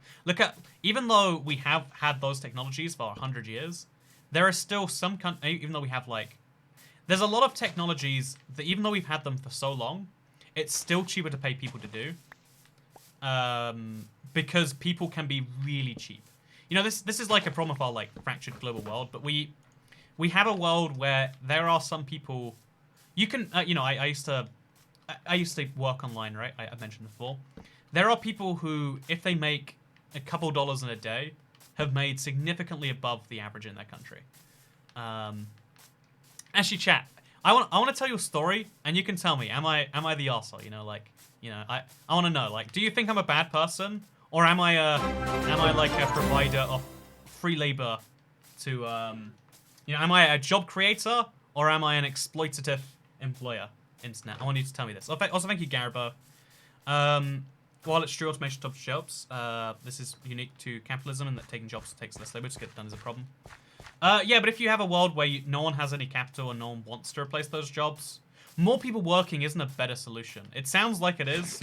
even though we have had those technologies for 100 years, there are still some, even though we have, like, there's a lot of technologies that even though we've had them for so long, it's still cheaper to pay people to do. because people can be really cheap. You know, this is like a problem of our like fractured global world, but we have a world where there are some people. You can, you know, I used to work online, right? I mentioned before. There are people who, if they make a couple dollars in a day, have made significantly above the average in their country. Actually, chat. I want to tell you a story, and you can tell me, am I the arsehole? You know, like, you know, I want to know, like, do you think I'm a bad person, or am I like a provider of free labor to, you know, am I a job creator, or am I an exploitative employer? Internet. I want you to tell me this. Also, thank you, Garbo. While it's true automation stops jobs, this is unique to capitalism, and that taking jobs takes less labor to get done is a problem. Yeah, but if you have a world where no one has any capital and no one wants to replace those jobs, more people working isn't a better solution. It sounds like it is,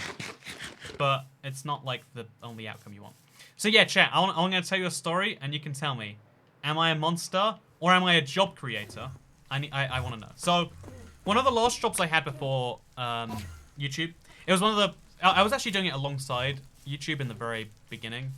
but it's not like the only outcome you want. So yeah, chat, I'm going to tell you a story, and you can tell me, am I a monster or am I a job creator? I want to know. So, one of the last jobs I had before YouTube, it was one of the... I was actually doing it alongside YouTube in the very beginning.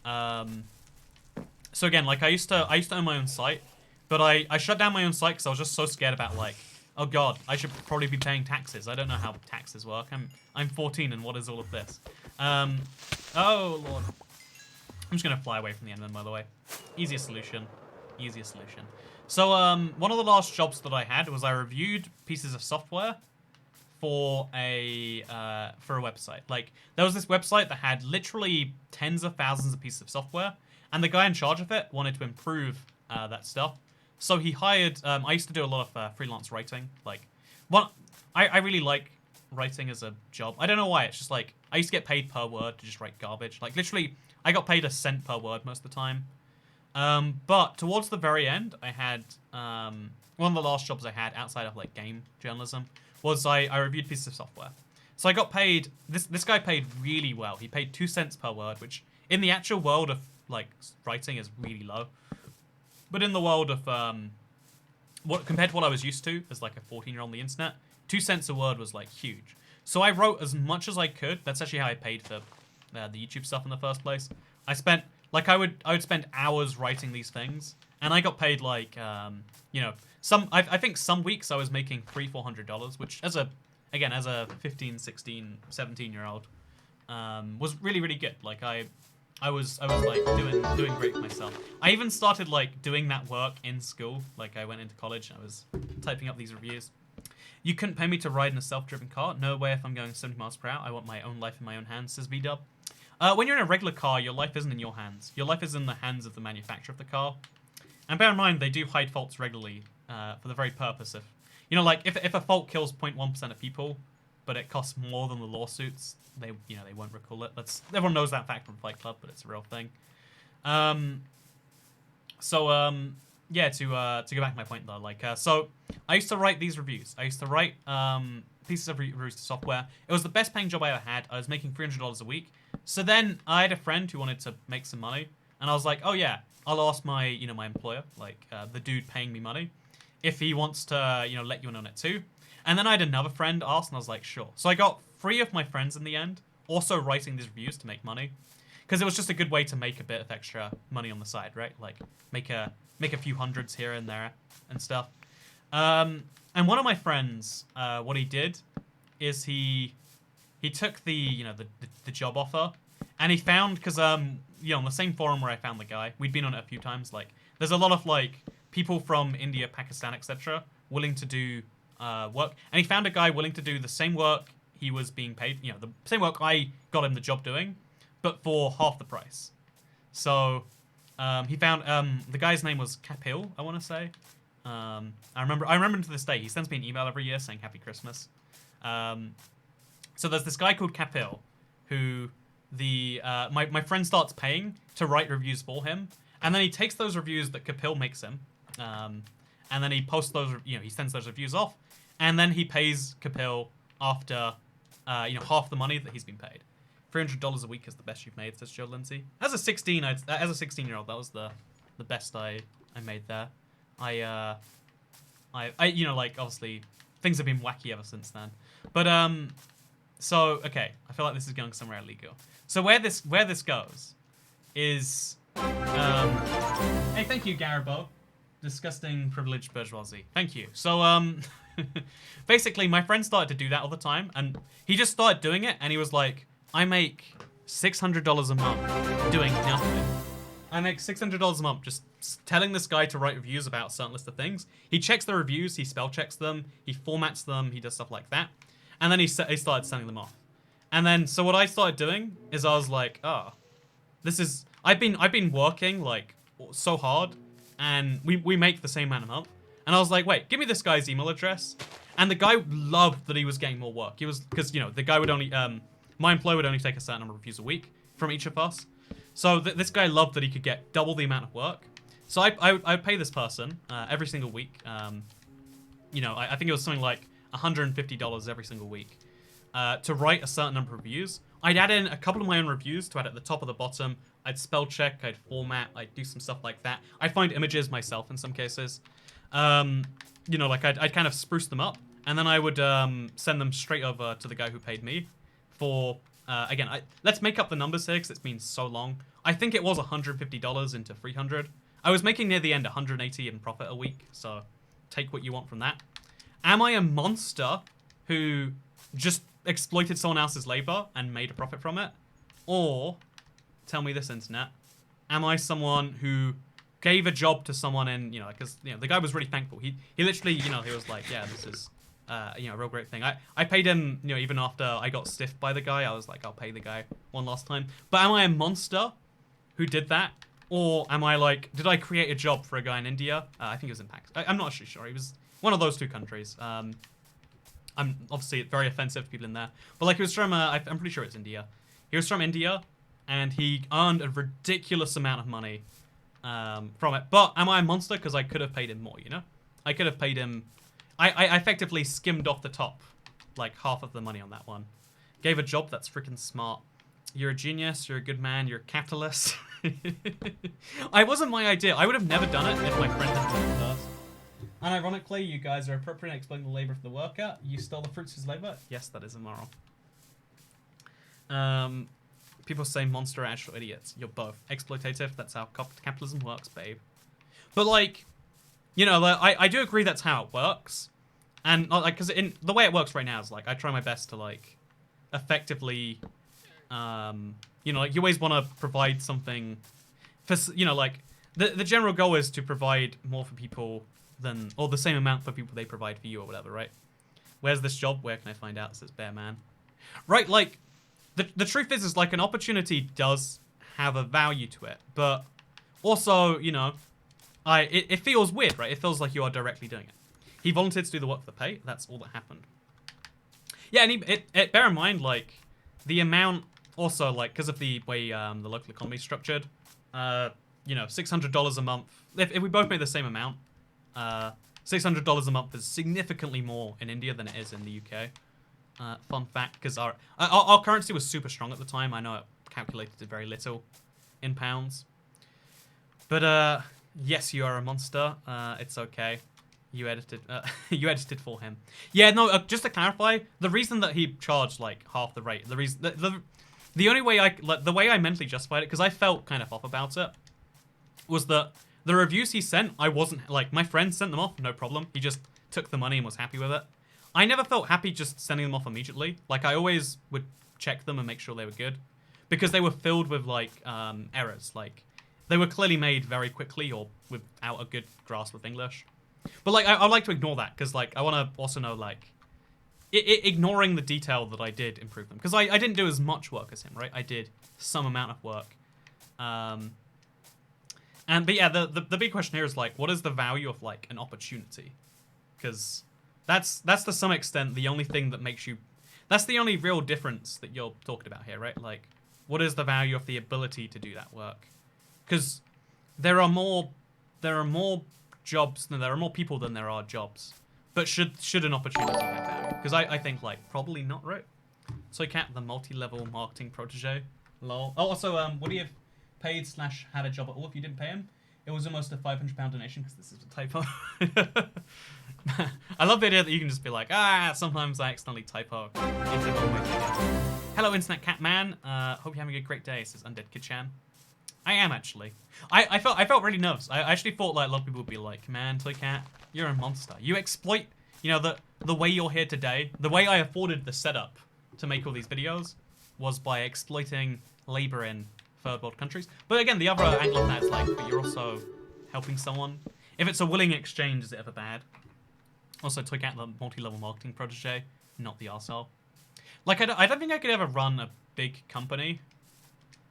So again, like I used to own my own site, but I shut down my own site because I was just so scared about like, oh god, I should probably be paying taxes. I don't know how taxes work. I'm 14 and what is all of this? Oh lord. I'm just gonna fly away from the end then, by the way. Easiest solution. Easiest solution. So one of the last jobs that I had was I reviewed pieces of software for a website. Like there was this website that had literally tens of thousands of pieces of software, and the guy in charge of it wanted to improve that stuff. So he hired. I used to do a lot of freelance writing. Like, I really like writing as a job. I don't know why. It's just like I used to get paid per word to just write garbage. Like literally, I got paid a cent per word most of the time. But towards the very end, I had one of the last jobs I had outside of like game journalism was I reviewed pieces of software. So I got paid. This guy paid really well. He paid 2 cents per word, which in the actual world of like writing is really low. But in the world of compared to what I was used to as like a 14-year-old on the internet, 2 cents a word was like huge. So I wrote as much as I could. That's actually how I paid for the YouTube stuff in the first place. I spent like I would spend hours writing these things, and I got paid like you know, I think some weeks I was making $300-400, which as a 15, 16, 17-year-old was really really good. Like I was like doing great for myself. I even started like doing that work in school. Like I went into college and I was typing up these reviews. You couldn't pay me to ride in a self-driven car. No way if I'm going 70 miles per hour. I want my own life in my own hands, says VDub. When you're in a regular car, your life isn't in your hands. Your life is in the hands of the manufacturer of the car. And bear in mind, they do hide faults regularly for the very purpose of... You know, like, if a fault kills 0.1% of people, but it costs more than the lawsuits, they won't recall it. Everyone knows that fact from Fight Club, but it's a real thing. Yeah, to go back to my point though, like, so I used to write these reviews. I used to write pieces of reviews to software. It was the best paying job I ever had. I was making $300 a week. So then I had a friend who wanted to make some money, and I was like, oh yeah, I'll ask my my employer, like the dude paying me money, if he wants to let you in on it too. And then I had another friend ask, and I was like, sure. So I got 3 of my friends in the end, also writing these reviews to make money, because it was just a good way to make a bit of extra money on the side, right? Like make a few hundreds here and there and stuff. And one of my friends, what he did is he took the job offer, and he found, because on the same forum where I found the guy, we'd been on it a few times. Like there's a lot of like people from India, Pakistan, etc. willing to do work, and he found a guy willing to do the same work he was being paid, the same work I got him the job doing, but for half the price. So he found the guy's name was Kapil, I want to say. I remember him to this day. He sends me an email every year saying Happy Christmas. So there's this guy called Kapil who my friend starts paying to write reviews for him, and then he takes those reviews that Kapil makes him, and then he posts those. He sends those reviews off, and then he pays Kapil after half the money that he's been paid. $300 a week is the best you've made, says Joe Lindsay. As a 16-year-old, that was the best I made there. I like obviously things have been wacky ever since then. But So okay, I feel like this is going somewhere illegal. So where this goes is, hey, thank you, Garibo. Disgusting privileged bourgeoisie. Thank you. So basically, my friend started to do that all the time, and he just started doing it, and he was like, I make $600 a month doing nothing. I make $600 a month just telling this guy to write reviews about a certain list of things. He checks the reviews, he spell checks them, he formats them, he does stuff like that. And then he started sending them off. And then, so what I started doing is I was like, oh, this is, I've been working like so hard, and we make the same amount a month. And I was like, wait, give me this guy's email address. And the guy loved that he was getting more work. He was, because, you know, the guy would only, my employer would only take a certain number of reviews a week from each of us. So this guy loved that he could get double the amount of work. So I would pay this person every single week. You know, I think it was something like $150 every single week to write a certain number of reviews. I'd add in a couple of my own reviews to add at the top or the bottom. I'd spell check, I'd format, I'd do some stuff like that. I'd find images myself in some cases. You know, like I'd kind of spruce them up, and then I would send them straight over to the guy who paid me for, again, let's make up the numbers here because it's been so long. I think it was $150 into 300. I was making near the end 180 in profit a week, so take what you want from that. Am I a monster who just exploited someone else's labor and made a profit from it? Or, tell me this, internet, am I someone who gave a job to someone in, you know, because, you know, the guy was really thankful. He literally, you know, he was like, yeah, this is, you know, a real great thing. I paid him, you know, even after I got stiffed by the guy, I was like, I'll pay the guy one last time. But am I a monster who did that? Or am I like, did I create a job for a guy in India? I think it was in Pakistan. I'm not actually sure. He was one of those two countries. I'm obviously very offensive to people in there. But like, he was from, I'm pretty sure it's India. He was from India, and he earned a ridiculous amount of money from it. But am I a monster? Because I could have paid him more, you know? I could have paid him... I effectively skimmed off the top, like, half of the money on that one. Gave a job that's freaking smart. You're a genius, you're a good man, you're a capitalist. It wasn't my idea. I would have never done it if my friend had done it first. And ironically, you guys are appropriate in exploiting the labor of the worker. You stole the fruits of his labor. Yes, that is immoral. People say monster are actual idiots. You're both. Exploitative, that's how capitalism works, babe. But like, you know, I do agree that's how it works. And like, because in the way it works right now is like, I try my best to like, effectively, you know, like you always want to provide something for, you know, like the general goal is to provide more for people than, or the same amount for people they provide for you or whatever, right? Where's this job? Where can I find out? It says Bear Man. Right, like, the truth is like an opportunity does have a value to it, but also, you know, it feels weird, right? It feels like you are directly doing it. He volunteered to do the work for the pay. That's all that happened. Yeah, and bear in mind, like, the amount also, like, because of the way the local economy is structured, you know, $600 a month. If we both made the same amount, $600 a month is significantly more in India than it is in the UK. Fun fact, because our currency was super strong at the time. I know it calculated very little in pounds. But yes, you are a monster. It's okay. You edited. You edited for him. Yeah, no. Just to clarify, the reason that he charged like half the rate, the only way the way I mentally justified it, because I felt kind of off about it, was that the reviews he sent, I wasn't like, my friend sent them off, no problem. He just took the money and was happy with it. I never felt happy just sending them off immediately. Like, I always would check them and make sure they were good, because they were filled with like errors. Like, they were clearly made very quickly or without a good grasp of English. But like, I like to ignore that, because like, I want to also know like, ignoring the detail that I did improve them, because I didn't do as much work as him, right? I did some amount of work. But yeah, the big question here is like, what is the value of like an opportunity? Because that's to some extent the only thing that makes you, that's the only real difference that you're talking about here, right? Like, what is the value of the ability to do that work? Because there are more jobs than there are more people than there are jobs. But should an opportunity have value? Because I think like probably not, right? So Cat, the multi-level marketing protege, lol. Oh, also would he have paid / had a job at all if you didn't pay him? It was almost a £500 donation, because this is a typo. I love the idea that you can just be like, sometimes I accidentally typo. Hello, Internet Cat Man. Hope you're having a great day, says Undead Kitchan. I am, actually. I felt really nervous. I actually thought like a lot of people would be like, man, Toy Cat, you're a monster. You exploit, you know, the way you're here today, the way I afforded the setup to make all these videos was by exploiting labor in third world countries. But again, the other angle of that is like, but you're also helping someone. If it's a willing exchange, is it ever bad? Also, Toy Cat, the multi-level marketing protege, not the arsehole. Like, I don't think I could ever run a big company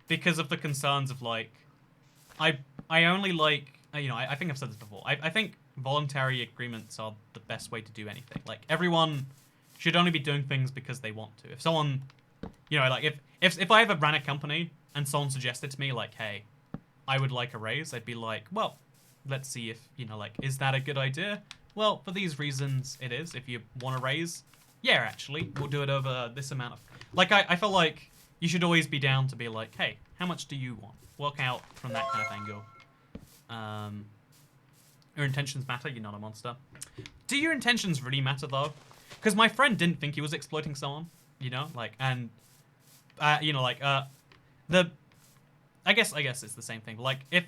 because of the concerns of, like, I only like, you know, I think I've said this before. I think voluntary agreements are the best way to do anything. Like, everyone should only be doing things because they want to. If someone, you know, like, if I ever ran a company and someone suggested to me, like, hey, I would like a raise, I'd be like, well, let's see if, you know, like, is that a good idea? Well, for these reasons, it is. If you want to raise, yeah, actually, we'll do it over this amount of... Like, I feel like you should always be down to be like, hey, how much do you want? Work out from that kind of angle. Your intentions matter, you're not a monster. Do your intentions really matter, though? Because my friend didn't think he was exploiting someone, you know? Like, and, you know, like, I guess it's the same thing. Like, if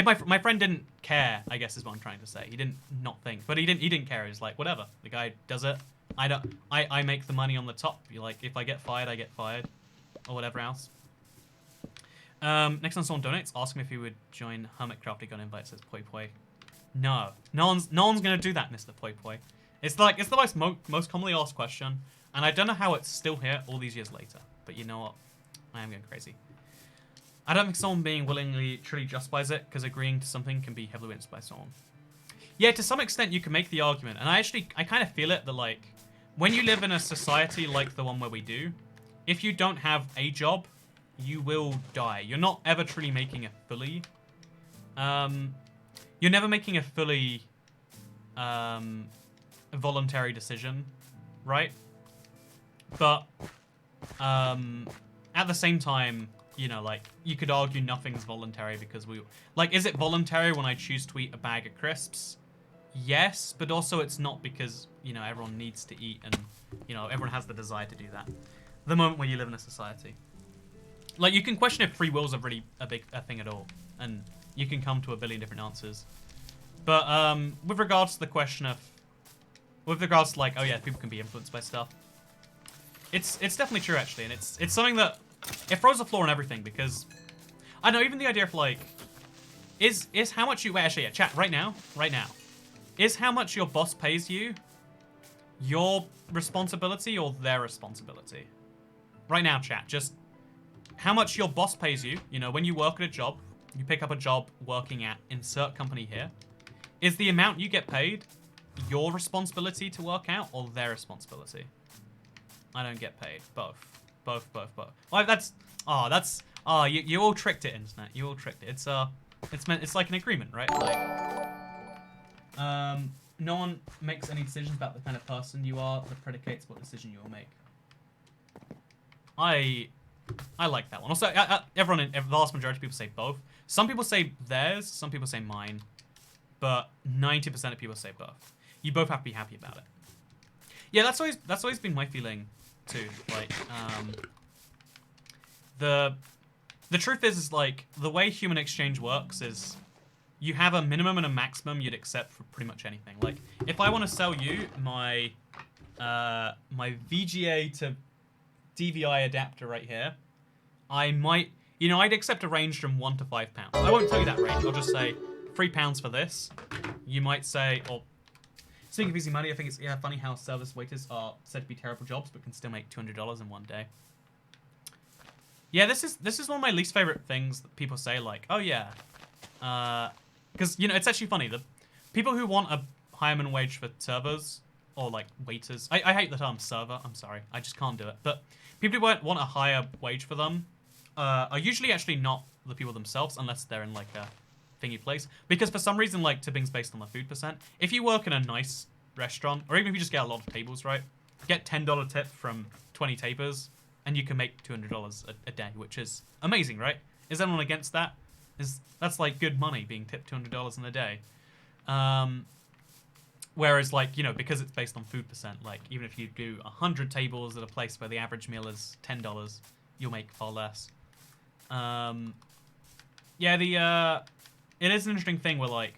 my friend didn't care, I guess is what I'm trying to say. He didn't not think, but he didn't care. He's like, whatever. The guy does it. I make the money on the top. You like, if I get fired, I get fired, or whatever else. Next time someone donates, ask him if he would join Hermitcraft. Got invite, says Poi Poi. No one's gonna do that, Mr. Poi Poi. It's like, it's the most commonly asked question, and I don't know how it's still here all these years later. But you know what? I am going crazy. I don't think someone being willingly truly justifies it, because agreeing to something can be heavily influenced by someone. Yeah, to some extent you can make the argument, and I kind of feel it that, like, when you live in a society like the one where we do, if you don't have a job, you will die. You're not ever truly making a fully, you're never making a fully, voluntary decision, right? But, at the same time, you know, like, you could argue nothing's voluntary because like, is it voluntary when I choose to eat a bag of crisps? Yes, but also it's not because, you know, everyone needs to eat and, you know, everyone has the desire to do that. The moment where you live in a society. Like, you can question if free will is really a thing at all, and you can come to a billion different answers. But, with regards to the question of, like, oh yeah, people can be influenced by stuff. It's definitely true, actually, and it's something that, it throws a flaw in everything, because, I know, even the idea of, like, is how much you, actually, yeah, chat, right now, is how much your boss pays you your responsibility or their responsibility? Right now, chat, just how much your boss pays you, you know, when you work at a job, you pick up a job working at insert company here, is the amount you get paid your responsibility to work out or their responsibility? I don't get paid. Both. Well, you all tricked it, internet. You all tricked it. It's like an agreement, right? Like, no one makes any decisions about the kind of person you are that predicates what decision you will make. I like that one. Also, the vast majority of people say both. Some people say theirs, some people say mine, but 90% of people say both. You both have to be happy about it. Yeah, that's always been my feeling too. Like, the truth is like, the way human exchange works is you have a minimum and a maximum you'd accept for pretty much anything. Like, if I want to sell you my my VGA to DVI adapter right here, I might, you know, I'd accept a range from £1 to £5. I won't tell you that range. I'll just say £3 for this. You might say, or speaking of easy money, I think it's funny how service waiters are said to be terrible jobs, but can still make $200 in one day. Yeah, this is one of my least favorite things that people say. Like, oh yeah, because, you know, it's actually funny. The people who want a higher minimum wage for servers or like waiters, I hate the term server. I'm sorry, I just can't do it. But people who want a higher wage for them are usually actually not the people themselves, unless they're in like a thingy place. Because for some reason, like, tipping's based on the food percent. If you work in a nice restaurant, or even if you just get a lot of tables, right, get $10 tip from 20 tapers, and you can make $200 a day, which is amazing, right? Is anyone against that? That's like good money, being tipped $200 in a day. Whereas, like, you know, because it's based on food percent, like, even if you do 100 tables at a place where the average meal is $10, you'll make far less. Yeah, it is an interesting thing where, like,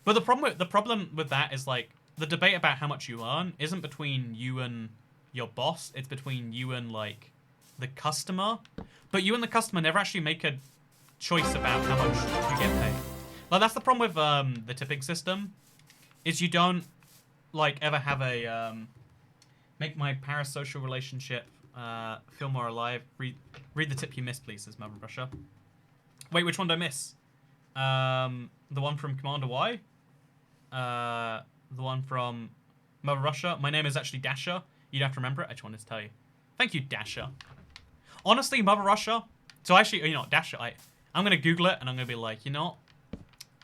but the problem with that is, like, the debate about how much you earn isn't between you and your boss. It's between you and, like, the customer. But you and the customer never actually make a choice about how much you get paid. Like, that's the problem with the tipping system, is you don't, like, ever have a make my parasocial relationship feel more alive. Read the tip you missed, please, says Mother Russia. Wait, which one did I miss? The one from Commander Y? The one from Mother Russia? My name is actually Dasher. You'd have to remember it. I just wanted to tell you. Thank you, Dasher. Honestly, Mother Russia. So actually, you know what, Dasher, I'm going to Google it and I'm going to be like, you know,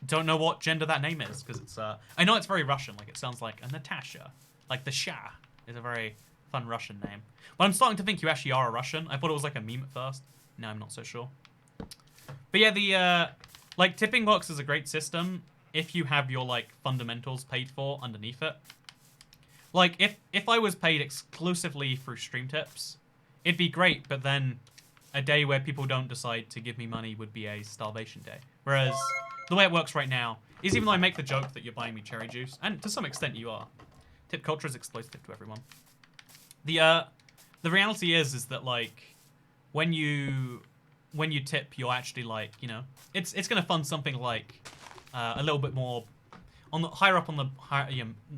don't know what gender that name is, because it's, I know it's very Russian. Like, it sounds like a Natasha. Like, the Shah is a very fun Russian name. But I'm starting to think you actually are a Russian. I thought it was like a meme at first. No, I'm not so sure. But yeah, the, like, tipping box is a great system if you have your, like, fundamentals paid for underneath it. Like, if I was paid exclusively through stream tips, it'd be great, but then a day where people don't decide to give me money would be a starvation day. Whereas the way it works right now is, even though I make the joke that you're buying me cherry juice, and to some extent you are, tip culture is explosive to everyone. The reality is that, like, when you tip, you're actually, like, you know, it's gonna fund something like a little bit more on the higher up on the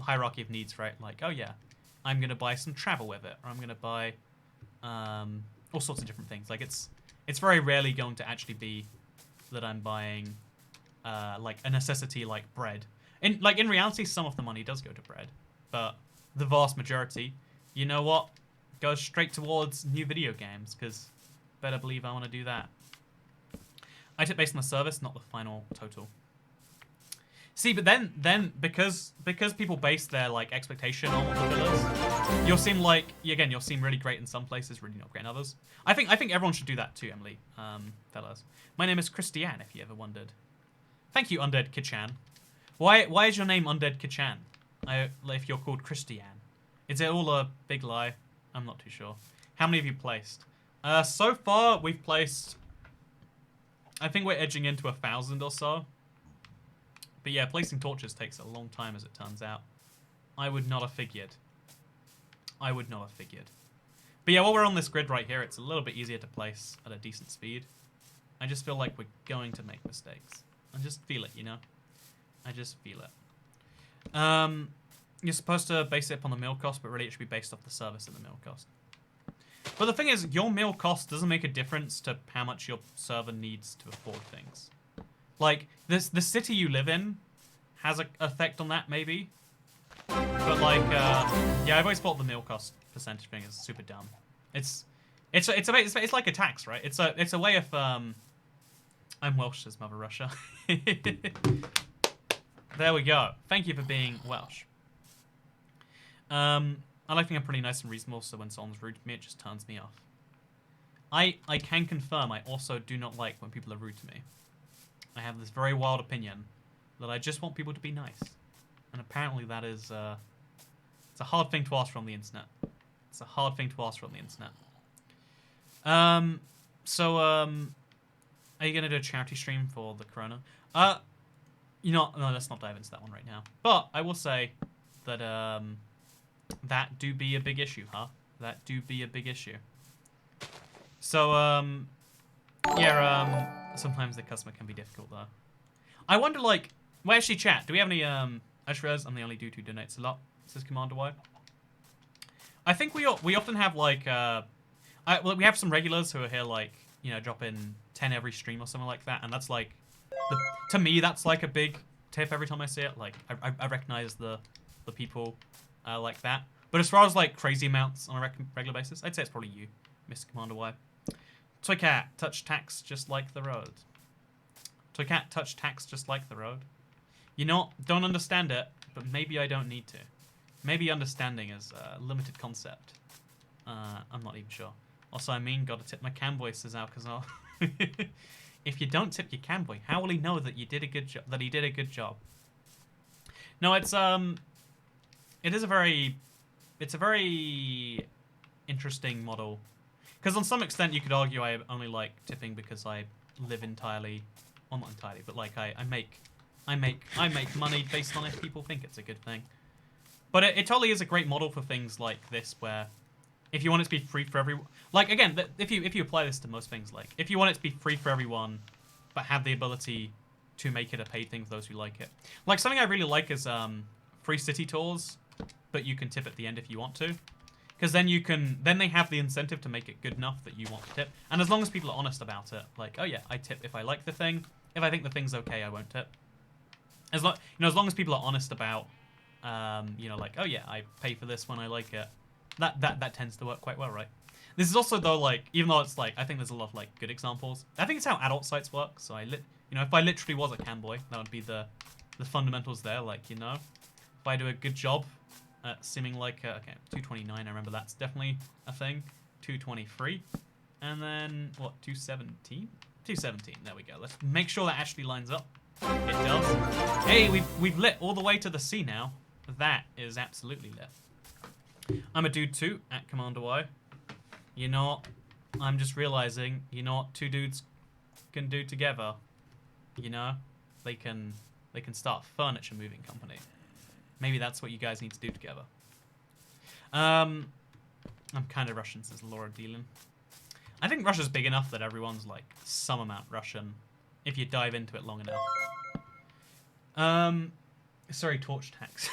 hierarchy of needs, right? Like, oh yeah, I'm gonna buy some travel with it, or I'm gonna buy all sorts of different things. Like, it's very rarely going to actually be that I'm buying like a necessity like bread. In reality, some of the money does go to bread, but the vast majority, you know what, goes straight towards new video games, because better believe I want to do that. I tip based on the service, not the final total. See, but then because people base their, like, expectation on the villas, you'll seem like, again, you'll seem really great in some places, really not great in others. I think everyone should do that too, Emily, fellas. My name is Christiane, if you ever wondered. Thank you, Undead Kichan. Why is your name Undead Kichan? If you're called Christiane, is it all a big lie? I'm not too sure. How many have you placed? So far we've placed, I think we're edging into 1,000 or so. But yeah, placing torches takes a long time, as it turns out. I would not have figured. I would not have figured. But yeah, while we're on this grid right here, it's a little bit easier to place at a decent speed. I just feel like we're going to make mistakes. I just feel it, you know? I just feel it. You're supposed to base it upon the meal cost, but really it should be based off the service of the meal cost. But the thing is, your meal cost doesn't make a difference to how much your server needs to afford things. Like, the city you live in has an effect on that, maybe. But, like, yeah, I've always thought the meal cost percentage thing is super dumb. It's like a tax, right? It's a way of, I'm Welsh, says Mother Russia. There we go. Thank you for being Welsh. I like being pretty nice and reasonable, so when someone's rude to me, it just turns me off. I can confirm I also do not like when people are rude to me. I have this very wild opinion that I just want people to be nice. And apparently that is, it's a hard thing to ask from the internet. It's a hard thing to ask from the internet. So, are you going to do a charity stream for the Corona? You know, no, let's not dive into that one right now. But I will say that, that do be a big issue, huh? That do be a big issue. So, yeah, sometimes the customer can be difficult, though. I wonder, like, well, actually, chat, do we have any, I just realized I'm the only dude who donates a lot, says Commander Y. I think we often have, like, well, we have some regulars who are here, like, you know, drop in 10 every stream or something like that, and that's, like, to me, that's, like, a big tip every time I see it. Like, I recognize the people like that. But as far as, like, crazy amounts on a regular basis, I'd say it's probably you, Mr. Commander Y. Toy cat, touch tax just like the road. Toy cat, touch tax just like the road. You know, don't understand it, but maybe I don't need to. Maybe understanding is a limited concept. I'm not even sure. Also, I mean, gotta tip my camboy, says Alcazar. If you don't tip your camboy, how will he know that you did a good job? That he did a good job? No, it's it is a very, it's a very interesting model. Because on some extent you could argue I only like tipping because I live entirely, well not entirely, but like I make money based on if people think it's a good thing. But it totally is a great model for things like this, where if you want it to be free for everyone, like again, if you apply this to most things, like if you want it to be free for everyone, but have the ability to make it a paid thing for those who like it. Like something I really like is free city tours, but you can tip at the end if you want to, because then they have the incentive to make it good enough that you want to tip. And as long as people are honest about it, like, oh yeah, I tip if I like the thing. If I think the thing's okay, I won't tip. As long as people are honest about, like, oh yeah, I pay for this when I like it. That tends to work quite well, right? This is also though, like, even though it's like, I think there's a lot of like good examples. I think it's how adult sites work. So if I literally was a camboy, that would be the fundamentals there. Like, if I do a good job at seeming like okay, 229. I remember that's definitely a thing. 223, and then what? 217. 217. There we go. Let's make sure that actually lines up. It does. Hey, we've lit all the way to the sea now. That is absolutely lit. I'm a dude too at Commander Y. I'm just realizing, what two dudes can do together. They can start a furniture moving company. Maybe that's what you guys need to do together. I'm kind of Russian, says Laura Dealin. I think Russia's big enough that everyone's like some amount Russian if you dive into it long enough. Sorry, torch tax.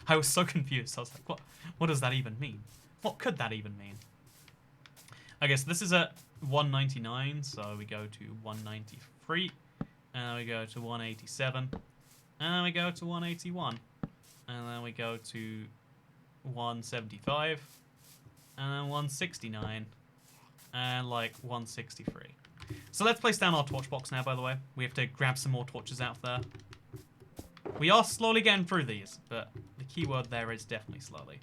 I was so confused. I was like, what does that even mean? What could that even mean? Okay, so this is at 199, so we go to 193, and then we go to 187, and then we go to 181, and then we go to 175, and then 169, and like 163. So let's place down our torch box now, by the way. We have to grab some more torches out there. We are slowly getting through these, but the key word there is definitely slowly.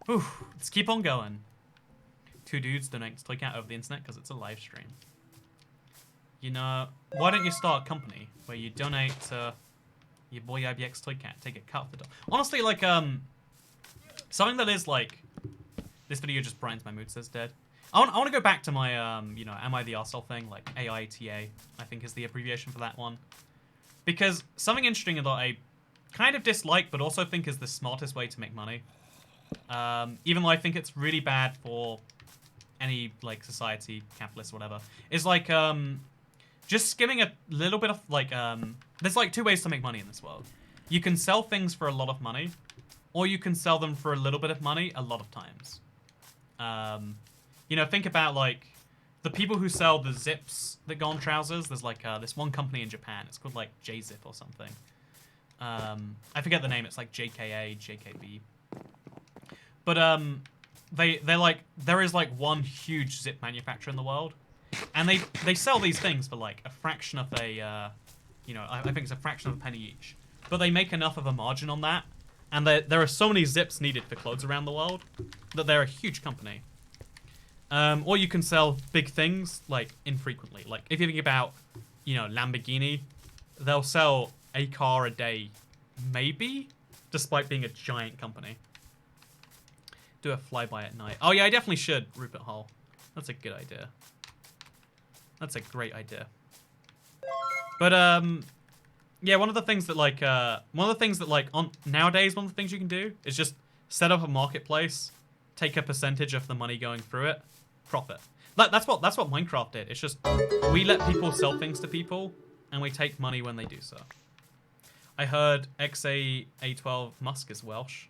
Whew, let's keep on going. Two dudes donate to Toy Cat over the internet because it's a live stream. Why don't you start a company where you donate to your boy IBX Toy Cat, take a cut of the dough? Honestly, like, something that is like, this video just brightens my mood, says Dead. I want to go back to my, am I the arsehole thing, like AITA, I think is the abbreviation for that one. Because something interesting that I kind of dislike, but also think is the smartest way to make money, even though I think it's really bad for any, like, society, capitalist, whatever, is like, just skimming a little bit of, like, there's like two ways to make money in this world. You can sell things for a lot of money, or you can sell them for a little bit of money a lot of times. Think about, like, the people who sell the zips that go on trousers. There's, like, this one company in Japan. It's called, like, J-Zip or something. I forget the name. It's, like, JKA, JKB. But, they're, like, there is, like, one huge zip manufacturer in the world. And they sell these things for, like, a fraction of a, I think it's a fraction of a penny each. But they make enough of a margin on that. And there are so many zips needed for clothes around the world that they're a huge company. Or you can sell big things, like, infrequently. Like, if you think about, Lamborghini, they'll sell a car a day, maybe, despite being a giant company. Do a flyby at night. Oh, yeah, I definitely should, Rupert Hall. That's a good idea. That's a great idea. But, yeah, one of the things that, like, nowadays, one of the things you can do is just set up a marketplace, take a percentage of the money going through it, profit. That's what Minecraft did. It's just, we let people sell things to people, and we take money when they do so. I heard XA12 Musk is Welsh.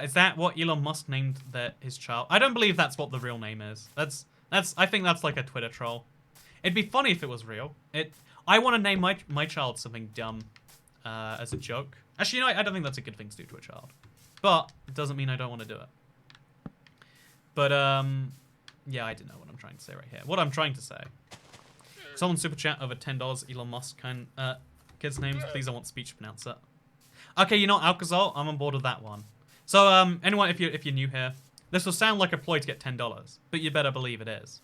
Is that what Elon Musk named his child? I don't believe that's what the real name is. I think that's like a Twitter troll. It'd be funny if it was real. I want to name my child something dumb as a joke. Actually, I don't think that's a good thing to do to a child. But it doesn't mean I don't want to do it. But, yeah, I don't know what I'm trying to say right here. What I'm trying to say. Someone super chat over $10 Elon Musk kids' names. Please, I want speech pronouncer. Okay, Alcazar, I'm on board with that one. So, anyone, if you're new here, this will sound like a ploy to get $10, but you better believe it is.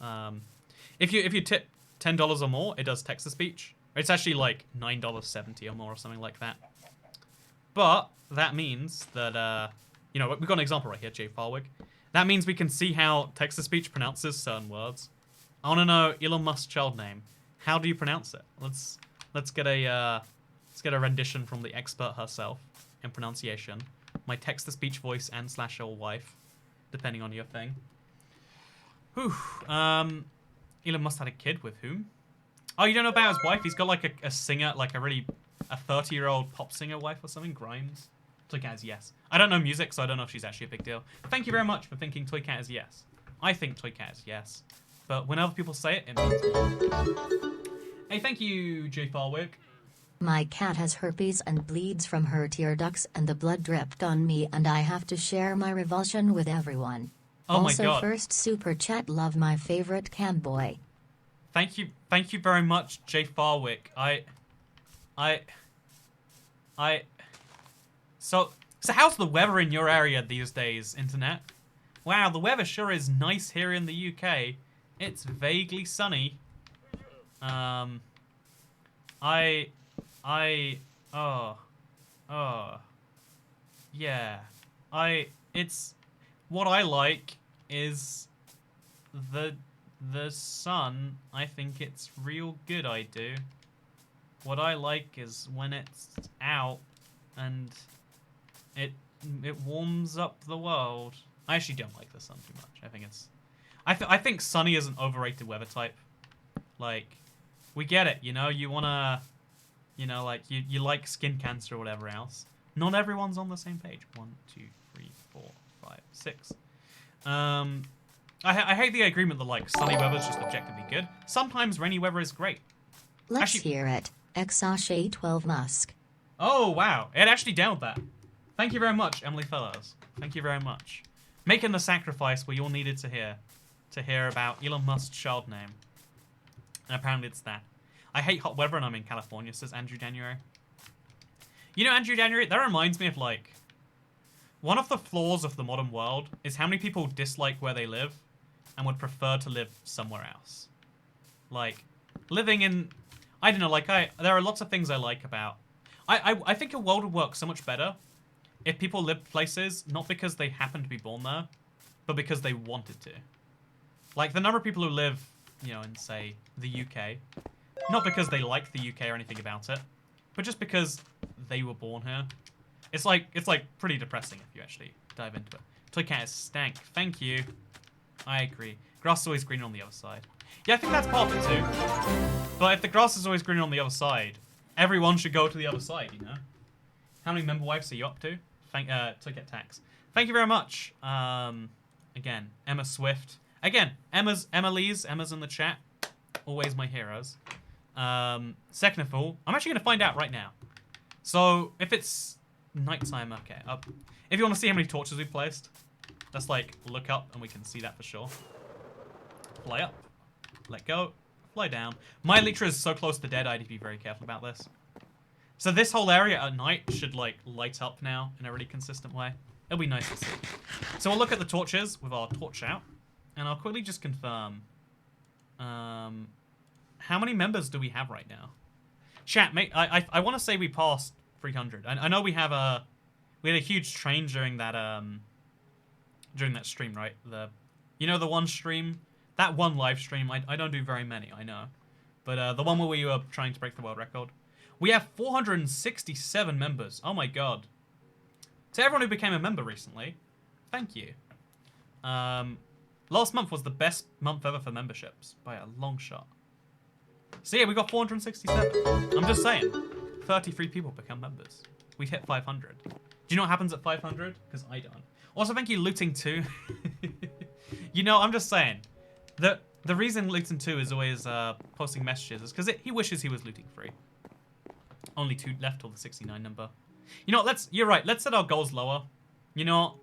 If you tip $10 or more, it does text to speech. It's actually like $9.70 or more or something like that. But that means that, you know, we've got an example right here, Jay Farwig. That means we can see how text-to-speech pronounces certain words. I want to know Elon Musk's child name. How do you pronounce it? Let's get a rendition from the expert herself in pronunciation. My text-to-speech voice and / old wife, depending on your thing. Whew. Elon Musk had a kid with whom? Oh, you don't know about his wife? He's got like a singer, like a 30-year-old pop singer wife or something, Grimes. Toy Cat is yes. I don't know music, so I don't know if she's actually a big deal. Thank you very much for thinking Toy Cat is yes. I think Toy Cat is yes. But whenever people say it, it means more. Hey, thank you, J. Farwick. My cat has herpes and bleeds from her tear ducts and the blood dripped on me and I have to share my revulsion with everyone. Oh also, my god. First super chat, love my favorite cam boy. Thank you very much, J. Farwick. So how's the weather in your area these days, internet? Wow, the weather sure is nice here in the UK. It's vaguely sunny. Yeah. It's what I like is the sun. I think it's real good, I do. What I like is when it's out and it warms up the world. I actually don't like the sun too much. I think it's I think sunny is an overrated weather type. Like, we get it, you know, you wanna, you know, like you like skin cancer or whatever else. Not everyone's on the same page. 1, 2, 3, 4, 5, 6. I hate the agreement that like sunny weather is just objectively good. Sometimes rainy weather is great. Let's hear it. Exashe 12 Musk. Oh wow, it actually downed that. Thank you very much, Emily Fellows. Thank you very much. Making the sacrifice we all needed to hear about Elon Musk's child name. And apparently it's that. I hate hot weather and I'm in California, says Andrew January. You know, Andrew January, that reminds me of like, one of the flaws of the modern world is how many people dislike where they live and would prefer to live somewhere else. Like, living in, I don't know, like there are lots of things I like about, I think a world would work so much better if people lived places not because they happened to be born there, but because they wanted to. Like, the number of people who live, you know, in, say, the UK, not because they like the UK or anything about it, but just because they were born here. It's like pretty depressing if you actually dive into it. Toy Cat is stank. Thank you. I agree. Grass is always greener on the other side. Yeah, I think that's part of it too. But if the grass is always greener on the other side, everyone should go to the other side, you know? How many member wives are you up to? Toy Cat Tax. Thank you very much. Again, Emma Swift. Again, Emma's in the chat. Always my heroes. Second of all, I'm actually going to find out right now. So, if it's nighttime, okay. If you want to see how many torches we've placed, let's, like, look up and we can see that for sure. Fly up. Let go. Fly down. My Elytra is so close to dead, I need to be very careful about this. So this whole area at night should, like, light up now in a really consistent way. It'll be nice to see. So we'll look at the torches with our torch out. And I'll quickly just confirm. How many members do we have right now? Chat, mate, I want to say we passed 300. I know we had a huge train during that stream, right? You know, the one stream, that one live stream. I don't do very many, I know, but the one where we were trying to break the world record. We have 467 members. Oh my god! To everyone who became a member recently, thank you. Last month was the best month ever for memberships by a long shot. So yeah, we got 467. I'm just saying, 33 people become members. We've hit 500. Do you know what happens at 500? Because I don't. Also, thank you, Looting 2. You know, I'm just saying, the reason Looting 2 is always posting messages is because he wishes he was looting free. Only 2 left till the 69 number. You know, you're right, let's set our goals lower. You know,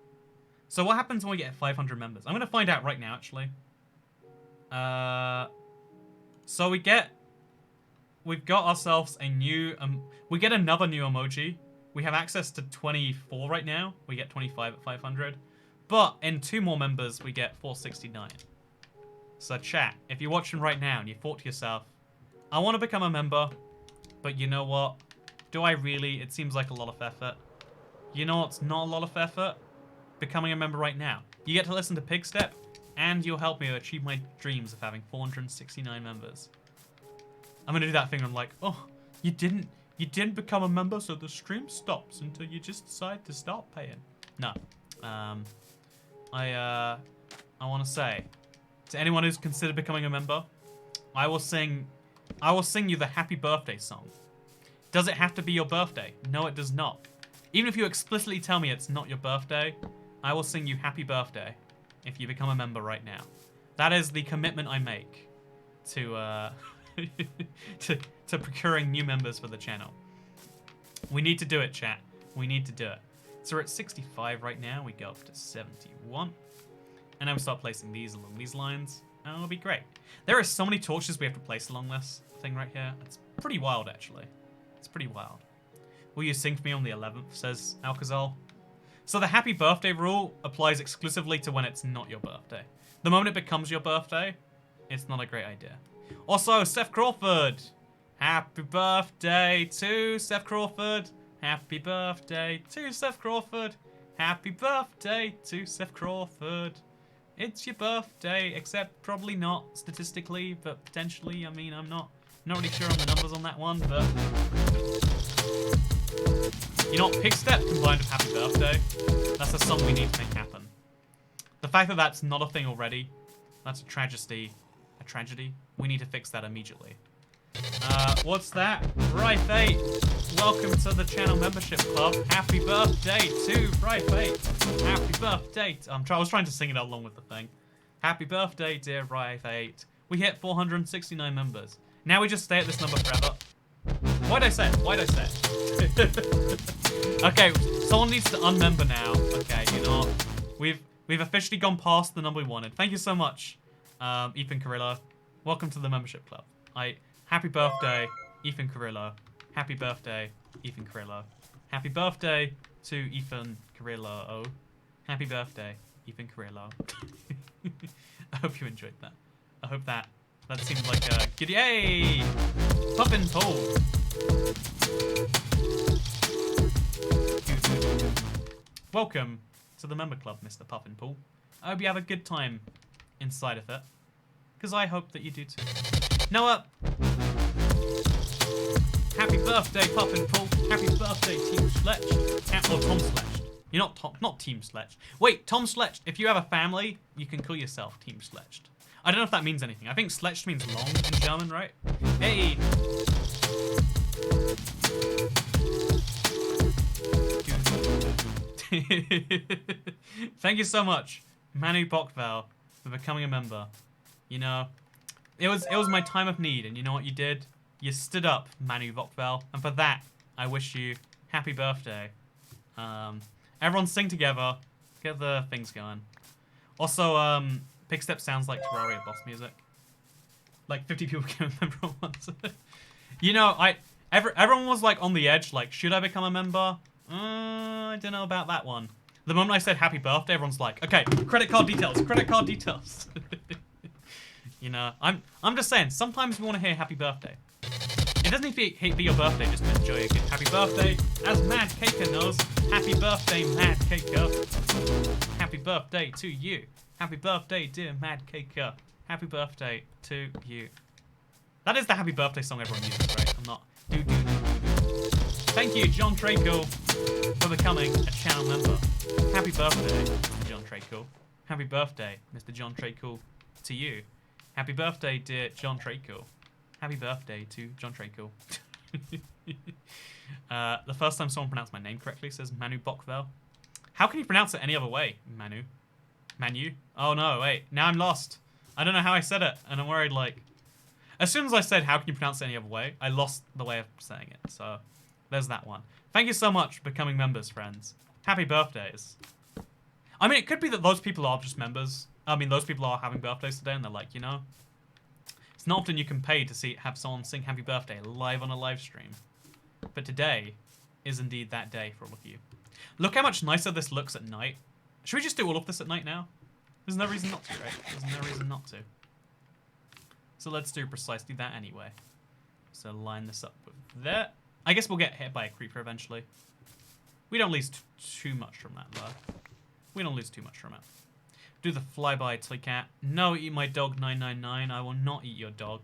so what happens when we get 500 members? I'm going to find out right now, actually. So we've got ourselves a new, we get another new emoji. We have access to 24 right now. We get 25 at 500. But in 2 more members, we get 469. So chat, if you're watching right now and you thought to yourself, I want to become a member, but you know what? Do I really? It seems like a lot of effort. You know what's not a lot of effort? Becoming a member right now. You get to listen to Pigstep, and you'll help me achieve my dreams of having 469 members. I'm gonna do that thing where I'm like, oh, you didn't become a member, so the stream stops until you just decide to stop paying. No. I want to say to anyone who's considered becoming a member, I will sing you the happy birthday song. Does it have to be your birthday? No, it does not. Even if you explicitly tell me it's not your birthday, I will sing you happy birthday if you become a member right now. That is the commitment I make to to procuring new members for the channel. We need to do it, chat. We need to do it. So we're at 65 right now. We go up to 71. And then we start placing these along these lines. And it'll be great. There are so many torches we have to place along this thing right here. It's pretty wild, actually. It's pretty wild. Will you sing for me on the 11th, says Alcazal. So the happy birthday rule applies exclusively to when it's not your birthday. The moment it becomes your birthday, it's not a great idea. Also, Seth Crawford. Happy birthday to Seth Crawford. Happy birthday to Seth Crawford. Happy birthday to Seth Crawford. It's your birthday, except probably not statistically, but potentially. I mean, I'm not really sure on the numbers on that one, but you know what? Pigstep combined with Happy Birthday. That's a song we need to make happen. The fact that that's not a thing already, that's a tragedy. A tragedy. We need to fix that immediately. What's that? Right, 8. Welcome to the channel membership club. Happy birthday to Right 8. Happy birthday. I was trying to sing it along with the thing. Happy birthday, dear Right 8. We hit 469 members. Now we just stay at this number forever. Why'd I say it? Why'd I say it? Okay, someone needs to unmember now. Okay, you know, we've officially gone past the number we wanted. Thank you so much, Ethan Carrillo. Welcome to the membership club. Happy birthday, Ethan Carrillo. Happy birthday, Ethan Carrillo. Happy birthday to Ethan Carrillo. Happy birthday, Ethan Carrillo. I hope you enjoyed that. I hope that seemed like a good... Yay! Puffin Paul. Welcome to the member club, Mr. Puffin Paul. I hope you have a good time inside of it. Because I hope that you do too. Noah! Happy birthday, Puffin Paul. Happy birthday, Team Sledge. Or Tom Sledge. You're not Team Sledge. Wait, Tom Sledge. If you have a family, you can call yourself Team Sledged. I don't know if that means anything. I think Sledged means long in German, right? Hey! Thank you so much, Manu Bokval, for becoming a member. You know, it was my time of need, and you know what you did? You stood up, Manu Bokval, and for that, I wish you happy birthday. Everyone sing together. Get the things going. Also, Pigstep sounds like Terraria boss music. Like 50 people became a member at once. You know, everyone was like on the edge, like, should I become a member? I don't know about that one. The moment I said happy birthday, everyone's like, okay, credit card details, credit card details. You know, I'm just saying, sometimes we want to hear happy birthday. It doesn't need to be your birthday just to enjoy a good happy birthday. As Mad Caker knows, happy birthday, Mad Caker. Happy birthday to you. Happy birthday, dear Mad Caker. Happy birthday to you. That is the happy birthday song everyone uses, right? I'm not... Do. Thank you, John Traco, for becoming a channel member. Happy birthday, Mr. John Traco. Happy birthday, Mr. John Traco, to you. Happy birthday, dear John Traco. Happy birthday to John Traco. The first time someone pronounced my name correctly says Manu Bokvel. How can you pronounce it any other way, Manu? Manu? Oh no, wait. Now I'm lost. I don't know how I said it, and I'm worried, like... As soon as I said, how can you pronounce it any other way, I lost the way of saying it, so... There's that one. Thank you so much for becoming members, friends. Happy birthdays. I mean, it could be that those people are just members. I mean, those people are having birthdays today, and they're like, you know... It's not often you can pay to have someone sing happy birthday live on a live stream. But today is indeed that day for all of you. Look how much nicer this looks at night. Should we just do all of this at night now? There's no reason not to, right? There's no reason not to. So let's do precisely that anyway. So line this up with that. I guess we'll get hit by a creeper eventually. We don't lose too much from that, though. We don't lose too much from it. Do the flyby toy cat. No, eat my dog 999. I will not eat your dog.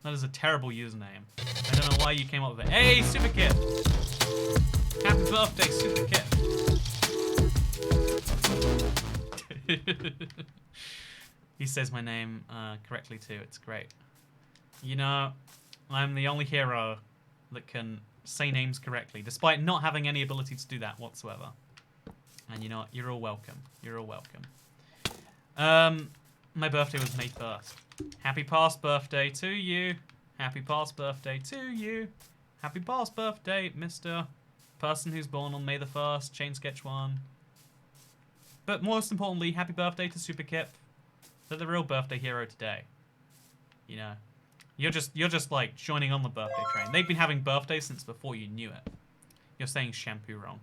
That is a terrible username. I don't know why you came up with it. Hey, Super Kit! Happy birthday, Super Kit! He says my name correctly too. It's great. You know, I'm the only hero that can say names correctly, despite not having any ability to do that whatsoever. And you know what? You're all welcome. You're all welcome. My birthday was May 1st. Happy past birthday to you. Happy past birthday to you. Happy past birthday, Mr. Person who's born on May the 1st, Chain Sketch 1. But most importantly, happy birthday to Super Kip. They're the real birthday hero today. You know, you're just like joining on the birthday train. They've been having birthdays since before you knew it. You're saying shampoo wrong.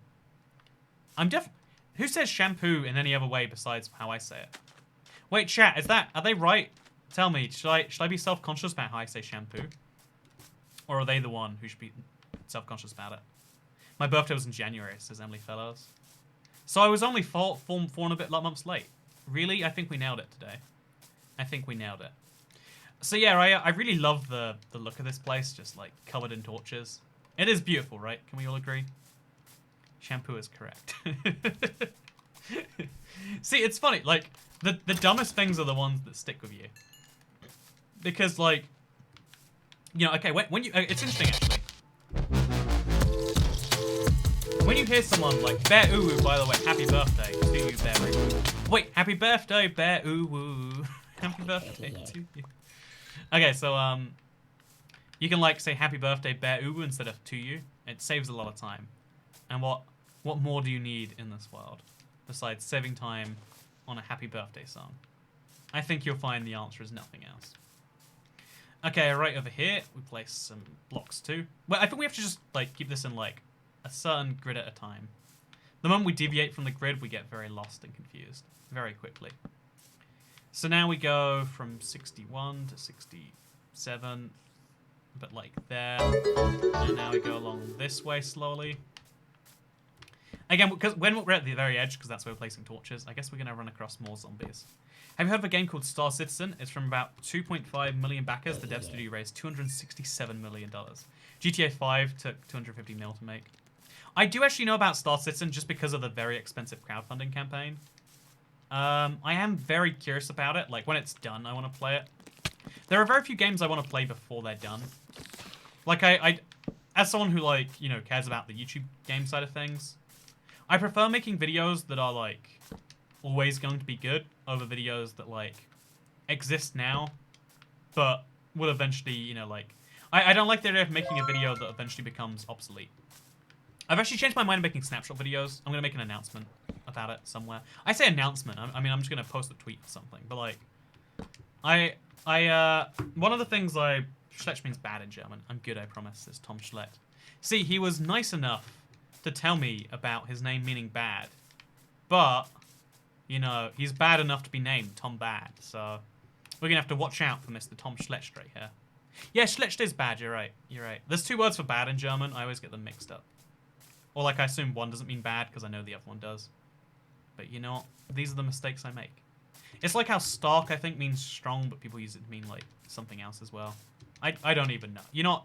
Who says shampoo in any other way besides how I say it? Wait, chat, are they right? Tell me, should I be self-conscious about how I say shampoo? Or are they the one who should be self-conscious about it? My birthday was in January, says Emily Fellows. So I was only four and a bit months late. Really? I think we nailed it today. I think we nailed it. So yeah, I really love the look of this place, just like covered in torches. It is beautiful, right? Can we all agree? Shampoo is correct. See, it's funny, like, the dumbest things are the ones that stick with you. Because, like, you know, okay, when you, it's interesting, actually. When you hear someone like, Bear Uwu, by the way, happy birthday to you, Bear Uwu. Wait, happy birthday, Bear Uwu. Happy birthday to you. Okay, so, you can, like, say happy birthday, Bear Uwu, instead of to you. It saves a lot of time. And what more do you need in this world besides saving time on a happy birthday song? I think you'll find the answer is nothing else. Okay, right over here, we place some blocks too. Well, I think we have to just like keep this in like a certain grid at a time. The moment we deviate from the grid, we get very lost and confused very quickly. So now we go from 61 to 67, but like there. And now we go along this way slowly. Again, because when we're at the very edge, because that's where we're placing torches, I guess we're going to run across more zombies. Have you heard of a game called Star Citizen? It's from about 2.5 million backers. The dev studio raised $267 million. GTA 5 took 250 mil to make. I do actually know about Star Citizen just because of the very expensive crowdfunding campaign. I am very curious about it. Like, when it's done, I want to play it. There are very few games I want to play before they're done. Like, I as someone who, like, you know, cares about the YouTube game side of things, I prefer making videos that are, like, always going to be good over videos that, like, exist now, but will eventually, you know, like... I don't like the idea of making a video that eventually becomes obsolete. I've actually changed my mind in making snapshot videos. I'm going to make an announcement about it somewhere. I say announcement. I mean, I'm just going to post a tweet or something, but, like... one of the things Schlecht means bad in German. I'm good, I promise, says Tom Schlecht. See, he was nice enough to tell me about his name meaning bad, but, you know, he's bad enough to be named Tom Bad, so we're gonna have to watch out for Mr. Tom Schlecht right here. Yeah, Schlecht is bad, you're right, you're right. There's two words for bad in German, I always get them mixed up. Or, like, I assume one doesn't mean bad, because I know the other one does. But, you know what? These are the mistakes I make. It's like how stark, I think, means strong, but people use it to mean, like, something else as well. I don't even know. You know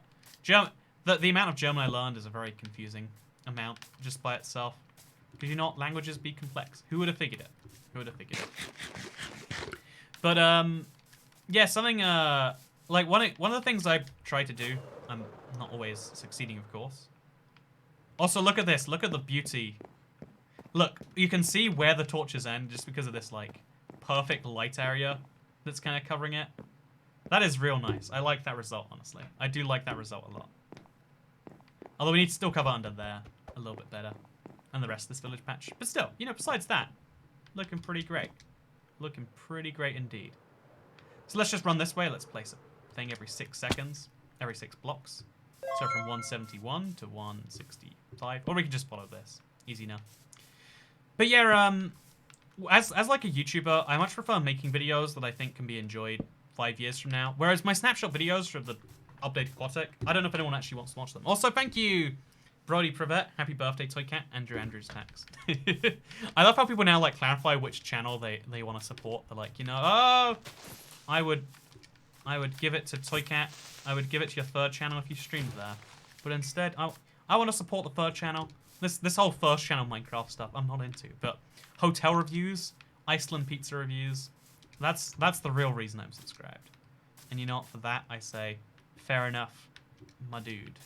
what? The amount of German I learned is a very confusing amount just by itself. Because, you know what? Languages be complex. Who would have figured it? Who would have figured it? But, yeah, something, like, one of the things I try to do, I'm not always succeeding, of course. Also, look at this. Look at the beauty. Look, you can see where the torches end just because of this, like, perfect light area that's kind of covering it. That is real nice. I like that result, honestly. I do like that result a lot. Although we need to still cover under there a little bit better. And the rest of this village patch. But still, you know, besides that, looking pretty great. Looking pretty great indeed. So let's just run this way. Let's place a thing every 6 seconds. Every 6 blocks. So from 171 to 165. Or we can just follow this. Easy enough. But yeah, as like a YouTuber, I much prefer making videos that I think can be enjoyed 5 years from now. Whereas my snapshot videos from the updated Aquatic, I don't know if anyone actually wants to watch them. Also, thank you, Brody Privet, happy birthday, Toy Cat. Andrew Andrews tax. I love how people now like clarify which channel they want to support. They're like, you know, oh, I would give it to Toy Cat. I would give it to your third channel if you streamed there. But instead, I want to support the third channel. This whole first channel Minecraft stuff I'm not into. But hotel reviews, Iceland pizza reviews, that's the real reason I'm subscribed. And you know what? For that, I say, fair enough, my dude,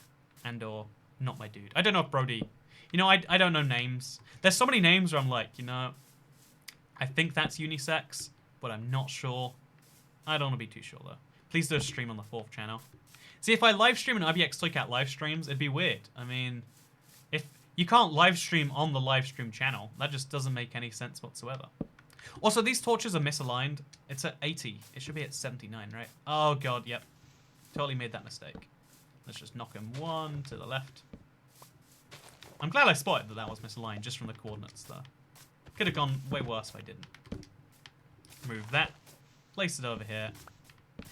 and or not my dude. I don't know if Brody... You know, I don't know names. There's so many names where I'm like, you know, I think that's unisex, but I'm not sure. I don't want to be too sure, though. Please do a stream on the 4th channel. See, if I live stream in IBX Toycat live streams, it'd be weird. I mean, if you can't live stream on the live stream channel, that just doesn't make any sense whatsoever. Also, these torches are misaligned. It's at 80. It should be at 79, right? Oh, God, yep. Totally made that mistake. Let's just knock him one to the left. I'm glad I spotted that that was misaligned just from the coordinates, though. Could have gone way worse if I didn't. Move that. Place it over here.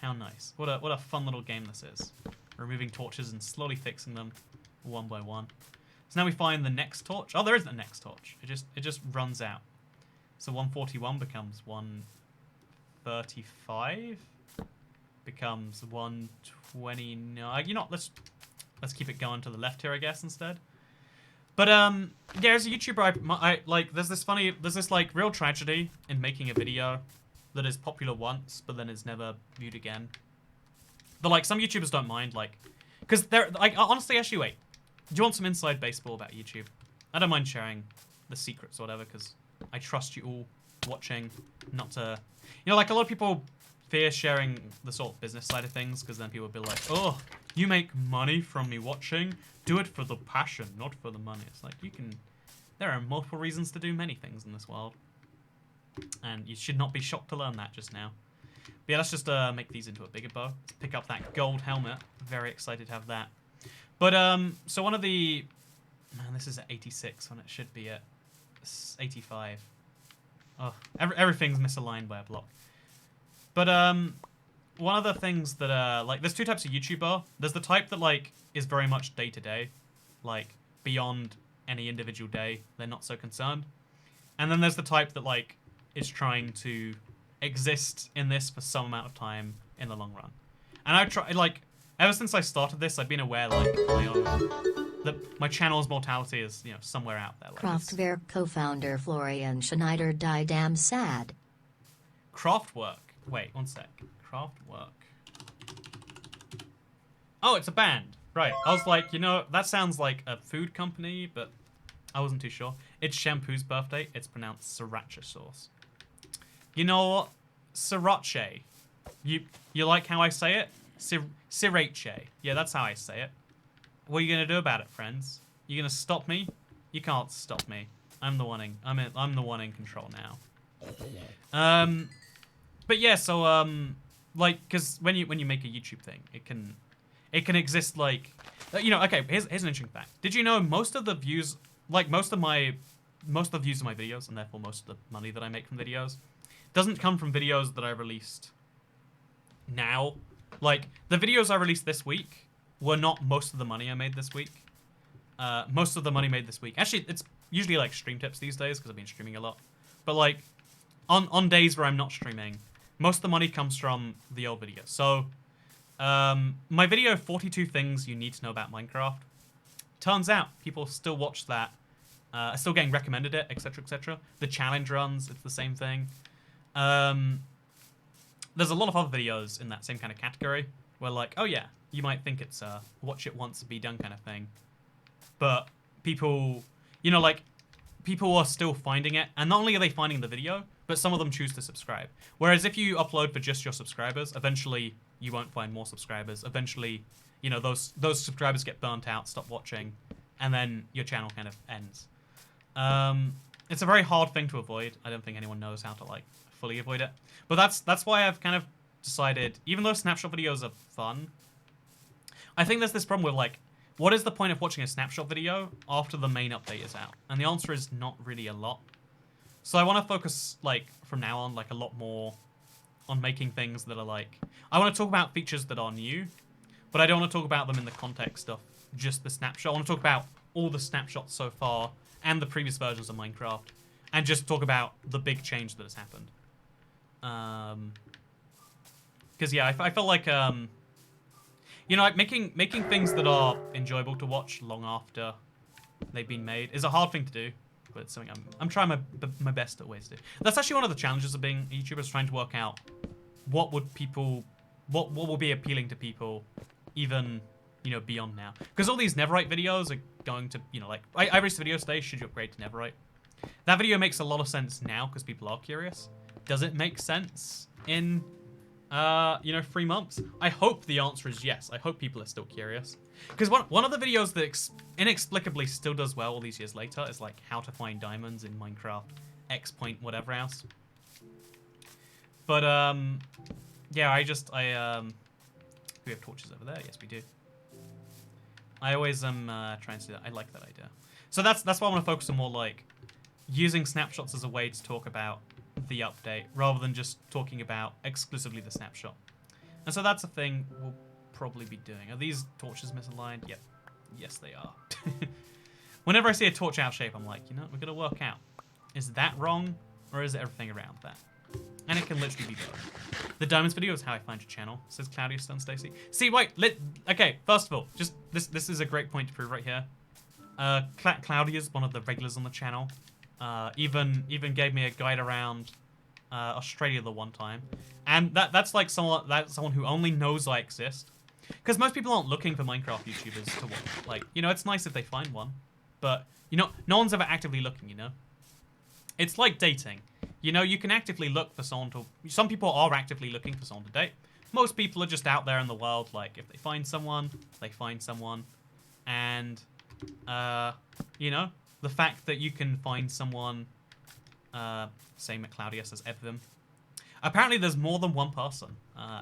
How nice. What a fun little game this is. Removing torches and slowly fixing them one by one. So now we find the next torch. Oh, there isn't a next torch. It just runs out. So 141 becomes 135. Becomes 129. You know, let's keep it going to the left here, I guess, instead. But yeah, as a YouTuber, I like there's this like real tragedy in making a video that is popular once, but then is never viewed again. But like some YouTubers don't mind, like, because they're like honestly, actually, wait, do you want some inside baseball about YouTube? I don't mind sharing the secrets or whatever, because I trust you all watching, not to, you know, like a lot of people fear sharing the sort of business side of things, because then people will be like, oh, you make money from me watching? Do it for the passion, not for the money. It's like, there are multiple reasons to do many things in this world. And you should not be shocked to learn that just now. But yeah, let's just make these into a bigger bow. Let's pick up that gold helmet. Very excited to have that. But, so one of the... Man, this is at 86 when it should be at 85. Oh, everything's misaligned by a block. But, one of the things that, like, there's two types of YouTuber. There's the type that, like, is very much day-to-day. Like, beyond any individual day, they're not so concerned. And then there's the type that, like, is trying to exist in this for some amount of time in the long run. And I try, like, ever since I started this, I've been aware, like, my channel's mortality is, you know, somewhere out there. Like Kraftwerk co-founder Florian Schneider died damn sad. Kraftwerk. Wait, one sec. Kraftwerk. Oh, it's a band. Right. I was like, you know, that sounds like a food company, but I wasn't too sure. It's Shampoo's birthday. It's pronounced sriracha sauce. You know what? Sriracha. You like how I say it? Sriracha. Yeah, that's how I say it. What are you gonna do about it, friends? You gonna stop me? You can't stop me. I'm the one in control now. But yeah, so like, because when you make a YouTube thing, it can exist like, you know. Okay, here's an interesting fact. Did you know most of the views, like most of the views of my videos, and therefore most of the money that I make from videos, doesn't come from videos that I released now. Like the videos I released this week were not most of the money I made this week. Most of the money made this week, actually, it's usually like stream tips these days because I've been streaming a lot. But like on days where I'm not streaming, most of the money comes from the old video. So, my video, 42 Things You Need to Know About Minecraft, turns out people still watch that, are still getting recommended it, etc, etc. The challenge runs, it's the same thing. There's a lot of other videos in that same kind of category, where like, oh yeah, you might think it's a watch it once and be done kind of thing. But people, you know, like, people are still finding it, and not only are they finding the video, but some of them choose to subscribe. Whereas if you upload for just your subscribers, eventually you won't find more subscribers. Eventually, you know, those subscribers get burnt out, stop watching, and then your channel kind of ends. It's a very hard thing to avoid. I don't think anyone knows how to, like, fully avoid it. But that's why I've kind of decided, even though snapshot videos are fun, I think there's this problem with, like, what is the point of watching a snapshot video after the main update is out? And the answer is not really a lot. So I want to focus, like, from now on, like, a lot more on making things that are, like... I want to talk about features that are new, but I don't want to talk about them in the context of just the snapshot. I want to talk about all the snapshots so far and the previous versions of Minecraft, and just talk about the big change that has happened. Because yeah, I feel like you know, like making things that are enjoyable to watch long after they've been made is a hard thing to do, but it's something I'm trying my best at ways to do. That's actually one of the challenges of being a YouTuber, is trying to work out what will be appealing to people, even, you know, beyond now. Because all these Neverite videos are going to, you know, like I released a video today, should you upgrade to Neverite? That video makes a lot of sense now because people are curious. Does it make sense in you know, 3 months? I hope the answer is yes. I hope people are still curious. Because one of the videos that inexplicably still does well all these years later is like how to find diamonds in Minecraft X point whatever else. But yeah, we have torches over there. Yes, we do. I always am trying to do that. I like that idea. So that's why I want to focus on more like using snapshots as a way to talk about the update rather than just talking about exclusively the snapshot. And so that's a thing we'll probably be doing. Are these torches misaligned? Yep. Yes, they are. Whenever I see a torch out shape, I'm like, you know, we're going to work out. Is that wrong or is it everything around that? And it can literally be both. The diamonds video is how I find your channel, says Claudia Stone Stacy. See, wait, okay, first of all, just this is a great point to prove right here. Claudia's one of the regulars on the channel. Even gave me a guide around Australia the one time, and that's like someone who only knows I exist, because most people aren't looking for Minecraft YouTubers to watch. Like, you know, it's nice if they find one, but you know, no one's ever actively looking. You know, it's like dating. You know, you can actively look for someone to. Some people are actively looking for someone to date. Most people are just out there in the world. Like, if they find someone, they find someone, and you know. The fact that you can find someone, same at Claudia says them. Apparently there's more than one person.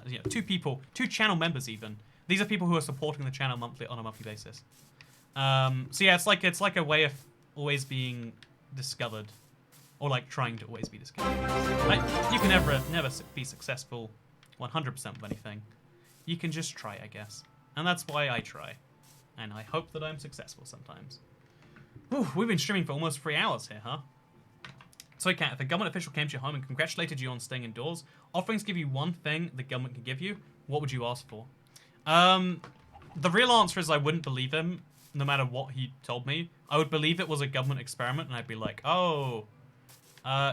You know, 2 people, 2 channel members even. These are people who are supporting the channel on a monthly basis. So yeah, it's like a way of always being discovered, or like trying to always be discovered. Like, you can never be successful 100% with anything. You can just try, I guess, and that's why I try, and I hope that I'm successful sometimes. Ooh, we've been streaming for almost 3 hours here, huh? So, Kat, if a government official came to your home and congratulated you on staying indoors, offering to give you one thing the government can give you, what would you ask for? The real answer is I wouldn't believe him, no matter what he told me. I would believe it was a government experiment, and I'd be like, oh,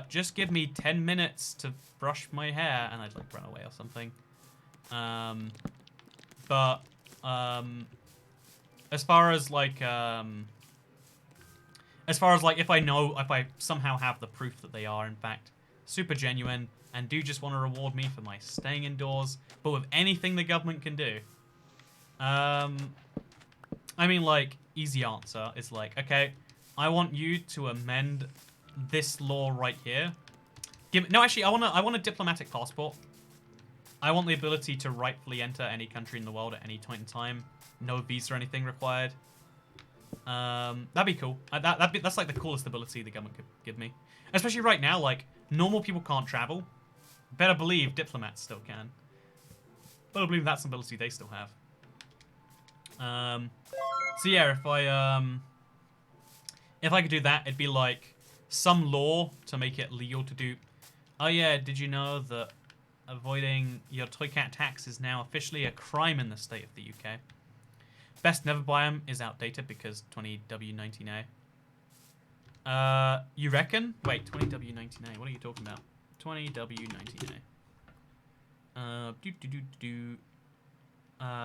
just give me 10 minutes to brush my hair, and I'd, like, run away or something. As far as, like, if I somehow have the proof that they are, in fact, super genuine and do just want to reward me for my staying indoors, but with anything the government can do, I mean, like, easy answer is like, okay, I want you to amend this law right here. No, actually, I want a diplomatic passport. I want the ability to rightfully enter any country in the world at any point in time. No visa or anything required. That'd be cool. That's like the coolest ability the government could give me. Especially right now, like, normal people can't travel. Better believe diplomats still can. Better believe that's an ability they still have. So yeah, if I could do that, it'd be like some law to make it legal to do. Oh yeah, did you know that avoiding your toy cat tax is now officially a crime in the state of the UK? Best never biome is outdated because 20W19A. You reckon? Wait, 20W19A. What are you talking about? 20W19A.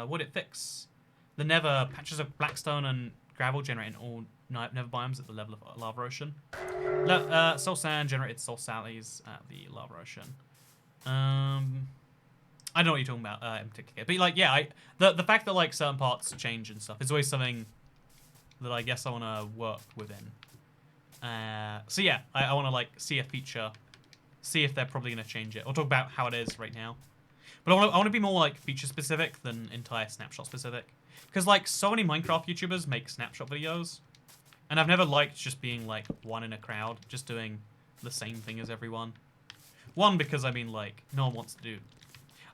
What'd it fix? The Nether patches of blackstone and gravel generate in all Nether biomes at the level of lava ocean. Soul sand generated soul sallies at the lava ocean. I don't know what you're talking about in particular, but like, yeah, the fact that like certain parts change and stuff is always something that I guess I want to work within. So yeah, I want to like see a feature, see if they're probably going to change it, or talk about how it is right now. But I want to be more like feature specific than entire snapshot specific, because like so many Minecraft YouTubers make snapshot videos, and I've never liked just being like one in a crowd, just doing the same thing as everyone. One, because I mean like no one wants to do.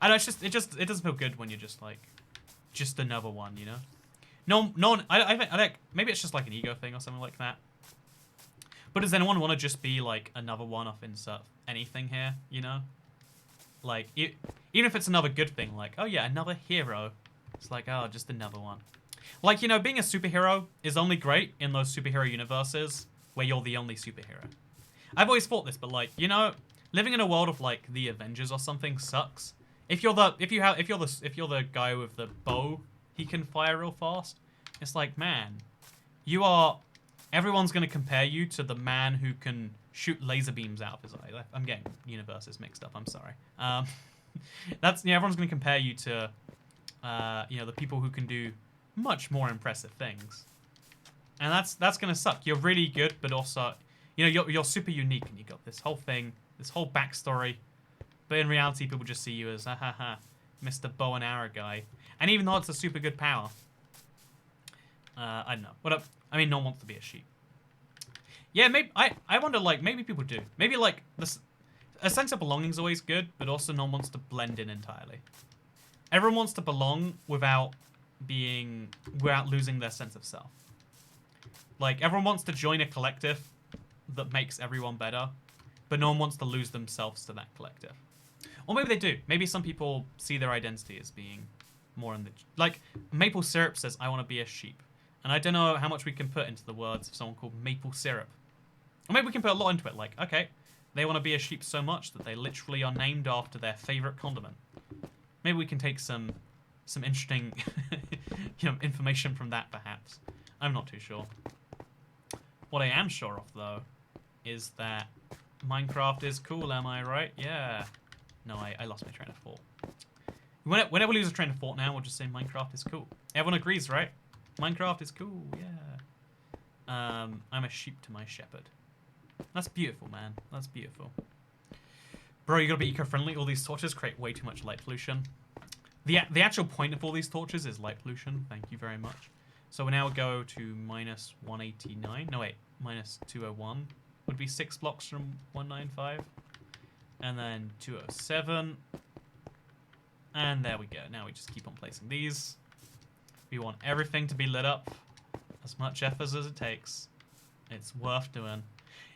I know it doesn't feel good when you're just like, just another one, you know. I think maybe it's just like an ego thing or something like that. But does anyone want to just be like another one off insert anything here? You know, like even if it's another good thing, like oh yeah, another hero. It's like oh, just another one. Like you know, being a superhero is only great in those superhero universes where you're the only superhero. I've always thought this, but like you know, living in a world of like the Avengers or something sucks. If you're the guy with the bow, he can fire real fast. It's like man, you are. Everyone's going to compare you to the man who can shoot laser beams out of his eye. I'm getting universes mixed up. I'm sorry. Everyone's going to compare you to, the people who can do much more impressive things, and that's going to suck. You're really good, but also, you're super unique, and you got this whole thing, this whole backstory, but in reality, people just see you as Mr. Bow and Arrow guy, and even though it's a super good power. I don't know. No one wants to be a sheep. Yeah, maybe I wonder like maybe people do. Maybe like this a sense of belonging is always good, but also no one wants to blend in entirely. Everyone wants to belong without losing their sense of self. Like everyone wants to join a collective that makes everyone better, but no one wants to lose themselves to that collective. Or maybe they do. Maybe some people see their identity as being more in the like Maple Syrup says I want to be a sheep. And I don't know how much we can put into the words of someone called Maple Syrup. Or maybe we can put a lot into it, like, okay, they want to be a sheep so much that they literally are named after their favorite condiment. Maybe we can take some interesting information from that, perhaps. I'm not too sure. What I am sure of, though, is that Minecraft is cool, am I right? Yeah. No, I lost my train of thought. Whenever we lose a train of thought now, we'll just say Minecraft is cool. Everyone agrees, right? Minecraft is cool, yeah. I'm a sheep to my shepherd. That's beautiful, man. That's beautiful. Bro, you gotta be eco-friendly. All these torches create way too much light pollution. The actual point of all these torches is light pollution. Thank you very much. So we now go to minus 189. No, wait. Minus 201 would be 6 blocks from 195. And then 207. And there we go. Now we just keep on placing these. We want everything to be lit up. As much effort as it takes. It's worth doing.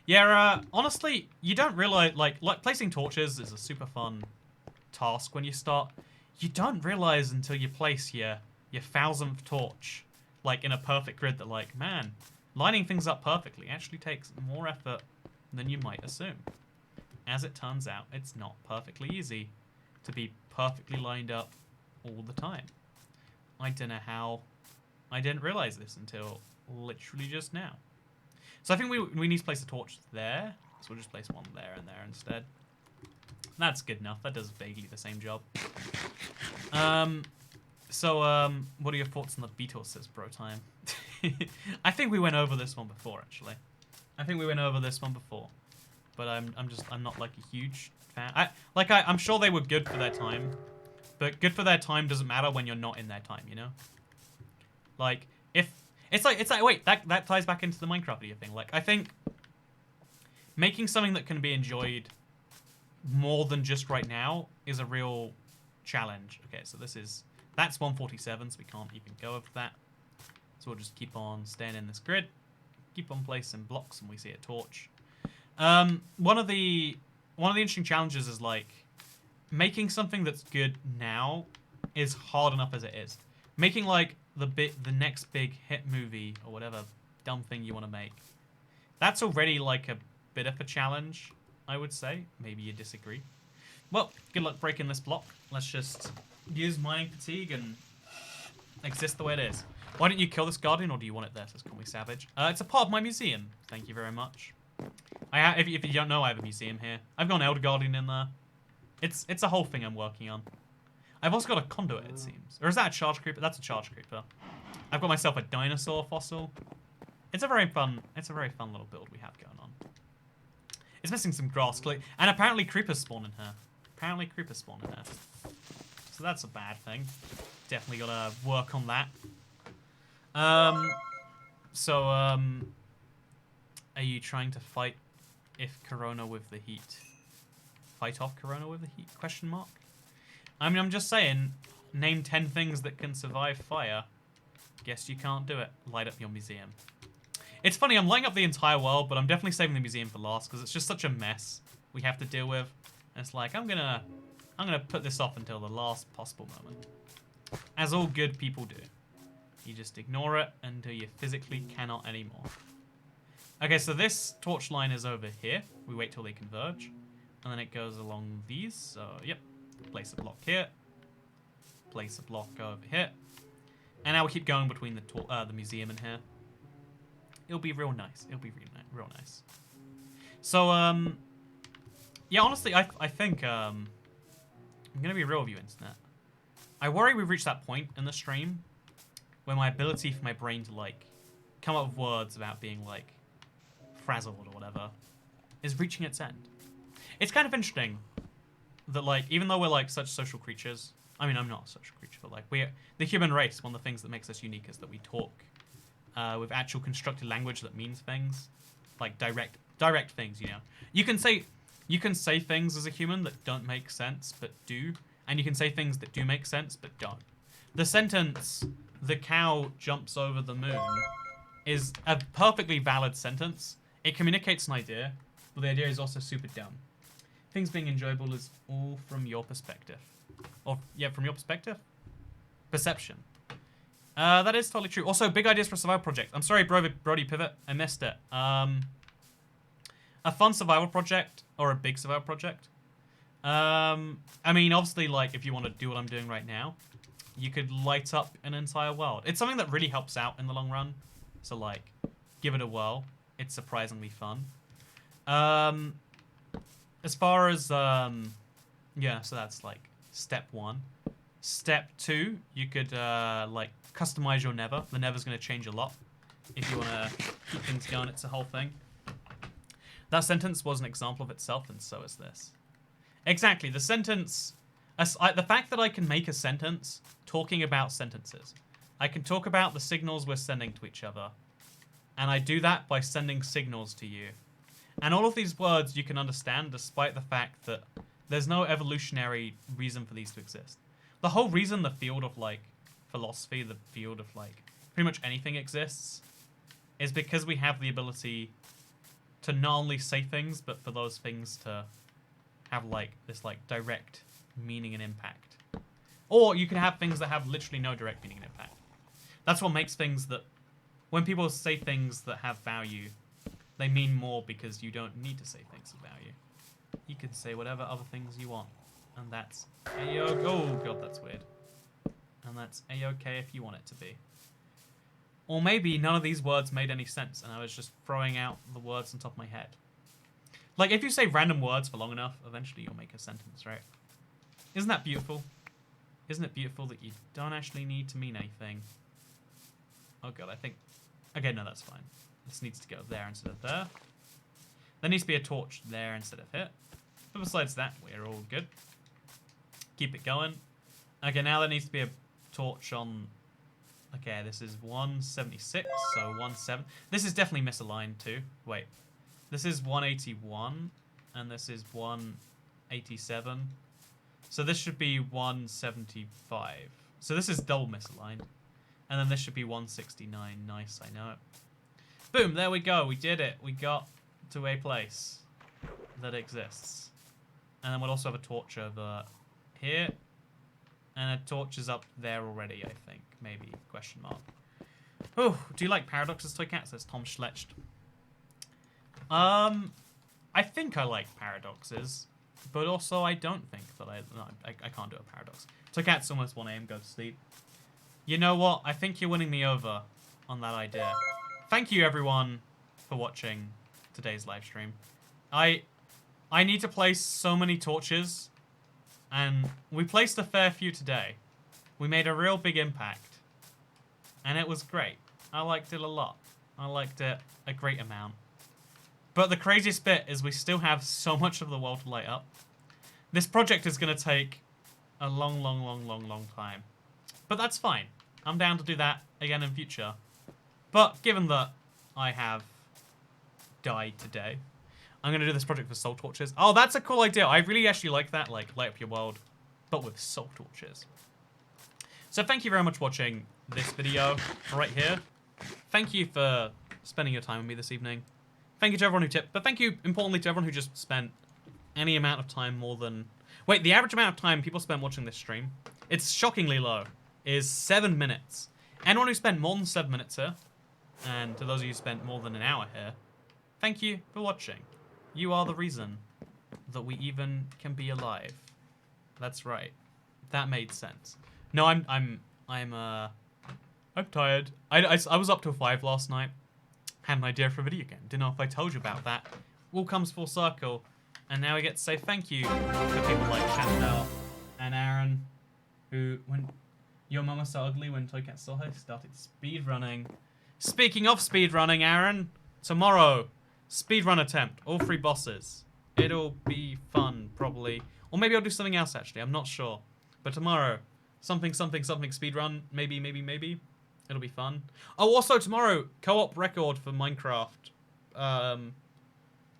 Yeah, honestly, you don't realize, like placing torches is a super fun task when you start. You don't realize until you place your 1000th torch, like in a perfect grid that like, man, lining things up perfectly actually takes more effort than you might assume. As it turns out, it's not perfectly easy to be perfectly lined up all the time. I don't know how I didn't realize this until literally just now. So I think we need to place a torch there. So we'll just place one there and there instead. That's good enough. That does vaguely the same job. What are your thoughts on the Beatles, says Bro Time? I think we went over this one before, actually. But I'm not like a huge fan. I'm sure they were good for their time. But good for their time doesn't matter when you're not in their time, you know? Like, if... It's like wait, that ties back into the Minecraft video thing. Like, I think making something that can be enjoyed more than just right now is a real challenge. Okay, so that's 147, so we can't even go over that. So we'll just keep on staying in this grid. Keep on placing blocks and we see a torch. One of the interesting challenges is, like, making something that's good now is hard enough as it is. Making, like, the next big hit movie or whatever dumb thing you want to make, that's already, like, a bit of a challenge, I would say. Maybe you disagree. Well, good luck breaking this block. Let's just use mining fatigue and exist the way it is. Why don't you kill this guardian, or do you want it there? Says Call Me Savage. It's a part of my museum. Thank you very much. If you don't know, I have a museum here. I've got an Elder Guardian in there. It's a whole thing I'm working on. I've also got a conduit, it seems. Or is that a charge creeper? That's a charge creeper. I've got myself a dinosaur fossil. It's a very fun little build we have going on. It's missing some grass, and apparently creepers spawn in here. So that's a bad thing. Definitely gotta work on that. Are you trying to fight Corona with the heat? Fight off Corona with the heat? Question mark. I mean, I'm just saying, name 10 things that can survive fire. Guess you can't do it. Light up your museum. It's funny, I'm lighting up the entire world, but I'm definitely saving the museum for last because it's just such a mess we have to deal with. And it's like, I'm gonna put this off until the last possible moment. As all good people do. You just ignore it until you physically cannot anymore. Okay, so this torch line is over here. We wait till they converge. And then it goes along these. So, yep. Place a block here. Place a block over here. And now we keep going between the museum and here. It'll be real nice. It'll be real nice. So, yeah, honestly, I think, I'm going to be real with you, Internet. I worry we've reached that point in the stream where my ability for my brain to, like, come up with words about being, like, frazzled or whatever is reaching its end. It's kind of interesting that, like, even though we're, like, such social creatures, I mean, I'm not a social creature, but, like, the human race, one of the things that makes us unique is that we talk with actual constructed language that means things. Like, direct things, you know. You can say things as a human that don't make sense, but do. And you can say things that do make sense, but don't. The sentence, "The cow jumps over the moon," is a perfectly valid sentence. It communicates an idea, but the idea is also super dumb. Things being enjoyable is all from your perspective. Or, yeah, from your perspective? Perception. That is totally true. Also, big ideas for a survival project. I'm sorry, Brody Pivot. I missed it. A fun survival project, or a big survival project. I mean, obviously, like, if you want to do what I'm doing right now, you could light up an entire world. It's something that really helps out in the long run. So, like, give it a whirl. It's surprisingly fun. As far as, yeah, so that's, like, step 1. Step 2, you could, like, customize your nether. The nether's going to change a lot. If you want to keep things going, it's a whole thing. That sentence was an example of itself, and so is this. Exactly, the sentence... the fact that I can make a sentence talking about sentences. I can talk about the signals we're sending to each other. And I do that by sending signals to you. And all of these words you can understand despite the fact that there's no evolutionary reason for these to exist. The whole reason the field of, like, philosophy, the field of, like, pretty much anything exists is because we have the ability to not only say things, but for those things to have, like, this, like, direct meaning and impact. Or you can have things that have literally no direct meaning and impact. That's what makes things that... When people say things that have value, they mean more because you don't need to say things of value. You can say whatever other things you want. And that's a-okay. Oh, God, that's weird. And that's a-okay if you want it to be. Or maybe none of these words made any sense and I was just throwing out the words on top of my head. Like, if you say random words for long enough, eventually you'll make a sentence, right? Isn't that beautiful? Isn't it beautiful that you don't actually need to mean anything? Oh, God, I think... Okay, no, that's fine. This needs to go there instead of there. There needs to be a torch there instead of here. But besides that, we're all good. Keep it going. Okay, now there needs to be a torch on... Okay, this is 176, so 17. This is definitely misaligned too. Wait. This is 181, and this is 187. So this should be 175. So this is double misaligned. And then this should be 169. Nice, I know it. Boom, there we go. We did it. We got to a place that exists. And then we'll also have a torch over here. And a torch is up there already, I think. Maybe, question mark. Oh, do you like paradoxes, Toy Cat? Says Tom Schlecht. I think I like paradoxes. But also I don't think that I can't do a paradox. Toy Cat's almost 1 AM, go to sleep. You know what? I think you're winning me over on that idea. Thank you, everyone, for watching today's live stream. I need to place so many torches, and we placed a fair few today. We made a real big impact, and it was great. I liked it a lot. I liked it a great amount. But the craziest bit is we still have so much of the world to light up. This project is going to take a long, long, long, long, long time. But that's fine. I'm down to do that again in future. But given that I have died today, I'm going to do this project with soul torches. Oh, that's a cool idea. I really actually like that, like, light up your world, but with soul torches. So thank you very much for watching. this video right here. Thank you for spending your time with me this evening. Thank you to everyone who tipped, but thank you, importantly, to everyone who just spent any amount of time more than... Wait, the average amount of time people spent watching this stream, it's shockingly low, is 7 minutes. Anyone who spent more than 7 minutes here, and to those of you who spent more than an hour here, thank you for watching. You are the reason that we even can be alive. That's right. That made sense. No, I'm tired. I was up till 5 last night. Had an idea for a video game. Didn't know if I told you about that. All comes full circle. And now we get to say thank you to people like Chantel and Aaron, who, when your mum was so ugly when Toy Cat saw her, started speedrunning. Speaking of speedrunning, Aaron, tomorrow, speedrun attempt, all 3 bosses. It'll be fun, probably. Or maybe I'll do something else, actually. I'm not sure. But tomorrow, something speedrun. Maybe. It'll be fun. Oh, also tomorrow, co-op record for Minecraft.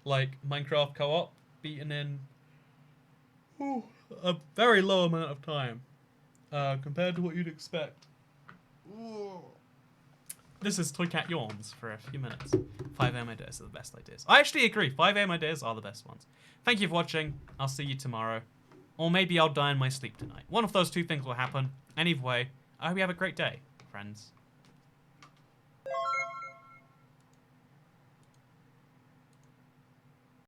Like, Minecraft co-op beaten in a very low amount of time. Compared to what you'd expect. This is Toy Cat Yawns for a few minutes. 5 AM ideas are the best ideas. I actually agree. 5 AM ideas are the best ones. Thank you for watching. I'll see you tomorrow. Or maybe I'll die in my sleep tonight. One of those 2 things will happen. Either way, I hope you have a great day, friends.